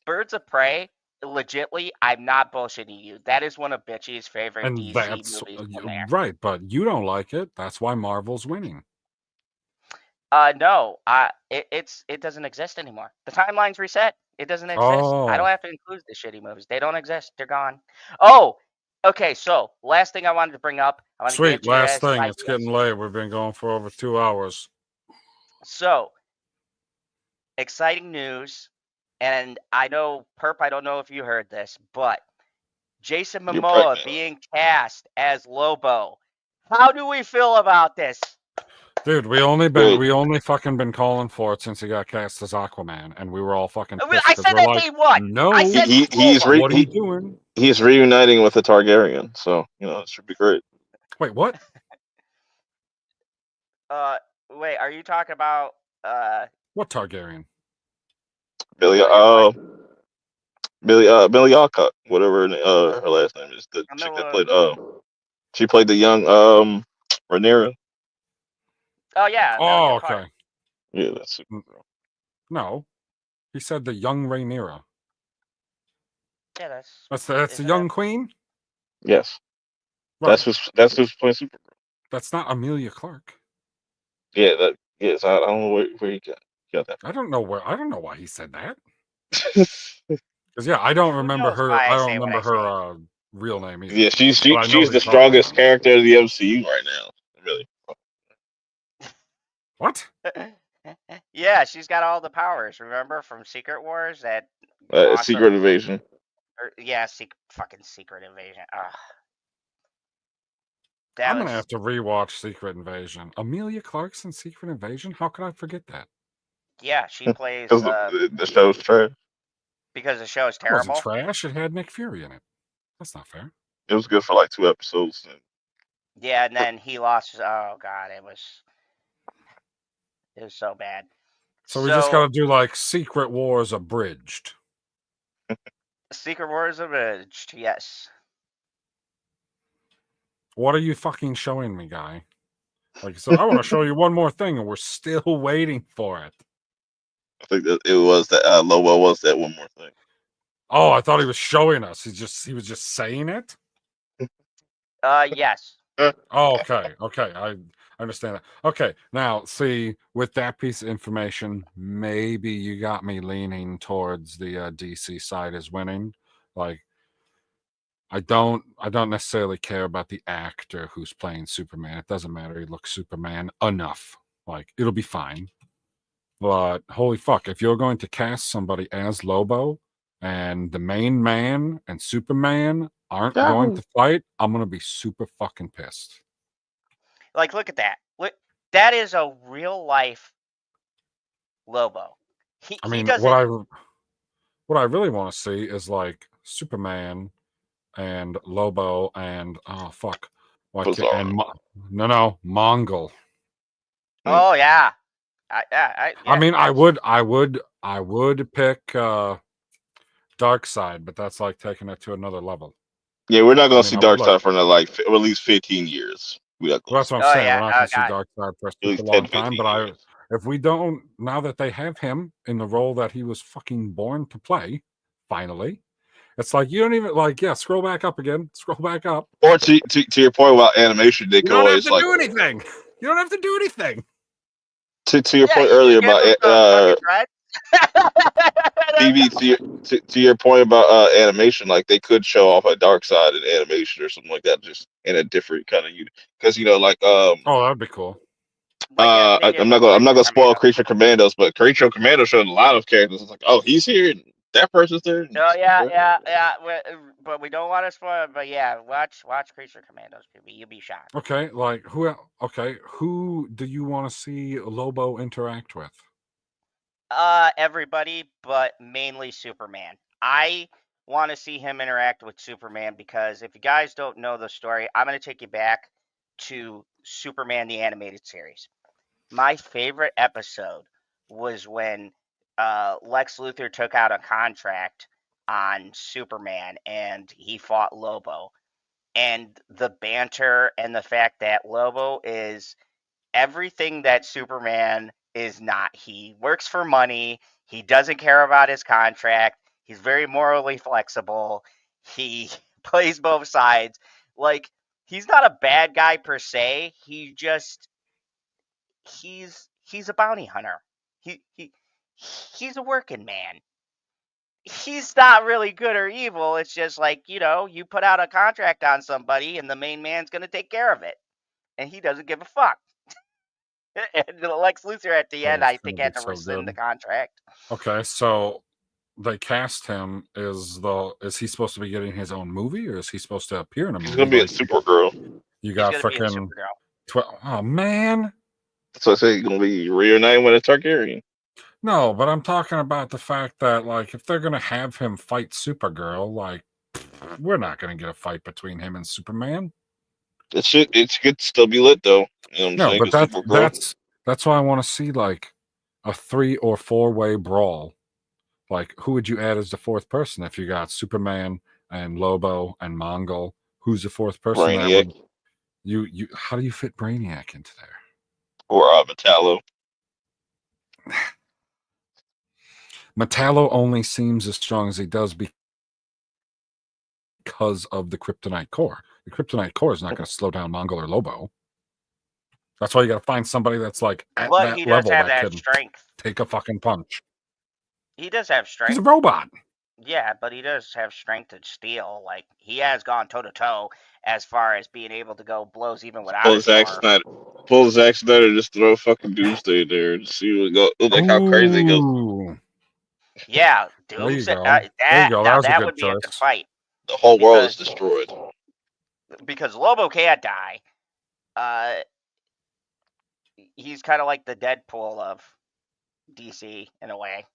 Birds of Prey, legitly, I'm not bullshitting you. That is one of Bitchy's favorite and DC that's movies. Right, but you don't like it. That's why Marvel's winning. No, it doesn't exist anymore. The timeline's reset. It doesn't exist. I don't have to include the shitty movies. They don't exist. They're gone. Oh, okay. So last thing I wanted to bring up. Sweet, last thing. It's getting late. We've been going for over 2 hours. So exciting news, and I know Perp. I don't know if you heard this, but Jason Momoa being cast as Lobo. How do we feel about this? Dude, we only fucking been calling for it since he got cast as Aquaman, and we were all fucking pissed. I said that day one. No, I said what are you doing? He's reuniting with a Targaryen, so it should be great. Wait, what? Wait, are you talking about what Targaryen? Billy Alcott, whatever her last name is. The chick that played she played the young Rhaenyra. Oh yeah. Oh, okay. Yeah, that's Supergirl. No, he said the young Rhaenyra. Yeah, that's the young queen. Yes, right. That's who's playing Supergirl. That's not Emilia Clarke. Yeah, yes. I don't know where he got that. I don't know why he said that. Because I don't remember her. I don't remember her real name either. Yeah, she's the strongest character of the MCU right now. Really. What? Yeah, she's got all the powers. Remember from Secret Wars that Secret Invasion. Fucking Secret Invasion. I'm gonna have to rewatch Secret Invasion. Emilia Clarke's in Secret Invasion. How could I forget that? Yeah, she plays. The show's trash. Because the show is terrible. It wasn't trash. It had Nick Fury in it. That's not fair. It was good for like 2 episodes. Yeah, and then he lost. Oh God, it was so bad. So we just gotta do like Secret Wars abridged. Secret Wars abridged, yes. What are you fucking showing me, guy? Like, so I want to show you one more thing, and we're still waiting for it. I think that it was that Lobo was that one more thing. Oh, I thought he was showing us. He was just saying it. Yes. Oh, okay. I understand that. Okay, now see, with that piece of information, maybe you got me leaning towards the DC side as winning. Like, I don't necessarily care about the actor who's playing Superman. It doesn't matter. He looks Superman enough. Like, it'll be fine. But holy fuck, if you're going to cast somebody as Lobo, and the main man and Superman aren't Yahoo. going to fight, I'm going to be super fucking pissed. Like, look at that. Look, that is a real life Lobo. I He mean, doesn't. what I really want to see is like Superman and Lobo and Mongol. Oh yeah. I mean, I would pick Darkseid, but that's like taking it to another level. Yeah, we're not gonna see Darkseid for another at least 15 years. Well, that's what I'm saying. We're not going to see Darkseid for a super long time. But if we don't, now that they have him in the role that he was fucking born to play, finally, it's like you don't even scroll back up again. Scroll back up. Or to your point about animation, they you can don't always have to do anything. You don't have to do anything. To your point earlier about BB, to your point about animation, like they could show off a Darkseid in animation or something like that, just in a different kind of because oh, that'd be cool. I'm not gonna spoil Creature Commandos, but Creature Commando showed a lot of characters. It's like, oh, he's here, and that person's there. Oh yeah. But we don't want to spoil it. But yeah, watch Creature Commandos. You'll be shocked. Okay, like who? Okay, who do you want to see Lobo interact with? Everybody, but mainly Superman. I want to see him interact with Superman because if you guys don't know the story, I'm going to take you back to Superman the Animated Series. My favorite episode was when Lex Luthor took out a contract on Superman and he fought Lobo. And the banter and the fact that Lobo is everything that Superman is not. He works for money. He doesn't care about his contract. He's very morally flexible. He plays both sides. Like, he's not a bad guy per se. He's a bounty hunter. He's a working man. He's not really good or evil. It's just like, you put out a contract on somebody and the main man's going to take care of it. And he doesn't give a fuck. And Lex Luthor at the end, I think, had to rescind the contract. Okay, so they cast him. Is he supposed to be getting his own movie, or is he supposed to appear in a movie? He's gonna be a Supergirl. You got freaking. Oh man! So I say he's gonna be reunited with a Targaryen. No, but I'm talking about the fact that, like, if they're gonna have him fight Supergirl, like, we're not gonna get a fight between him and Superman. It could still be lit though. You know what I'm saying? But that's why I want to see like a 3 or 4-way brawl. Like, who would you add as the fourth person if you got Superman and Lobo and Mongol? Who's the fourth person? Brainiac. You how do you fit Brainiac into there? Or Metallo. Metallo only seems as strong as he does because of the kryptonite core. The kryptonite core is not going to slow down Mongol or Lobo. That's why you got to find somebody that's like at that level that can strength. Take a fucking punch. He does have strength. He's a robot. Yeah, but he does have strength to steel. Like, he has gone toe to toe as far as being able to go blows even without. Pull Zack Snyder, just throw fucking Doomsday there to see what go. Like how crazy it goes. Yeah, Doomsday. That would be a good fight. The whole world is destroyed. Because Lobo can't die. He's kind of like the Deadpool of DC in a way.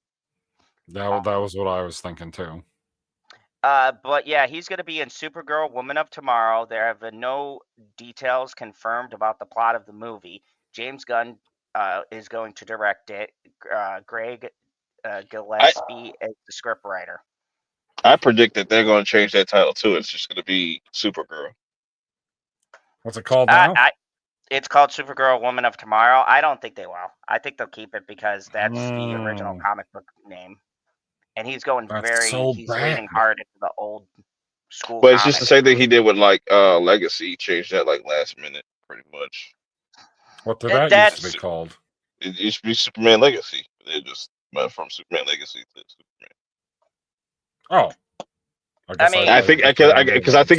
That was what I was thinking too. But yeah, he's going to be in Supergirl, Woman of Tomorrow. There have been no details confirmed about the plot of the movie. James Gunn is going to direct it. Greg Gillespie is the scriptwriter. I predict that they're going to change that title too. It's just going to be Supergirl. What's it called now? It's called Supergirl, Woman of Tomorrow. I don't think they will. I think they'll keep it because that's the original comic book name. And he's going he's leaning hard into the old school. But it's just the same thing he did with like Legacy. He changed that like last minute, pretty much. What did that used to be called? It used to be Superman Legacy. They just went from Superman Legacy to Superman. Oh. I think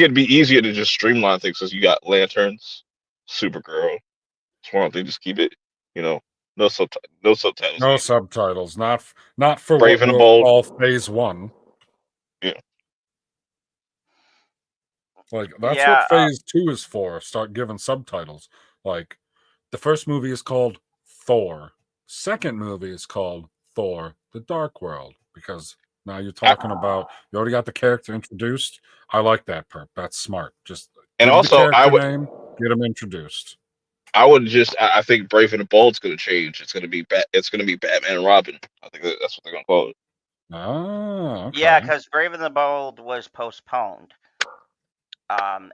it'd be easier to just streamline things since you got Lanterns, Supergirl. Why don't they just keep it, no subtitles. No subtitles. Not for Brave what and we'll Bold. call phase 1. Like, that's Yeah, what phase 2 is for. Start giving subtitles. Like, the first movie is called Thor. Second movie is called Thor: The Dark World, because now you're talking about, you already got the character introduced. I like that, Perp. That's smart. Just And give the also, character name, get them introduced. I think Brave and the Bold's going to change. It's going to be Batman and Robin. I think that's what they're going to call it. Ah, okay. Yeah, because Brave and the Bold was postponed.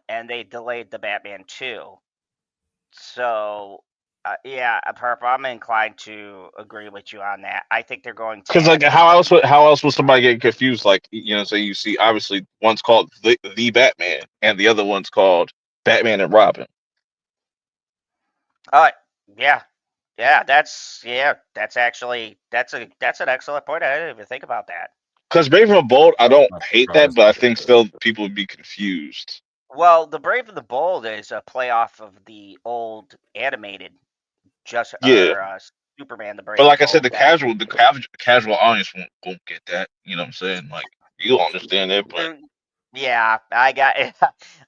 And they delayed the Batman 2. So, yeah, Purple, I'm inclined to agree with you on that. I think they're going to. Because like, how else would somebody get confused? Like, so you see, obviously, one's called the Batman, and the other one's called Batman and Robin. Yeah, that's actually that's an excellent point. I didn't even think about that. Because Brave and the Bold, I don't hate that, but I think still people would be confused. Well, the Brave and the Bold is a playoff of the old animated Superman. The Brave. But like I and said, Bold, the casual audience won't get that. You know what I'm saying? Like, you'll understand it, but yeah, I got it.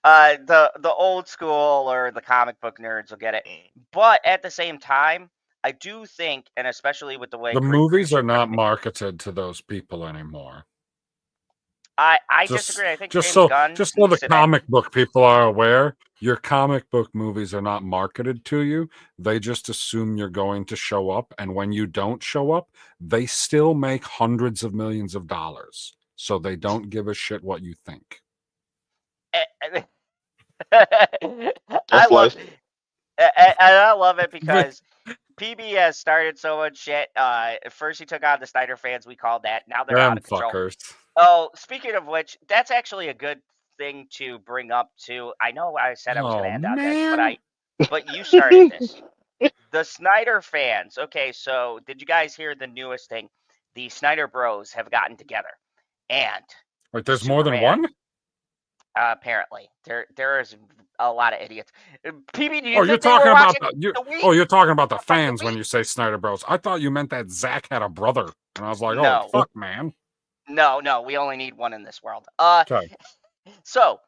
The old school or the comic book nerds will get it. But at the same time, I do think, and especially with the way the movies are not marketed to those people anymore. I disagree. I think just James Gunn so the comic book people are aware, your comic book movies are not marketed to you. They just assume you're going to show up, and when you don't show up, they still make hundreds of millions of dollars. So they don't give a shit what you think. I love it because PB has started so much shit. First he took on the Snyder fans. We called that. Now they're out of control. Fuckers. Oh, speaking of which, that's actually a good thing to bring up too. I know I said I was going to end on this, but you started this. The Snyder fans. Okay, so did you guys hear the newest thing? The Snyder Bros have gotten together, and wait, there's more than one. Apparently, there is a lot of idiots. PB, do you you're talking about you're talking about the fans when you say Snyder Bros. I thought you meant that Zack had a brother, and I was like, no. oh fuck, man. No, we only need one in this world. Okay. So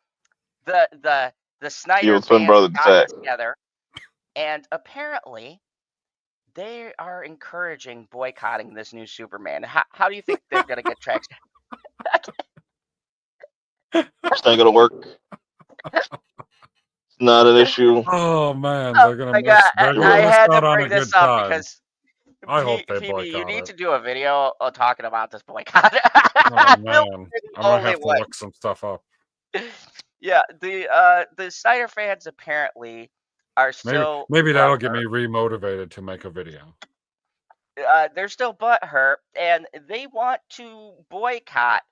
the Snyder fans got together, and apparently they are encouraging boycotting this new Superman. How do you think they're gonna get traction? It's not gonna work. It's not an issue. Oh man, they're gonna miss. I had to bring this up time. because I hope they boycott you need it. to do a video talking about this boycott. Oh man, I'm gonna have to look some stuff up. Yeah, the Snyder fans apparently are still maybe that'll get me remotivated to make a video. They're still butthurt, and they want to boycott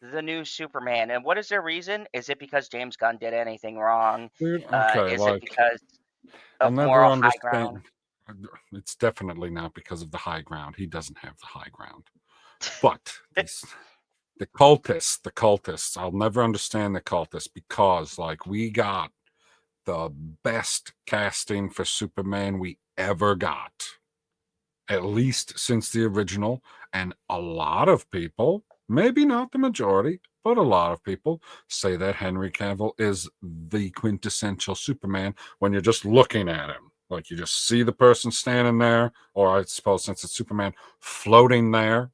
the new Superman. And what is their reason? Is it because James Gunn did anything wrong? Dude, okay, is it because I'll of never moral understand. high ground? It's definitely not because of the high ground. He doesn't have the high ground. But the cultists, I'll never understand the cultists, because like, we got the best casting for Superman we ever got, at least since the original. And a lot of people, maybe not the majority, but a lot of people say that Henry Cavill is the quintessential Superman when you're just looking at him. Like, you just see the person standing there, or I suppose since it's Superman, floating there.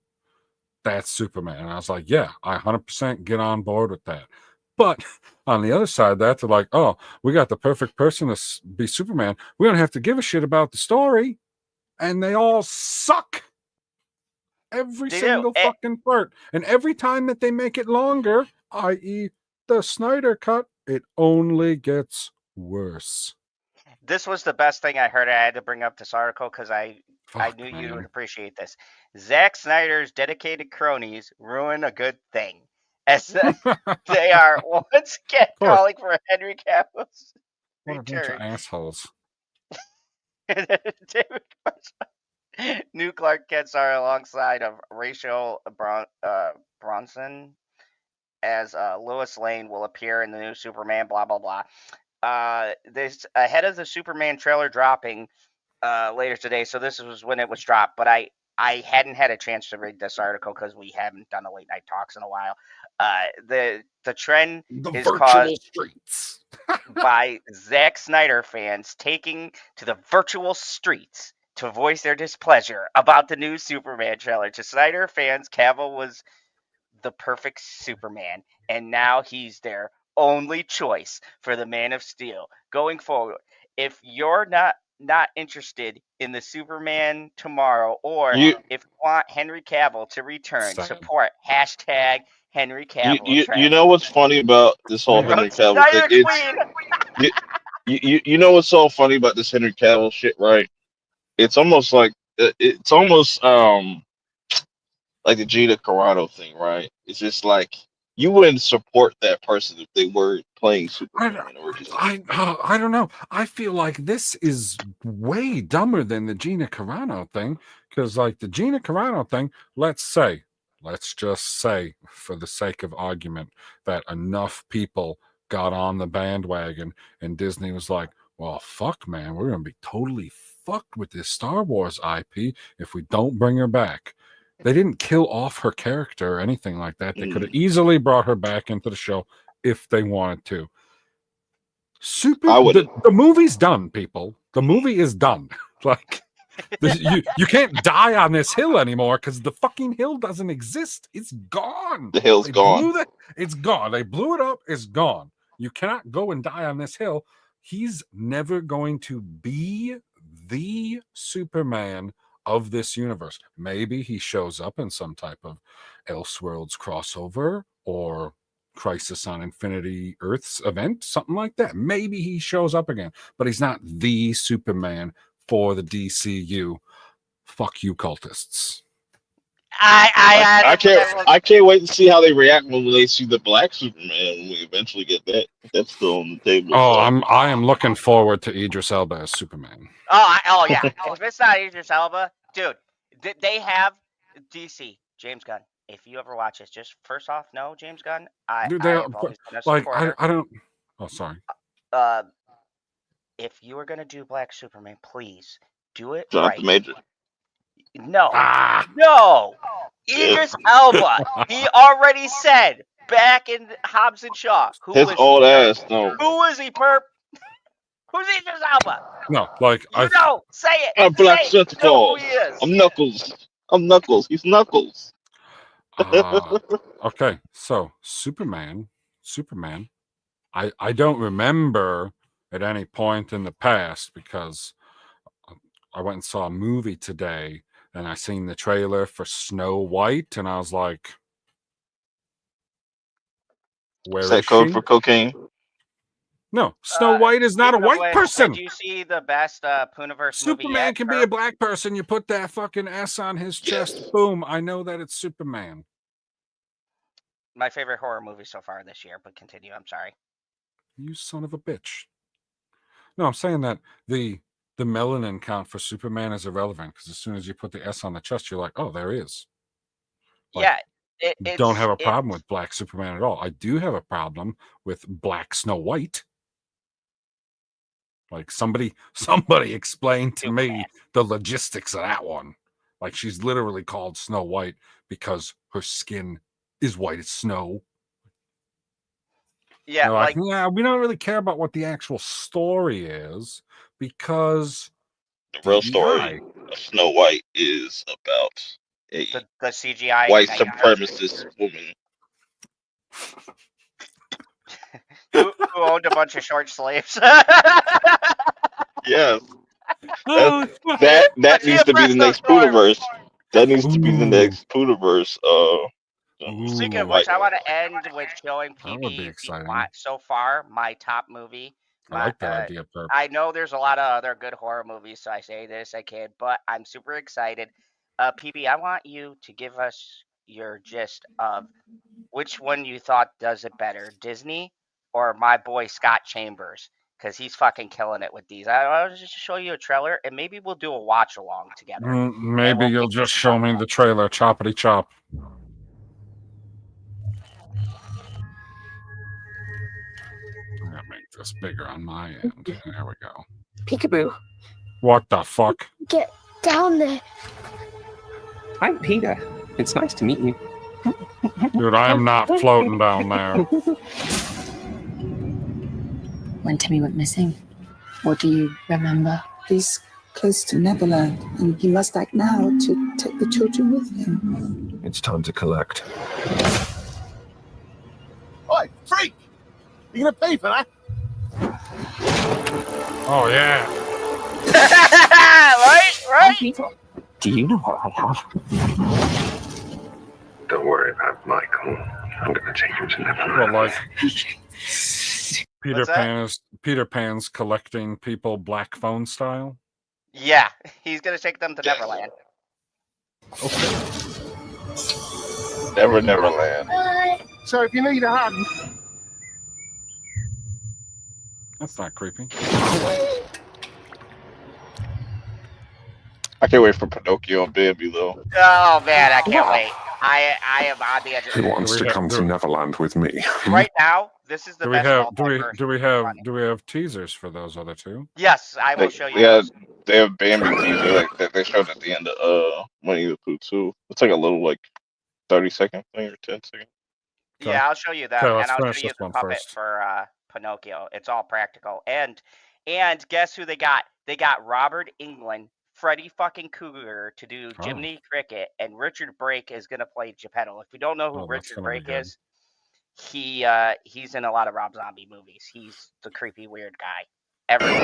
That's Superman. And I was like, yeah, I 100% get on board with that. But on the other side of that, they're like, oh, we got the perfect person to be Superman. We don't have to give a shit about the story. And they all suck. Every single fucking part. And every time that they make it longer, i.e. the Snyder Cut, it only gets worse. This was the best thing I heard. I had to bring up this article because I knew you would appreciate this. Zack Snyder's dedicated cronies ruin a good thing, as they are once again calling for Henry Cavill's return. What a bunch of assholes. New Clark Kent are alongside of Rachel Bronson as Lois Lane will appear in the new Superman. Blah blah blah. This ahead of the Superman trailer dropping later today, so this was when it was dropped. But I hadn't had a chance to read this article because we haven't done a late night talks in a while. The trend is caused streets by Zack Snyder fans taking to the virtual streets to voice their displeasure about the new Superman trailer. To Snyder fans, Cavill was the perfect Superman, and now he's their only choice for the Man of Steel going forward. If you're not interested in the Superman tomorrow, or You if you want Henry Cavill to return, Sad. support hashtag Henry you Cavill. you know what's funny about this whole Henry Cavill thing? Snyder Queen. You know what's so funny about this Henry Cavill shit, right? It's almost like like the Gina Carano thing, right? It's just like you wouldn't support that person if they were playing Superman originally. I don't know. I feel like this is way dumber than the Gina Carano thing, because like the Gina Carano thing, let's just say, for the sake of argument, that enough people got on the bandwagon and Disney was like, well, fuck, man, we're going to be totally fucked with this Star Wars IP if we don't bring her back. They didn't kill off her character or anything like that. They could have easily brought her back into the show if they wanted to. The movie's done, people. The movie is done. Like, you can't die on this hill anymore because the fucking hill doesn't exist. It's gone. The hill's gone. It's gone. They blew it up. It's gone. You cannot go and die on this hill. He's never going to be the Superman of this universe. Maybe he shows up in some type of Elseworlds crossover or Crisis on Infinity Earths event, something like that. Maybe he shows up again, but he's not the Superman for the DCU. Fuck you, cultists. I can't wait to see how they react when they see the black Superman when we eventually get that. That's still on the table. I am looking forward to Idris Elba as Superman. Oh yeah. If it's not Idris Elba, dude, they have DC, James Gunn. If you ever watch this, just first off, no, James Gunn. I don't. Oh, sorry. If you were gonna do Black Superman, please do it Jonathan right. Major. No. Idris Elba. He already said back in Hobbs and Shaw. His old ass. No. Who is he, perp? Who's Idris Elba? No, like say it. I'm Black Santa Claus. I'm Knuckles. He's Knuckles. Okay, so Superman. I don't remember at any point in the past because I went and saw a movie today and I seen the trailer for Snow White and I was like, where is that code she? for cocaine? No, Snow White is not a white person. Did you see the best Pooniverse Superman movie yet, can be a black person. You put that fucking S on his chest. Boom. I know that it's Superman. My favorite horror movie so far this year, but continue. I'm sorry. You son of a bitch. No, I'm saying that the melanin count for Superman is irrelevant because as soon as you put the S on the chest, you're like, oh, there he is. Like, yeah. Don't have a problem with black Superman at all. I do have a problem with black Snow White. Like somebody explained to me the logistics of that one. Like she's literally called Snow White because her skin is white as snow. Yeah, like we don't really care about what the actual story is because the real story of Snow White is about the CGI white supremacist woman who owned a bunch of short slaves. Yes. That needs to be the next Pooniverse. That needs to be the next Pooniverse. Speaking of which, I want to end with showing PB if you want so far my top movie. I like that idea, Perp. I know there's a lot of other good horror movies, so I say this, I kid, but I'm super excited. PB, I want you to give us your gist of which one you thought does it better, Disney or my boy Scott Chambers, because he's fucking killing it with these. I'll just show you a trailer, and maybe we'll do a watch along together. Maybe you'll just show me the trailer, choppity chop. I'm gonna make this bigger on my end. There we go. Peekaboo. What the fuck? Get down there. Hi, Peter. It's nice to meet you. Dude, I am not floating down there. When Timmy went missing, what do you remember? He's close to Neverland, and he must act now to take the children with him. It's time to collect. Oi, freak! You gonna pay for that? Oh, yeah. right? Do you know what I have? Don't worry about Michael. I'm going to take him to Neverland. Well, like Peter Pan's collecting people black phone style. Yeah, he's gonna take them to Neverland. Okay. Neverland. So if you need a hug, That's not creepy. I can't wait for Pinocchio and Bambi though. Oh man, I can't wait. I am on the edge of Who wants to come to Neverland with me? Right now, this is the best. Do we have teasers for those other two? Yes, I will show you. Yeah, they have Bambi teaser like that they showed at the end of Winnie the Pooh 2. It's like a little like 30-second thing or 10-second. Yeah, I'll show you that, Okay, and I'll show you the puppet first. for Pinocchio. It's all practical, and guess who they got? They got Robert Englund, Freddie fucking Cougar to do Jiminy Cricket, and Richard Brake is gonna play Geppetto. If you don't know who Richard Brake is, he's in a lot of Rob Zombie movies. He's the creepy weird guy. Everyone.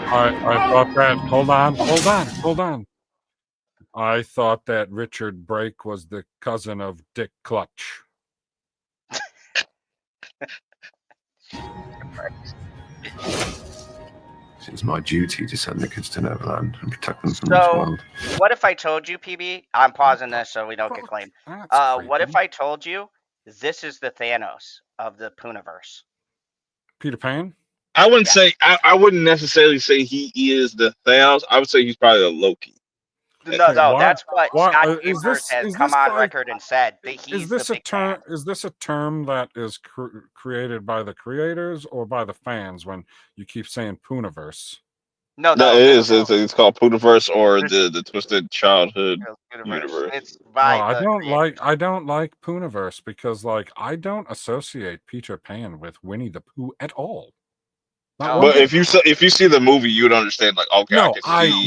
I thought that. Hold on. I thought that Richard Brake was the cousin of Dick Clutch. It's my duty to send the kids to Neverland and protect them from this So, world. what if I told you, PB? I'm pausing this so we don't get claimed. What if I told you this is the Thanos of the Pooniverse? Peter Pan? I wouldn't say I wouldn't necessarily say he is the Thanos. I would say he's probably a Loki. No, that's what Scott Chambers has come on record and said that he's is this the big fan. Is this a term that is created by the creators or by the fans when you keep saying Pooniverse? No, it is. It's called Pooniverse or the Twisted Childhood Universe. It's by I don't like Pooniverse because like I don't associate Peter Pan with Winnie the Pooh at all. But if you see the movie, you would understand. Like, okay,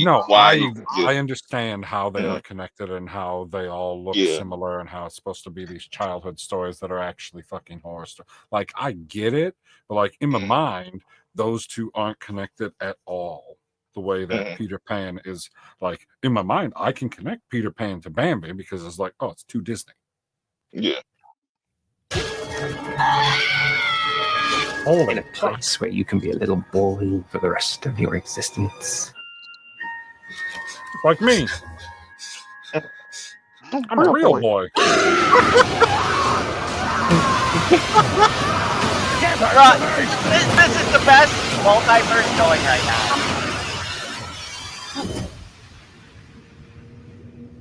no, I understand how they are connected and how they all look similar and how it's supposed to be these childhood stories that are actually fucking horror stories. Like, I get it, but like in my mind, those two aren't connected at all. The way that Peter Pan is, like in my mind, I can connect Peter Pan to Bambi because it's like, oh, it's too Disney. Yeah. In a place where you can be a little boy for the rest of your existence. Like me. I'm a real boy. This is the best multiverse going right now.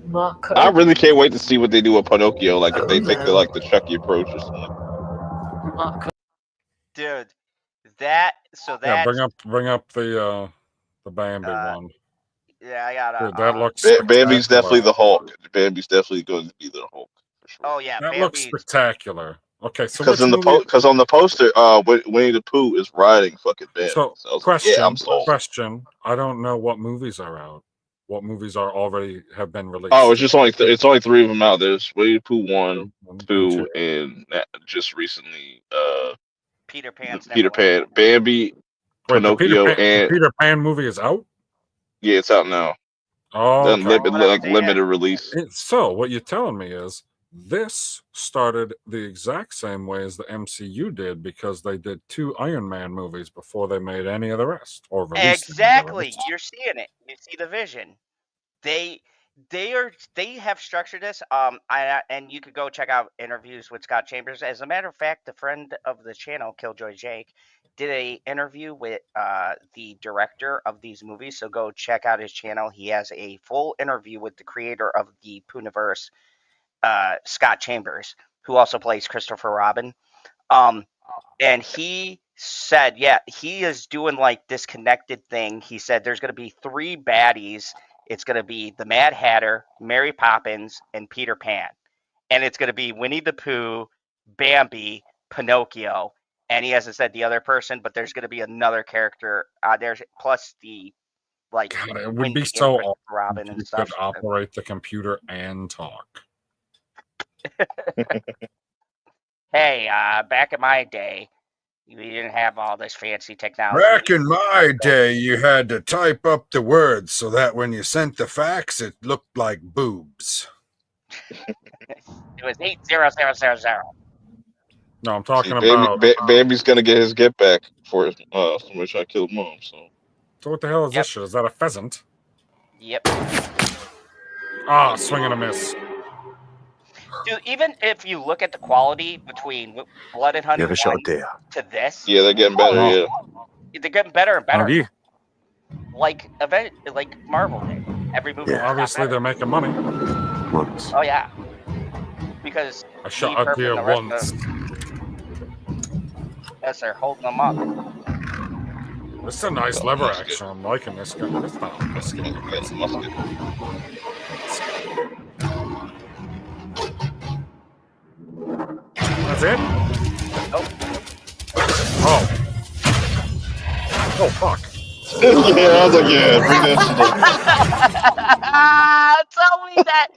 Marco. I really can't wait to see what they do with Pinocchio. Like if they take the Chucky approach or something. Marco. Dude, bring up the Bambi one. Yeah, I got Dude, that looks Bambi's definitely the Hulk. Bambi's definitely going to be the Hulk. For sure. Oh yeah, that looks spectacular. Okay, so because on the poster, Winnie the Pooh is riding fucking Bambi. So question, I'm sold. Question. I don't know what movies are out. What movies have been released? Oh, it's just only it's only 3 of them out. There's Winnie the Pooh 1, 2, and just recently Peter Pan, Bambi, Pinocchio, and Peter Pan movie is out. Yeah, it's out now. Oh, limited release. So what you're telling me is this started the exact same way as the MCU did because they did 2 Iron Man movies before they made any of the rest or released. Exactly, you're seeing it. You see the vision. They have structured this. And you could go check out interviews with Scott Chambers. As a matter of fact, the friend of the channel, Killjoy Jake, did a interview with the director of these movies. So go check out his channel. He has a full interview with the creator of the Pooniverse, Scott Chambers, who also plays Christopher Robin. And he said, he is doing like this connected thing. He said there's going to be 3 baddies It's going to be the Mad Hatter, Mary Poppins, and Peter Pan. And it's going to be Winnie the Pooh, Bambi, Pinocchio, and he hasn't said the other person, but there's going to be another character there's plus the like God, it would Wendy be so and awesome Robin if and you stuff. could operate the computer and talk. Hey, back in my day, we didn't have all this fancy technology. Back in my day, you had to type up the words so that when you sent the fax, it looked like boobs. It was 80000. No, I'm talking See, about. Baby's gonna get his get back for somebody trying to kill mom. So what the hell is this shit? Is that a pheasant? Yep. Ah, swing and a miss. Dude, even if you look at the quality between Blood and Honey 1 to this, yeah, they're getting better. Yeah, they're getting better and better. Howdy. Like Marvel did. Every movie. Yeah, obviously they're making money. Once. Oh yeah. Because I shot a deer once. Yes, they're holding them up. This is a nice lever action. I'm liking this guy. This is not a musket. That's it? Oh. Oh, fuck. yeah, I was like, yeah, bring that Tell me that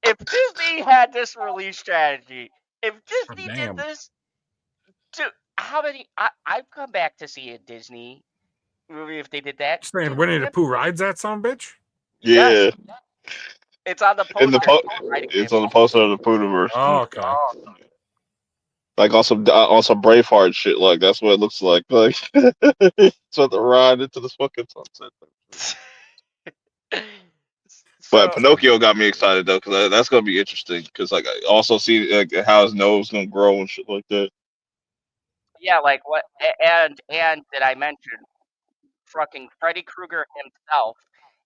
if Disney had this release strategy, if Disney did this, dude, how many? I've come back to see a Disney movie if they did that. Saying Winnie the Pooh rides that son bitch? Yeah. It's on the poster. It's on the poster of the Poohverse. Oh, okay. Like on some Braveheart shit. Like that's what it looks like. Like it's on the ride into the fucking sunset. But Pinocchio got me excited though, because that's gonna be interesting. Because like I also see like how his nose gonna grow and shit like that. Yeah, like what? And did I mention fucking Freddy Krueger himself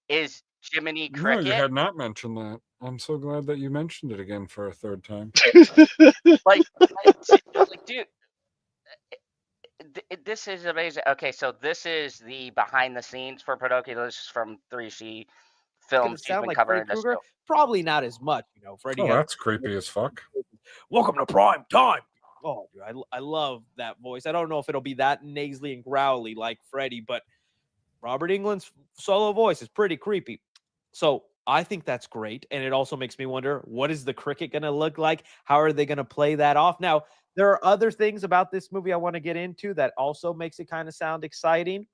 is Jiminy Cricket? No, you had not mentioned that. I'm so glad that you mentioned it again for a third time. like, dude, this is amazing. Okay, so this is the behind the scenes for Pinocchio. This is from 3C Films. It's gonna sound like Freddy Krueger? Probably not as much, you know. Freddy. Oh, that's creepy as fuck. Welcome to prime time. Oh, dude, I love that voice. I don't know if it'll be that nasally and growly like Freddy, but Robert Englund's solo voice is pretty creepy. So I think that's great. And it also makes me wonder, what is the cricket going to look like? How are they going to play that off? Now, there are other things about this movie I want to get into that also makes it kind of sound exciting.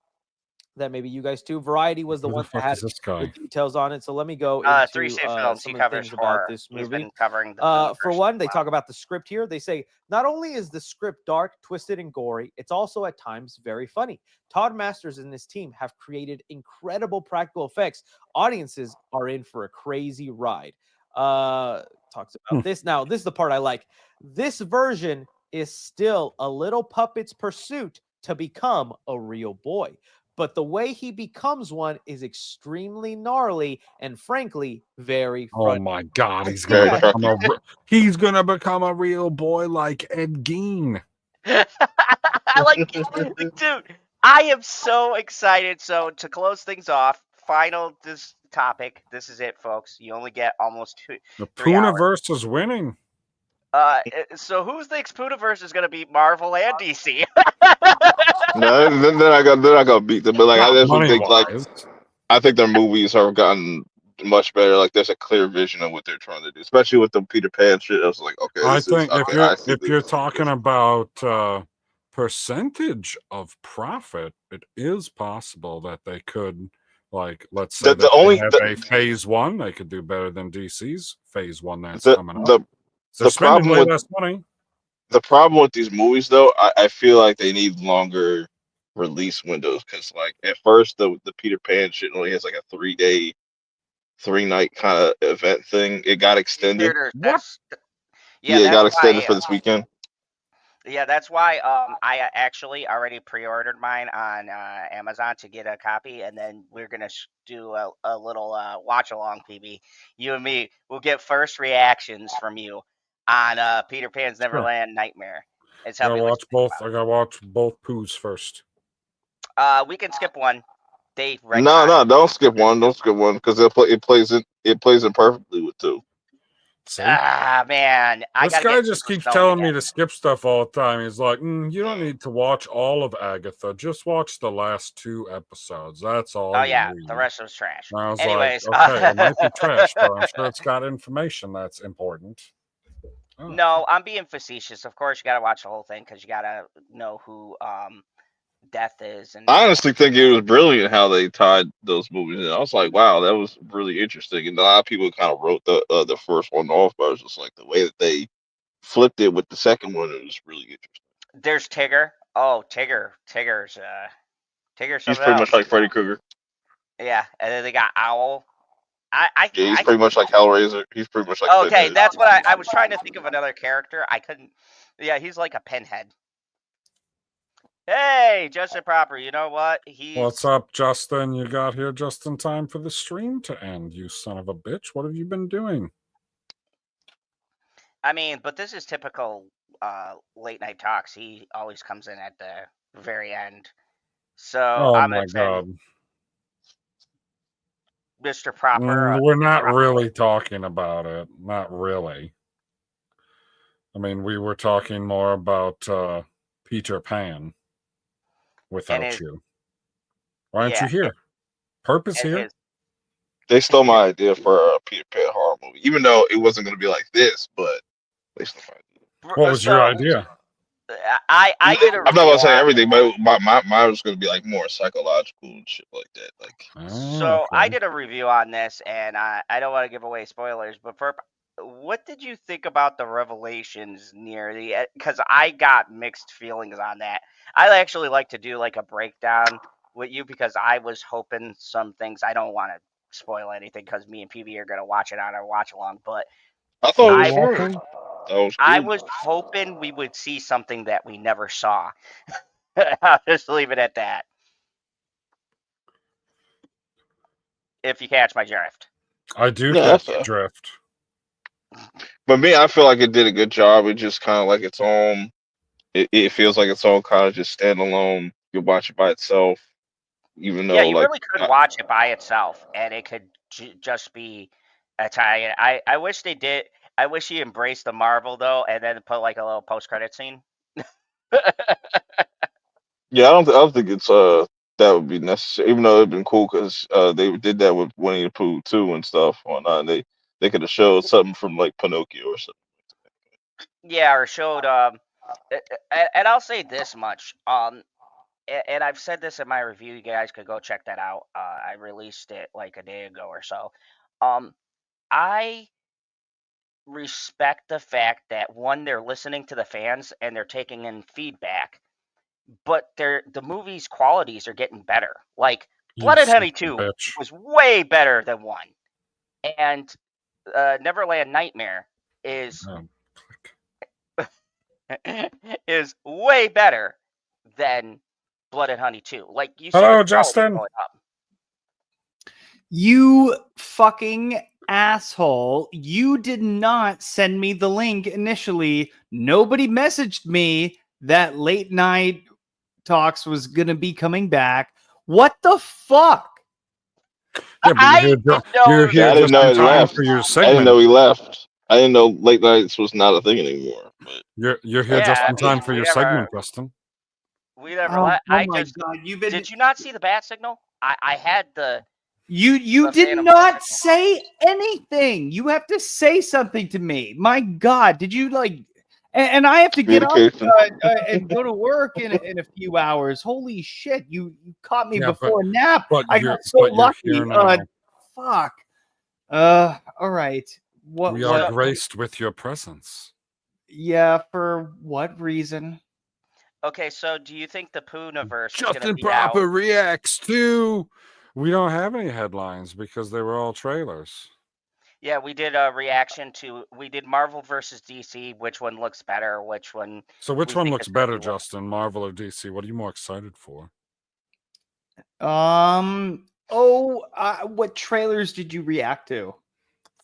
That maybe you guys too. Variety was the one that had the details on it. So let me go into 3C Films. some He of the covers things horror. about this movie. He's been covering the for one, they talk about the script here. They say, not only is the script dark, twisted, and gory, it's also at times very funny. Todd Masters and his team have created incredible practical effects. Audiences are in for a crazy ride. Talks about this. Now, this is the part I like. This version is still a little puppet's pursuit to become a real boy. But the way he becomes one is extremely gnarly and, frankly, very funny. Oh my God, he's gonna become a real boy like Ed Gein. Dude, I am so excited. So to close things off, this topic. This is it, folks. You only get almost 3 hours. The Pooniverse is winning. So who thinks Pooniverse is gonna beat Marvel and DC? No, then I got beat them. But like I definitely think I think their movies have gotten much better. Like there's a clear vision of what they're trying to do, especially with the Peter Pan shit. I was like, okay. I think if you're talking about percentage of profit, it is possible that they could, like, let's say a phase 1, they could do better than DC's phase 1 that's coming up. The problem with these movies, though, I feel like they need longer release windows because, like, at first the Peter Pan shit only has like a 3-day, 3-night kind of event thing. It got extended. What? Yeah, it got extended for this weekend. Yeah, that's why I actually already pre-ordered mine on Amazon to get a copy, and then we're gonna do a little watch along, PB. You and me will get first reactions from you on Peter Pan's Neverland Nightmare. I gotta watch both. I gotta watch both Poos first. We can skip one. They No, don't skip one. Don't skip one because it plays in perfectly with 2. See? Ah, man. This guy just keeps telling me to skip stuff all the time. He's like, you don't need to watch all of Agatha. Just watch the last 2 episodes. That's all. Oh, you yeah. need. The rest was trash. And I was Anyways. like, okay, it might be trash, but I'm sure it's got information that's important. Oh. No, I'm being facetious. Of course, you got to watch the whole thing because you got to know who Death is. And I honestly think it was brilliant how they tied those movies in. I was like, wow, that was really interesting. And a lot of people kind of wrote the first one off, but I was just like the way that they flipped it with the second one. It was really interesting. There's Tigger. Oh, Tigger's He's pretty much like Freddy Krueger. Yeah, and then they got Owl. He's pretty much like Hellraiser. He's pretty much like. Okay, Pinhead. that's what I was trying to think of another character. I couldn't. Yeah, he's like a Pinhead. Hey, Justin Proper. You know what? What's up, Justin? You got here just in time for the stream to end, you son of a bitch. What have you been doing? I mean, but this is typical late night talks. He always comes in at the very end. So I'm my God. Mr. Proper. We're not really talking about it. Not really. I mean, we were talking more about Peter Pan without you. Why aren't you here? Perp is here. They stole my idea for a Peter Pan horror movie, even though it wasn't going to be like this, but they stole my idea. What was your idea? I did I'm not going to say everything, but mine was going to be like more psychological and shit like that. Like, so I did a review on this, and I don't want to give away spoilers, but what did you think about the revelations near the? Because I got mixed feelings on that. I actually like to do like a breakdown with you because I was hoping some things. I don't want to spoil anything because me and PV are gonna watch it on our watch along. But I thought it was fun. I was hoping we would see something that we never saw. I'll just leave it at that. If you catch my drift. I do catch the drift. But me, I feel like it did a good job. It just kind of like its own. It feels like it's all kind of just standalone. You watch it by itself, even though you really could watch it by itself, and it could just be Italian. I wish they did. I wish he embraced the Marvel though, and then put like a little post-credit scene. Yeah, I don't think it's that would be necessary. Even though it'd been cool because they did that with Winnie the Pooh too and stuff. And they could have showed something from like Pinocchio or something. Yeah, or showed and I'll say this much. And I've said this in my review. You guys could go check that out. I released it like a day ago or so. I respect the fact that one, they're listening to the fans and they're taking in feedback, but the movie's qualities are getting better. Like Blood and Honey 2 was way better than 1, and Neverland Nightmare is is way better than Blood and Honey 2. Like you. Hello, Justin. You fucking asshole. You did not send me the link initially. Nobody messaged me that Late Night Talks was going to be coming back. What the fuck? Yeah, but you're here I didn't know he left. For your I segment. didn't know he left. I didn't know late nights was not a thing anymore. But you're here just in time for your segment, Justin. We never. God, Did you not see the bat signal? I had the. You did not say anything. You have to say something to me. My God, did you like? And I have to get up and go to work in a few hours. Holy shit! You caught me before a nap. I got so lucky. Fuck. All right. We are graced with your presence. Yeah. For what reason? Okay, so do you think the Pooniverse Justin Proper reacts to? We don't have any headlines because they were all trailers. Yeah, we did a reaction to. We did Marvel versus DC. Which one looks better? Which one? So which one looks better, Justin? Marvel or DC? What are you more excited for? What trailers did you react to?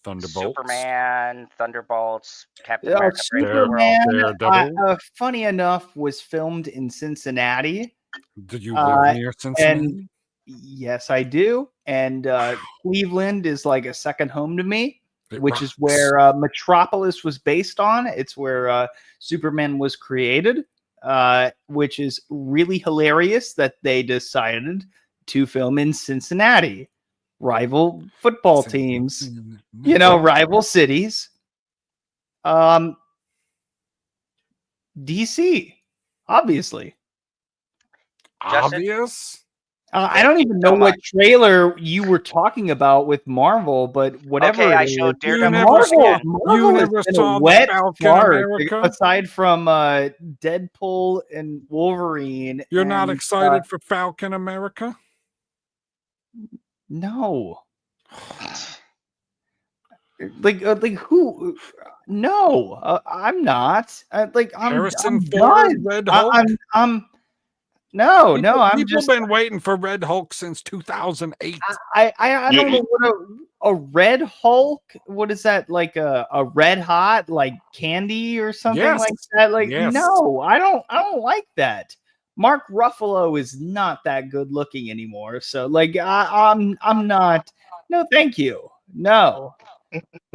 Thunderbolts, Superman, Thunderbolts, Captain America, Superman. Funny enough, was filmed in Cincinnati. Did you live near Cincinnati? And Yes, I do. And Cleveland is like a second home to me, which is rocks. where Metropolis was based on. It's where Superman was created, which is really hilarious that they decided to film in Cincinnati, rival football teams, rival cities. DC, obviously. Obvious? I don't even know what trailer you were talking about with Marvel, but whatever. Okay, I it showed is, Daredevil. Marvel has been a wet fart, aside from Deadpool and Wolverine. You're not and, excited for Falcon America? No. Like who? No, I'm not. I'm Harrison I'm Ford, done. Red Hulk. I'm no. I'm People just been waiting for Red Hulk since 2008. I don't know what a Red Hulk. What is that, like a red hot like candy or something like that? Like no, I don't like that. Mark Ruffalo is not that good looking anymore. So like I'm not. No, thank you. No.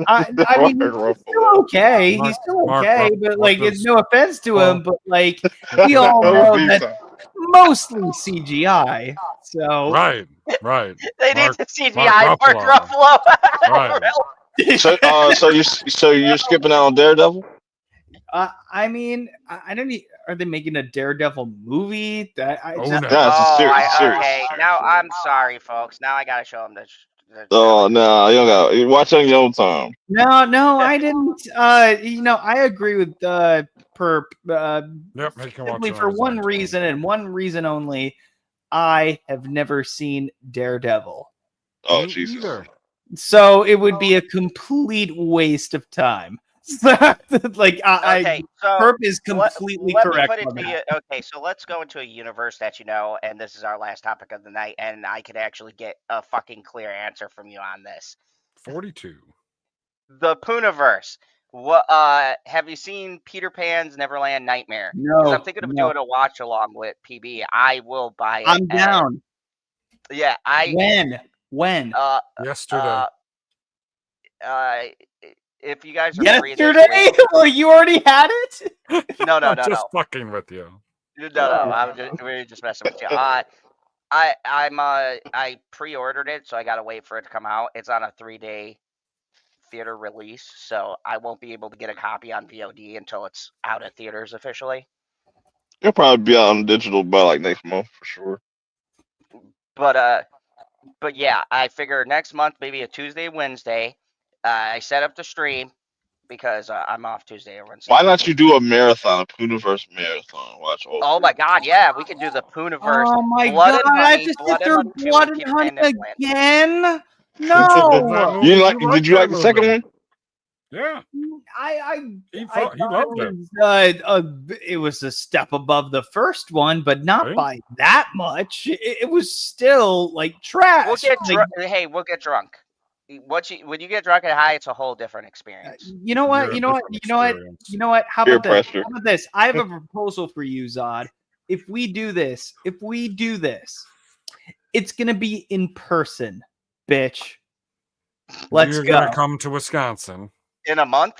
I mean, he's still okay. He's still okay, but like, it's no offense to him, but like, we all know that mostly CGI. So right. They need to CGI Mark Ruffalo. Right. So you're skipping out on Daredevil? I mean, I don't. Are they making a Daredevil movie? That I just, Okay, now I'm sorry, folks. Now I gotta show them this. Oh no, you don't got. You watch on your own time. No, I didn't. I agree with Perp. Simply for one reason and one reason only. I have never seen Daredevil. Oh Jesus! So it would be a complete waste of time. Like Perp is completely correct. Let me put it to you. Okay, so let's go into a universe that you know, and this is our last topic of the night, and I could actually get a fucking clear answer from you on this. 42. The Pooniverse. What? Have you seen Peter Pan's Neverland Nightmare? No. I'm thinking of doing a watch along with PB. I will buy it. I'm down. Yeah, When? Yesterday. If you guys are yesterday, well, you already had it. No, just fucking with you. No, we're just messing with you. I pre-ordered it, so I gotta wait for it to come out. It's on a 3-day theater release, so I won't be able to get a copy on VOD until it's out at theaters officially. It'll probably be out on digital by like next month for sure. But yeah, I figure next month, maybe a Tuesday, Wednesday. I set up the stream because I'm off Tuesday or Wednesday. Why not you do a marathon, a Pooniverse marathon? Watch all. Oh my God, yeah, we can do the Pooniverse. Oh my God, I have to sit through Blood and Honey again. No. Did you like the second one? Yeah. He loved it. It was a step above the first one, but not by that much. It was still like trash. We'll get drunk. When you get drunk and high, it's a whole different experience. You know what? How about this? I have a proposal for you, Zod. If we do this, it's gonna be in person, bitch. Let's You're go. gonna come to Wisconsin in a month.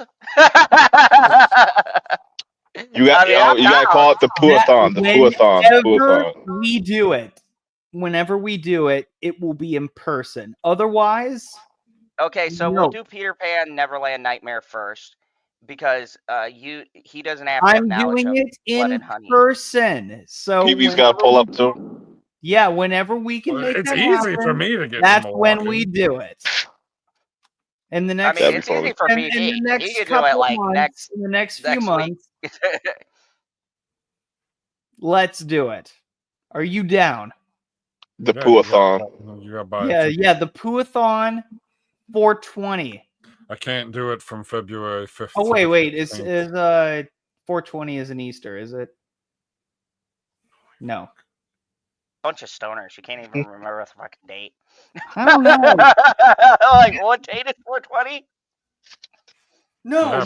You got to call it the Pooathon. The Pooathon. Whenever we do it, it will be in person. Otherwise, okay. So we'll do Peter Pan Neverland Nightmare first because he doesn't have. I'm doing it in person. So PB's got to pull up too. Yeah, whenever we can make it easy happen, for me to get. That's when we do it. And the next, it's easy for me. In the next couple months, in the next few months, let's do it. Are you down? The Pooathon. Yeah, the Pooathon 420. I can't do it from February 5th. Oh wait, is 420 is an Easter? Is it? No. Bunch of stoners. You can't even remember the fucking date. I don't know. Like, what date is 420? No.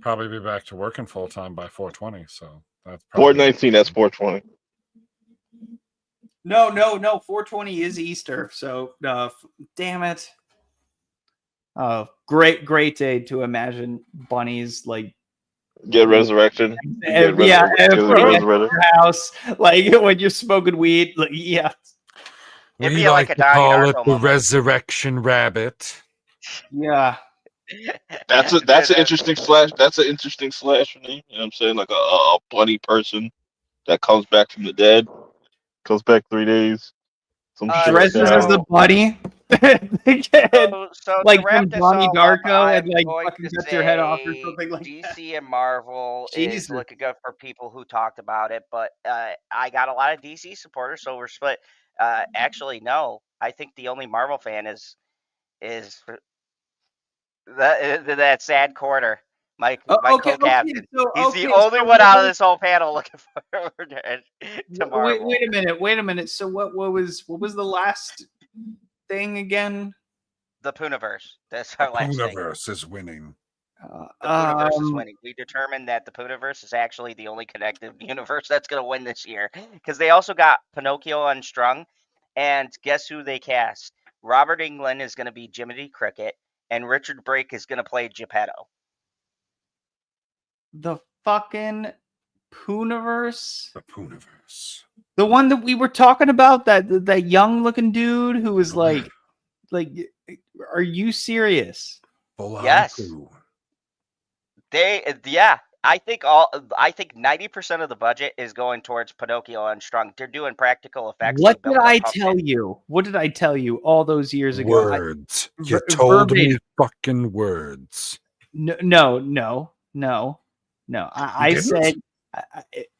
Probably be back to working full time by 420. So that's 419. That's 420. No. 420 is Easter. So, damn it. Oh, great day to imagine bunnies like Get resurrection. yeah, putting it in your house, like when you're smoking weed. Like, yeah, It'd We be like like a to Donnie call it Darko the moment. resurrection rabbit. yeah. That's an interesting slash. That's an interesting slash name. You know what I'm saying? Like a bunny person that comes back from the dead, comes back 3 days. Some shit like Dresses as that. the bunny. So Like to wrap from this Donnie all up, Darko and I'm like going fucking to cuts your head off or say something like that. DC and Marvel Jesus. is looking good for people who talked about it, but I got a lot of DC supporters, so we're split. Actually, no, I think the only Marvel fan is that sad quarter, my co-captain. He's the only one out of this whole panel looking forward to Marvel. Wait a minute. So what was the last thing again? The Pooniverse. That's our last thing. Pooniverse is winning. The Pooniverse is winning. We determined that the Pooniverse is actually the only connected universe that's going to win this year. Because they also got Pinocchio Unstrung. And guess who they cast? Robert Englund is going to be Jiminy Cricket. And Richard Brake is going to play Geppetto. The fucking Pooniverse? The Pooniverse. The one that we were talking about, that young looking dude who was like, are you serious? Yes. I think 90% of the budget is going towards Pinocchio Unstrung. They're doing practical effects. What did I tell you? What did I tell you all those years ago? Words. You told me fucking words. No. I said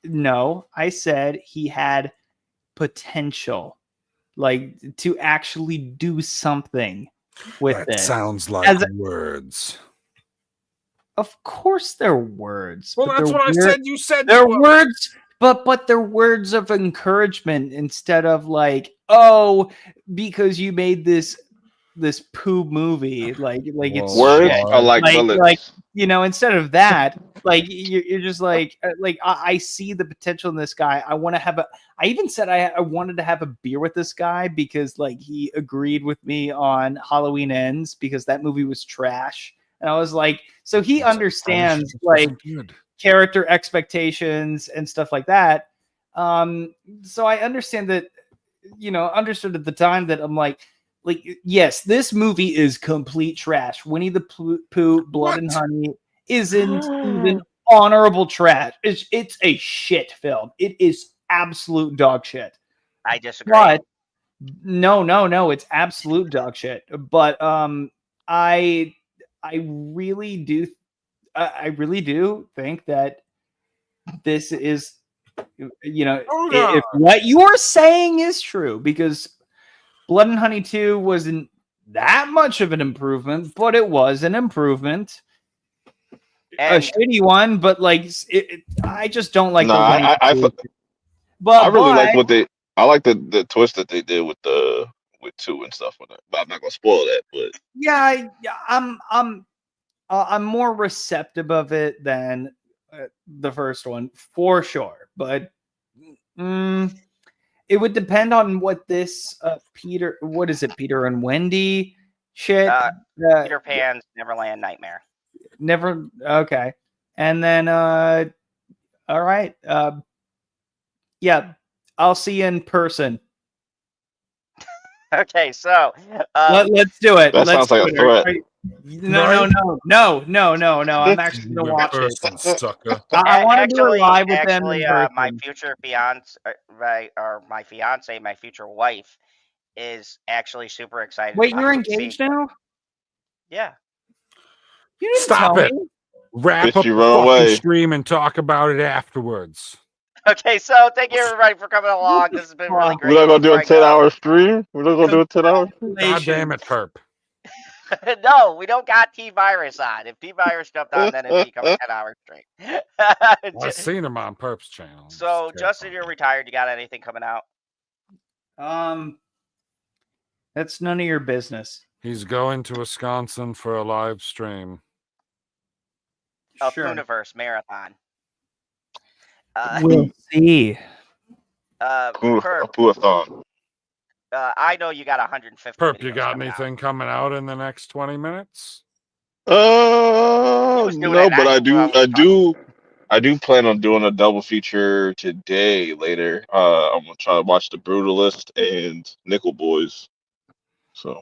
no. I said he had potential, like to actually do something with it. That sounds like words. Of course, they're words. Well, that's what I said. You said they're words, but they're words of encouragement instead of like, oh, because you made this poo movie, like it's words shit. are like bullets. Like instead of that, like you're just like I see the potential in this guy. I want to have I even said I wanted to have a beer with this guy because like he agreed with me on Halloween Ends because that movie was trash. And I was like, so he understands like character expectations and stuff like that. So I understand that, understood at the time that I'm like, yes, this movie is complete trash. Winnie the Pooh, Blood and Honey isn't even honorable trash. It's a shit film. It is absolute dog shit. I disagree. But no, it's absolute dog shit. But I really do think that this is, if what you're saying is true, because Blood and Honey 2 wasn't that much of an improvement, but it was an improvement. A shitty one, but like I just don't like. I really like I like the twist that they did with 2 and stuff with it. But I'm not gonna spoil that. But yeah, I'm more receptive of it than the first one for sure. But it would depend on what this Peter and Wendy shit. Peter Pan's Neverland Nightmare. Okay. And then all right. Yeah, I'll see you in person. Okay, so let's do it. That sounds like a threat. No. I'm actually gonna watch it. I want to do it live with them. My future fiance, my fiance, my future wife, is actually super excited. Wait, you're engaged now? Yeah. You didn't Stop it. me. Wrap up the fucking stream and talk about it afterwards. Okay, so thank you everybody for coming along. This has been really great. We're not gonna do a 10-hour stream. We're not gonna do a 10-hour stream. God damn it, Perp. No, we don't got T-Virus on. If T-Virus jumped on, then it'd become a 10-hour stream. I've seen him on Perp's channel. So, Justin, you're retired. You got anything coming out? That's none of your business. He's going to Wisconsin for a live stream. A Pooniverse marathon. We'll see. Pooathon. I know you got 150 Perp, videos you got coming anything coming out in the next 20 minutes? No, but I do plan on doing a double feature today later. I'm gonna try to watch The Brutalist and Nickel Boys. So,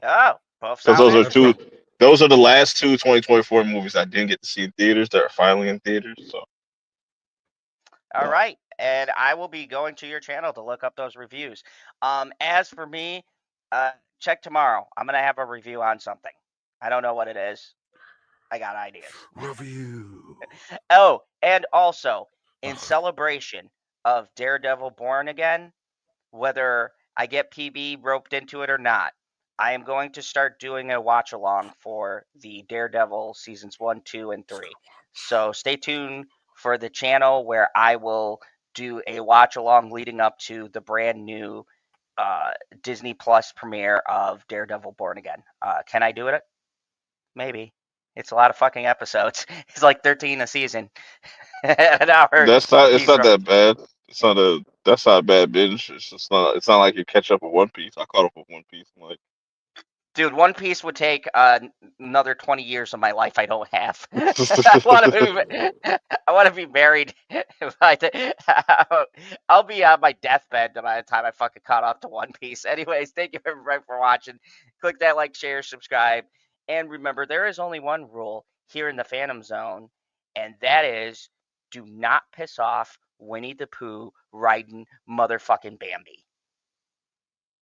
both because sound those are the last two 2024 movies I didn't get to see in theaters that are finally in theaters. So, all right, and I will be going to your channel to look up those reviews. As for me, check tomorrow. I'm gonna have a review on something. I don't know what it is. I got ideas. Review. Oh, and also in celebration of Daredevil Born Again, whether I get PB roped into it or not, I am going to start doing a watch along for the Daredevil seasons 1, 2, and 3. So stay tuned for the channel where I will do a watch along leading up to the brand new Disney Plus premiere of Daredevil Born Again. Can I do it? Maybe. It's a lot of fucking episodes. It's like 13 a season. An hour. it's not that bad. That's not a bad binge. It's not like you catch up with One Piece. I caught up with One Piece. I'm like, dude, One Piece would take another 20 years of my life I don't have. I want to be married. I'll be on my deathbed by the time I fucking caught up to One Piece. Anyways, thank you everybody for watching. Click that like, share, subscribe. And remember, there is only one rule here in the Phantom Zone, and that is do not piss off Winnie the Pooh riding motherfucking Bambi.